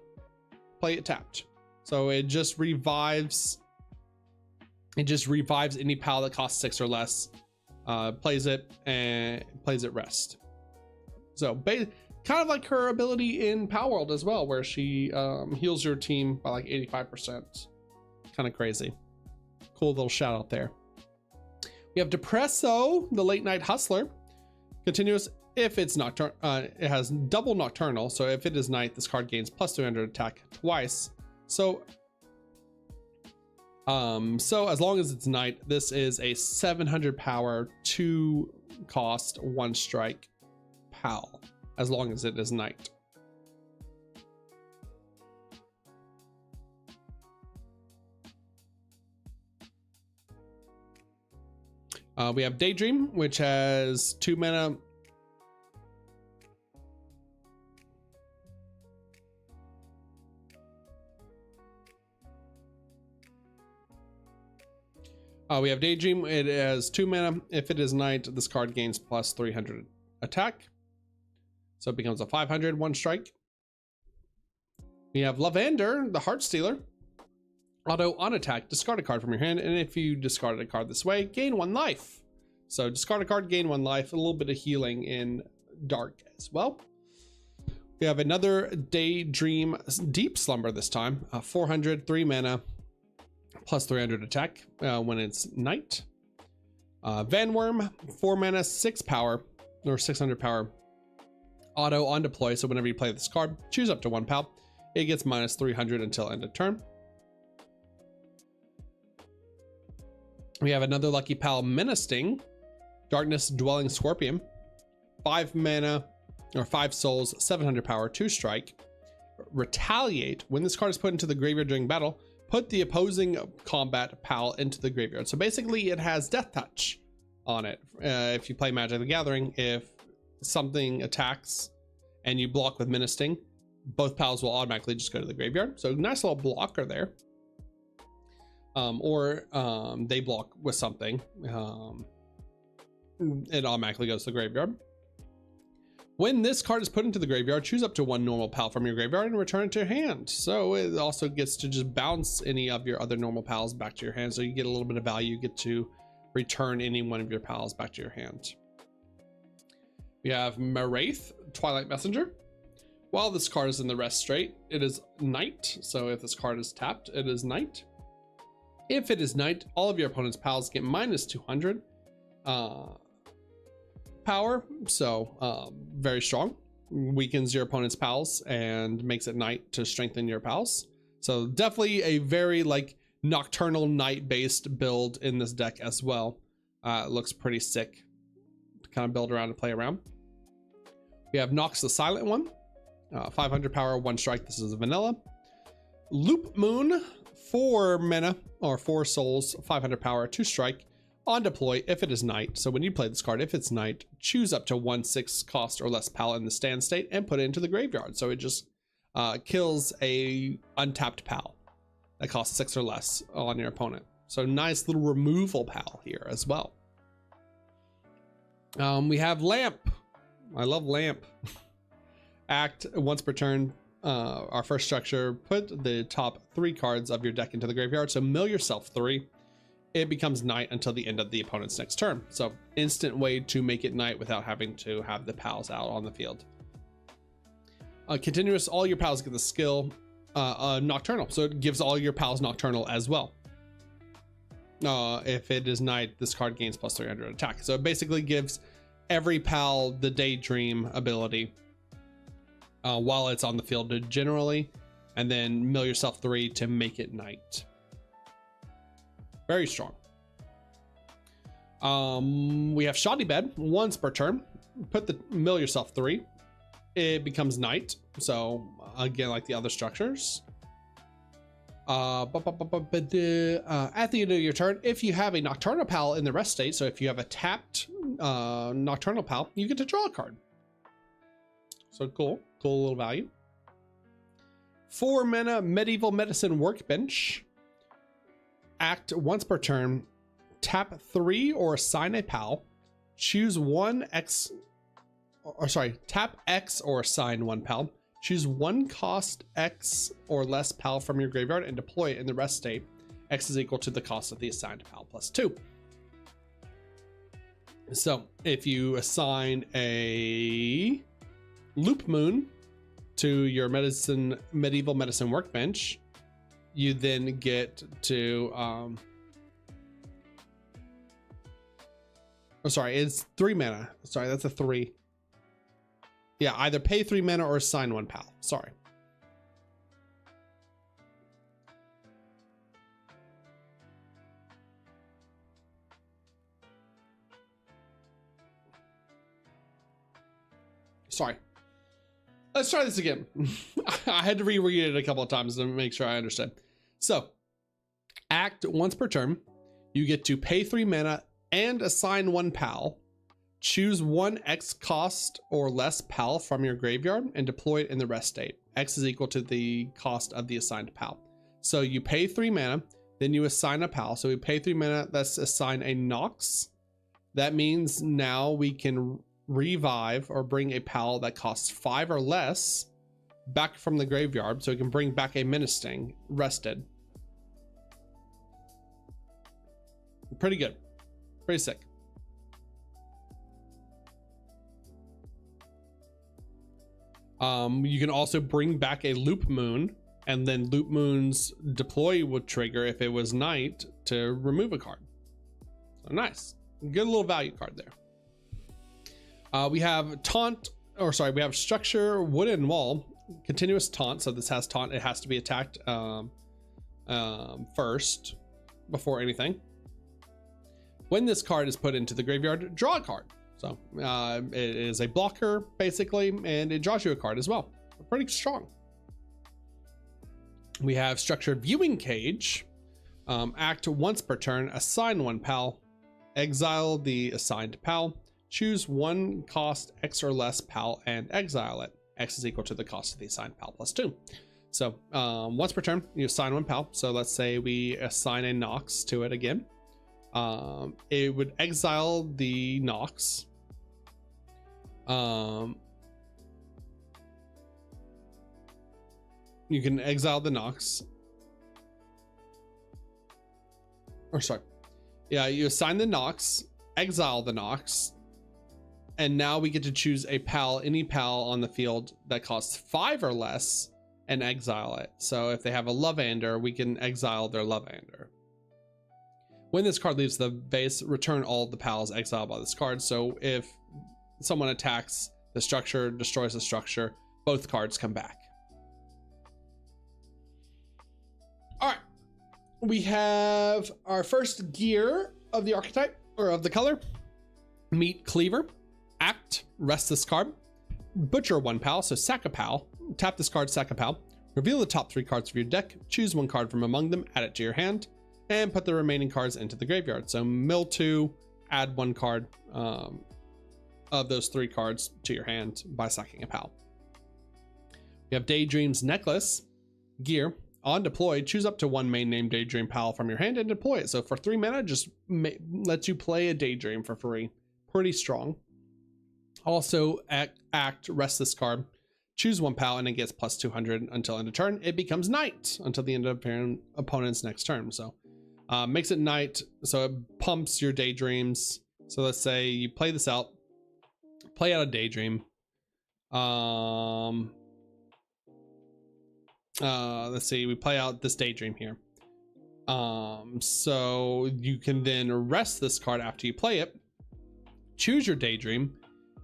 Play it tapped. So it just revives. It just revives any PAL that costs 6 or less. Plays it and plays it rest. So kind of like her ability in Palworld as well, where she heals your team by like 85%. Kind of crazy. Cool little shout out there. We have Depresso, the Late Night Hustler. Continuous if it's nocturnal. It has double nocturnal, so if it is night, this card gains plus 200 attack twice. So as long as it's night, this is a 700 power, 2 cost, 1 strike PAL, as long as it is night. We have Daydream, which has 2 mana. We have Daydream. It has 2 mana. If it is night, this card gains plus 300 attack. So it becomes a 500, 1 strike. We have Lavender, the Heart Stealer. Auto on attack, discard a card from your hand, and if you discarded a card this way, gain 1 life. So discard a card, gain 1 life, a little bit of healing in dark as well. We have another Daydream Deep Slumber this time, 400, 3 mana, plus 300 attack when it's night. Vanworm, 4 mana, 6 power, or 600 power. Auto on deploy, so whenever you play this card, choose up to 1 PAL. It gets minus 300 until end of turn. We have another Lucky PAL, Menacing, Darkness Dwelling Scorpion, 5 mana, or 5 souls, 700 power, 2 strike. Retaliate, when this card is put into the graveyard during battle, put the opposing combat PAL into the graveyard. So basically it has Death Touch on it. If you play Magic the Gathering, if something attacks and you block with Menacing, both PALs will automatically just go to the graveyard. So nice little blocker there. Or they block with something, it automatically goes to the graveyard. When this card is put into the graveyard, choose up to 1 normal PAL from your graveyard and return it to your hand. So it also gets to just bounce any of your other normal PALs back to your hand. So you get a little bit of value, you get to return any one of your PALs back to your hand. We have Maraith, Twilight Messenger. While this card is in the rest state, it is night. So if this card is tapped, it is night. If it is night, all of your opponent's PALs get minus 200 power. So very strong. Weakens your opponent's PALs and makes it night to strengthen your PALs. So definitely a very like nocturnal night based build in this deck as well. It looks pretty sick to kind of build around and play around. We have Nox the Silent One, 500 power, 1 strike. This is a vanilla. Loop Moon, 4 mana or 4 souls, 500 power, 2 strike. On deploy if it is night. So when you play this card, if it's night, choose up to 1 6 cost or less PAL in the stand state and put it into the graveyard. So it just kills a untapped PAL that costs 6 or less on your opponent. So nice little removal PAL here as well. We have Lamp. I love Lamp. Act once per turn. Our first structure, put the top 3 cards of your deck into the graveyard. So mill yourself 3. It becomes night until the end of the opponent's next turn. So instant way to make it night without having to have the PALs out on the field. Continuous, all your PALs get the skill Nocturnal. So it gives all your PALs Nocturnal as well. If it is night, this card gains plus 300 attack. So it basically gives every PAL the Daydream ability while it's on the field generally, and then mill yourself 3 to make it night. Very strong. We have Shoddy Bed, once per turn. Put the mill yourself 3. It becomes night. So again, like the other structures. At the end of your turn, if you have a Nocturnal PAL in the rest state, so if you have a tapped Nocturnal PAL, you get to draw a card. So cool little value. 4 mana Medieval Medicine Workbench. Act once per turn. Tap 3 or assign a PAL. Choose one X, or sorry, tap X or assign one PAL. Choose one cost X or less PAL from your graveyard and deploy it in the rest state. X is equal to the cost of the assigned PAL plus 2. So if you assign a Loop Moon to your Medieval Medicine Workbench, you then get to oh, sorry, it's 3 mana. Sorry, that's a 3. Yeah, either pay 3 mana or assign 1 PAL. Sorry. Sorry. Let's try this again. I had to reread it a couple of times to make sure I understood. So, act once per turn. You get to pay 3 mana and assign 1 PAL. Choose one X cost or less PAL from your graveyard and deploy it in the rest state. X is equal to the cost of the assigned PAL. So you pay 3 mana, then you assign a PAL. So we pay 3 mana, let's assign a Nox. That means now we can revive or bring a PAL that costs 5 or less back from the graveyard. So we can bring back a Menacing rested. Pretty good. Pretty sick. You can also bring back a Loop Moon, and then Loop Moon's deploy would trigger if it was night to remove a card. So nice. Good little value card there. We have Taunt, or sorry, we have Structure, Wooden Wall, Continuous Taunt. So this has Taunt. It has to be attacked first before anything. When this card is put into the graveyard, draw a card. So it is a blocker basically, and it draws you a card as well. Pretty strong. We have Structured Viewing Cage. Act once per turn, assign 1 PAL, exile the assigned PAL, choose one cost X or less PAL and exile it. X is equal to the cost of the assigned PAL plus 2. So once per turn, you assign 1 PAL. So let's say we assign a Nox to it again. It would exile the Nox. You can exile the Nox. Or sorry. Yeah, you assign the Nox, exile the Nox, and now we get to choose a PAL, any PAL on the field that costs 5 or less, and exile it. So if they have a Lovander, we can exile their Lovander. When this card leaves the base, return all of the PALs exiled by this card. So if someone attacks the structure, destroys the structure, both cards come back. All right, we have our first gear of the archetype, or of the color. Meat Cleaver. Act, rest this card. Butcher 1 PAL, so sack a PAL. Tap this card, sack a PAL. Reveal the top 3 cards of your deck. Choose 1 card from among them, add it to your hand, and put the remaining cards into the graveyard. So mill 2, add 1 card of those 3 cards to your hand by sacking a PAL. We have Daydream's Necklace. Gear. On deploy, choose up to 1 main name Daydream PAL from your hand and deploy it. So for 3 mana, just lets you play a Daydream for free. Pretty strong. Also, act, rest this card. Choose 1 PAL and it gets plus 200 until end of turn. It becomes night until the end of opponent's next turn. So makes it night, so it pumps your Daydreams. So let's say you play this out, play out a Daydream. Let's see, we play out this Daydream here. So you can then rest this card after you play it. Choose your Daydream.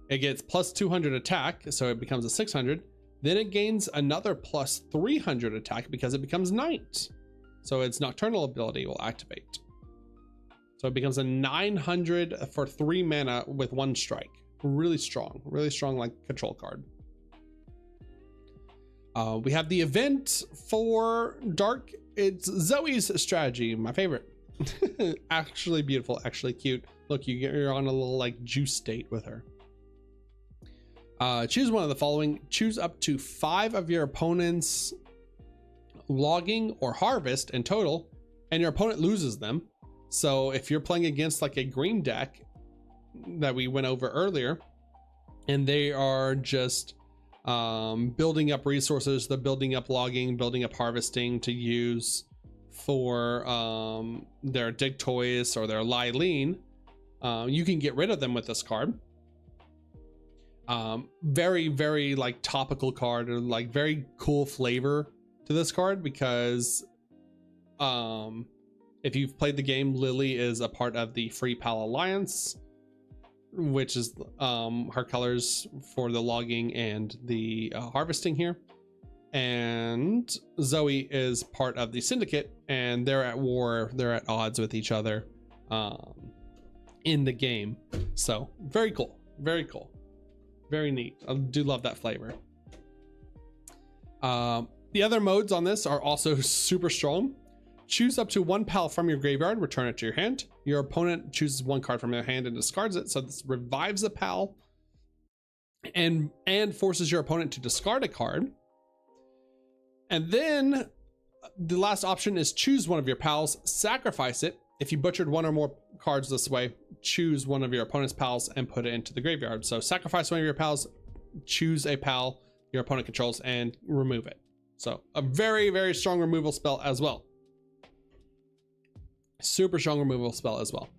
It gets plus 200 attack, so it becomes a 600. Then it gains another plus 300 attack because it becomes night. So its nocturnal ability will activate. So it becomes a 900 for 3 mana with 1 strike. Really strong like control card. We have the event for Dark. It's Zoe's Strategy, my favorite. Actually beautiful, actually cute. Look, you're on a little like juice date with her. Choose one of the following. Choose up to 5 of your opponent's logging, or harvest in total, and your opponent loses them. So if you're playing against like a green deck that we went over earlier, and they are just building up resources, they're building up logging, building up harvesting to use for their dig toys or their Lylene, you can get rid of them with this card. Very, very like topical card, or like very cool flavor to this card, because if you've played the game, Lily is a part of the Free Pal Alliance, which is her colors for the logging and the harvesting here. And Zoe is part of the Syndicate, and they're at war, they're at odds with each other in the game. So very cool, very cool, very neat. I do love that flavor. The other modes on this are also super strong. Choose up to one pal from your graveyard, return it to your hand. Your opponent chooses one card from their hand and discards it. So this revives a pal and forces your opponent to discard a card. And then the last option is choose one of your pals, sacrifice it. If you butchered one or more cards this way, choose one of your opponent's pals and put it into the graveyard. So sacrifice one of your pals, choose a pal your opponent controls, and remove it. So a very, very strong removal spell as well. Super strong removal spell as well.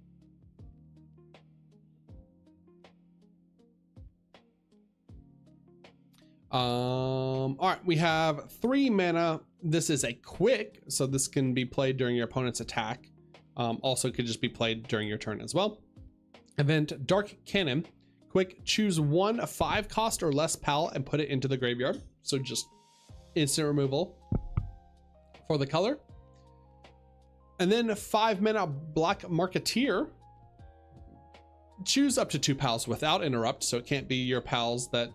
All right, we have 3 mana. This is a quick, so this can be played during your opponent's attack. Also could just be played during your turn as well. Event Dark Cannon. Quick, choose one 5 cost or less pal and put it into the graveyard. So just instant removal for the color. And then 5 mana Black Marketeer. Choose up to 2 pals without interrupt, so it can't be your pals that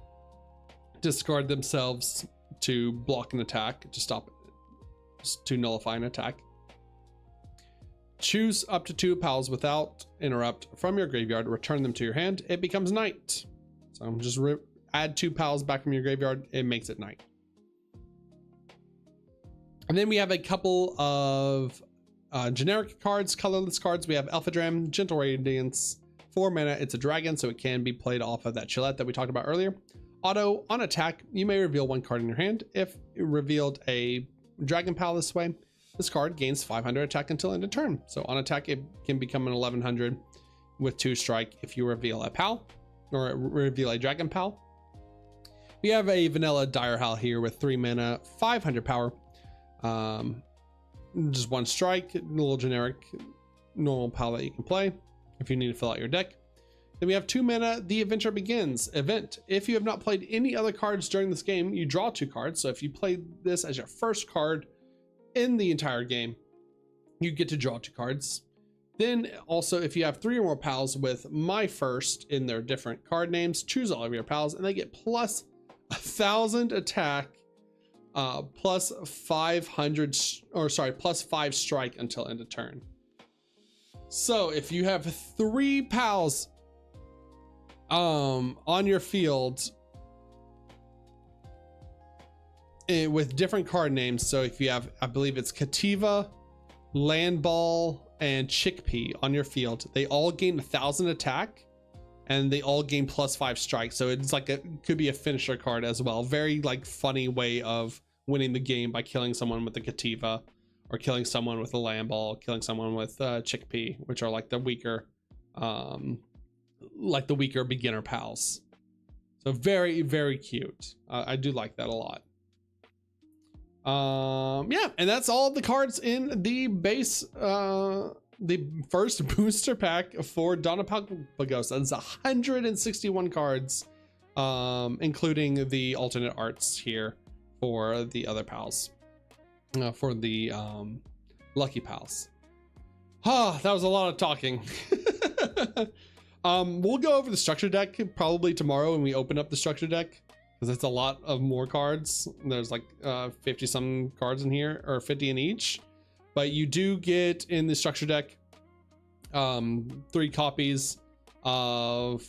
discard themselves to block an attack, to stop, to nullify an attack. Choose up to 2 pals without interrupt from your graveyard, return them to your hand. It becomes night. So just add 2 pals back from your graveyard, it makes it night. And then we have a couple of generic cards, colorless cards. We have Elphadram, Gentle Radiance, 4 mana. It's a dragon, so it can be played off of that Chillette that we talked about earlier. Auto, on attack, you may reveal 1 card in your hand. If you revealed a Dragon Pal this way, this card gains 500 attack until end of turn. So on attack, it can become an 1100 with 2 strike if you reveal a Pal, or reveal a Dragon Pal. We have a vanilla Dire Howl here with 3 mana, 500 power. Just 1 strike, a little generic normal Pal that you can play if you need to fill out your deck. Then we have 2 mana, The Adventure Begins. Event. If you have not played any other cards during this game, you draw 2 cards. So if you played this as your first card in the entire game, you get to draw 2 cards. Then also, if you have 3 or more pals with My First in their different card names, choose all of your pals and they get plus 1,000 attack, plus 500, or sorry, plus 5 strike until end of turn. So if you have 3 pals on your field with different card names, so if you have, I believe it's Kativa, Landball, and Chickpea on your field, they all gain 1,000 attack and they all gain plus 5 strikes. So it's like could be a finisher card as well. Very like funny way of winning the game by killing someone with the Kativa, or killing someone with a Landball, killing someone with Chickpea, which are like the weaker beginner pals. So very, very cute. I do like that a lot. Yeah, and that's all the cards in the base, the first booster pack for Dawn of Palpagosa. It's 161 cards, including the alternate arts here for the other pals, for the lucky pals. That was a lot of talking. We'll go over the structure deck probably tomorrow when we open up the structure deck, because it's a lot of more cards. There's like 50 some cards in here, or 50 in each, but you do get in the structure deck 3 copies of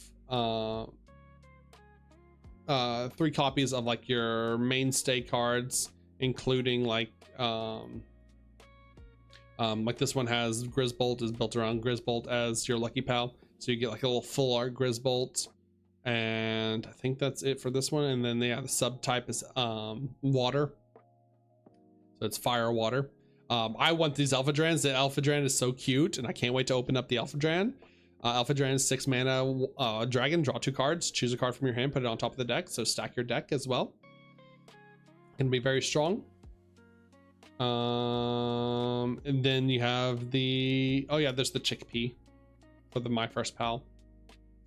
3 copies of like your mainstay cards, including like this one has Grisbolt is built around Grisbolt as your lucky pal, so you get like a little full art Grisbolt, and I think that's it for this one. And then the subtype is water, so it's fire water. I want these Alpha Drans. The Alpha Dran is so cute, and I can't wait to open up the Alpha Dran. Alpha Dran is 6 mana dragon. Draw 2 cards. Choose a card from your hand. Put it on top of the deck. So stack your deck as well. Can be very strong. And then you have the there's the chickpea for the My First Pal.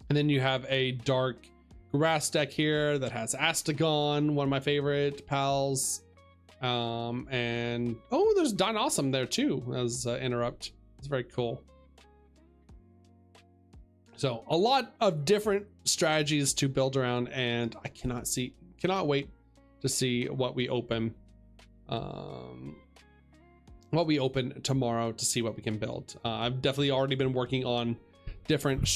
And then you have a dark grass deck here that has Astagon, one of my favorite pals. And there's Don Awesome there too as interrupt. It's very cool. So a lot of different strategies to build around, and I cannot wait to see what we open tomorrow to see what we can build. I've definitely already been working on different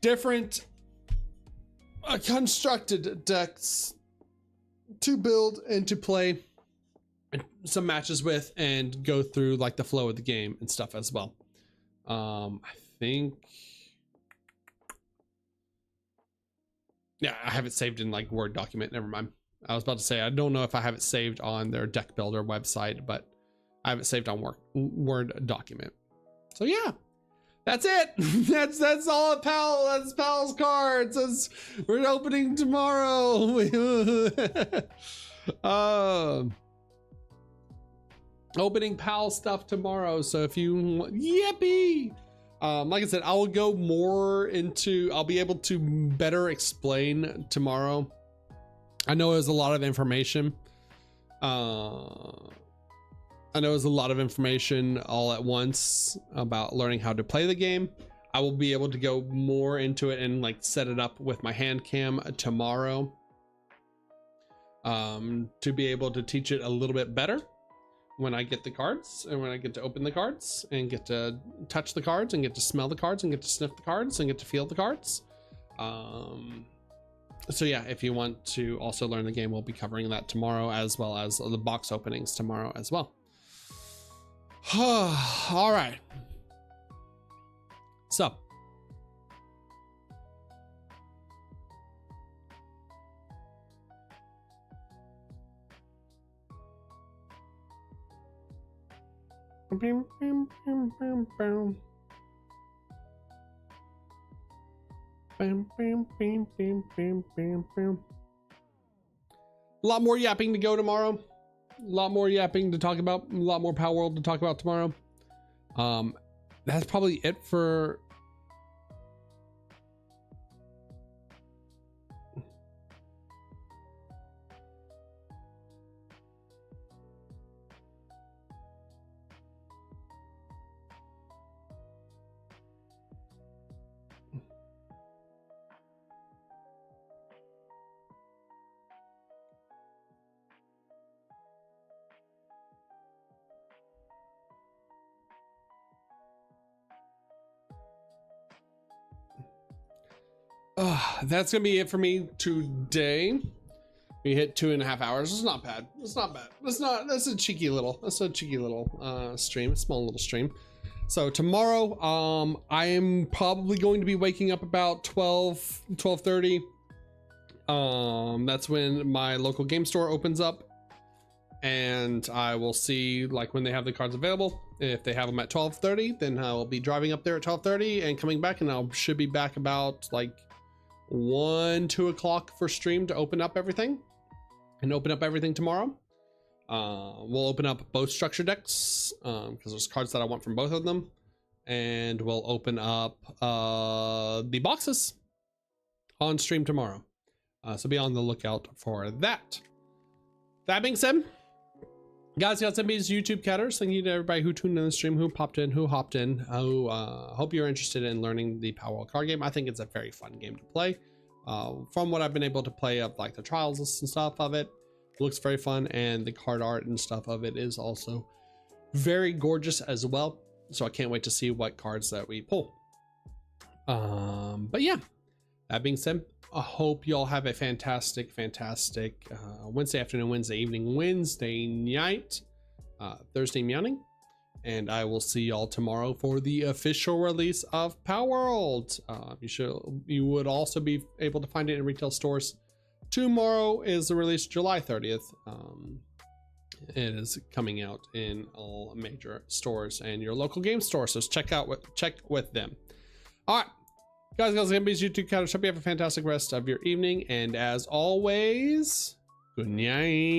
different constructed decks to build and to play some matches with and go through like the flow of the game and stuff as well. I think, yeah, I have it saved in like Word document. Never mind. I was about to say, I don't know if I have it saved on their deck builder website, but I have it saved on Word document. So yeah, that's it. that's all that's Pal's cards. We're opening tomorrow. Opening Pal stuff tomorrow. So if you yippee, like I said, I will go more into, I'll be able to better explain tomorrow. I know there's a lot of information. All at once about learning how to play the game. I will be able to go more into it and like set it up with my hand cam tomorrow, to be able to teach it a little bit better when I get the cards and when I get to open the cards and get to touch the cards and get to smell the cards and get to sniff the cards and get to feel the cards. So yeah, if you want to also learn the game, we'll be covering that tomorrow, as well as the box openings tomorrow as well. All right. So a lot more yapping to go tomorrow. A lot more yapping to talk about. A lot more Power World to talk about tomorrow. That's probably it for. That's gonna be it for me today. We hit 2.5 hours. It's not bad. It's not bad. That's a cheeky little stream, a small little stream. So tomorrow, I am probably going to be waking up about 12:30. That's when my local game store opens up, and I will see like when they have the cards available. If they have them at 12:30, then I will be driving up there at 12:30 and coming back, and I should be back about like 1-2 o'clock for stream to open up everything tomorrow. We'll open up both structure decks because there's cards that I want from both of them, and we'll open up the boxes on stream tomorrow. So be on the lookout for that. That being said, guys, got some of these YouTube catters. Thank you to everybody who tuned in the stream, who popped in, who hopped in, who hope you're interested in learning the Power World card game. I think it's a very fun game to play. From what I've been able to play of like the trials and stuff of it, looks very fun, and the card art and stuff of it is also very gorgeous as well. So I can't wait to see what cards that we pull. But yeah, That being said, I hope you all have a fantastic Wednesday afternoon, Wednesday evening, Wednesday night, Thursday morning, and I will see y'all tomorrow for the official release of Palworld. You would also be able to find it in retail stores. Tomorrow is the release, July 30th. It is coming out in all major stores and your local game store, so check with them. All right. Guys, Gambies, YouTube account. Hope you have a fantastic rest of your evening. And as always, good night.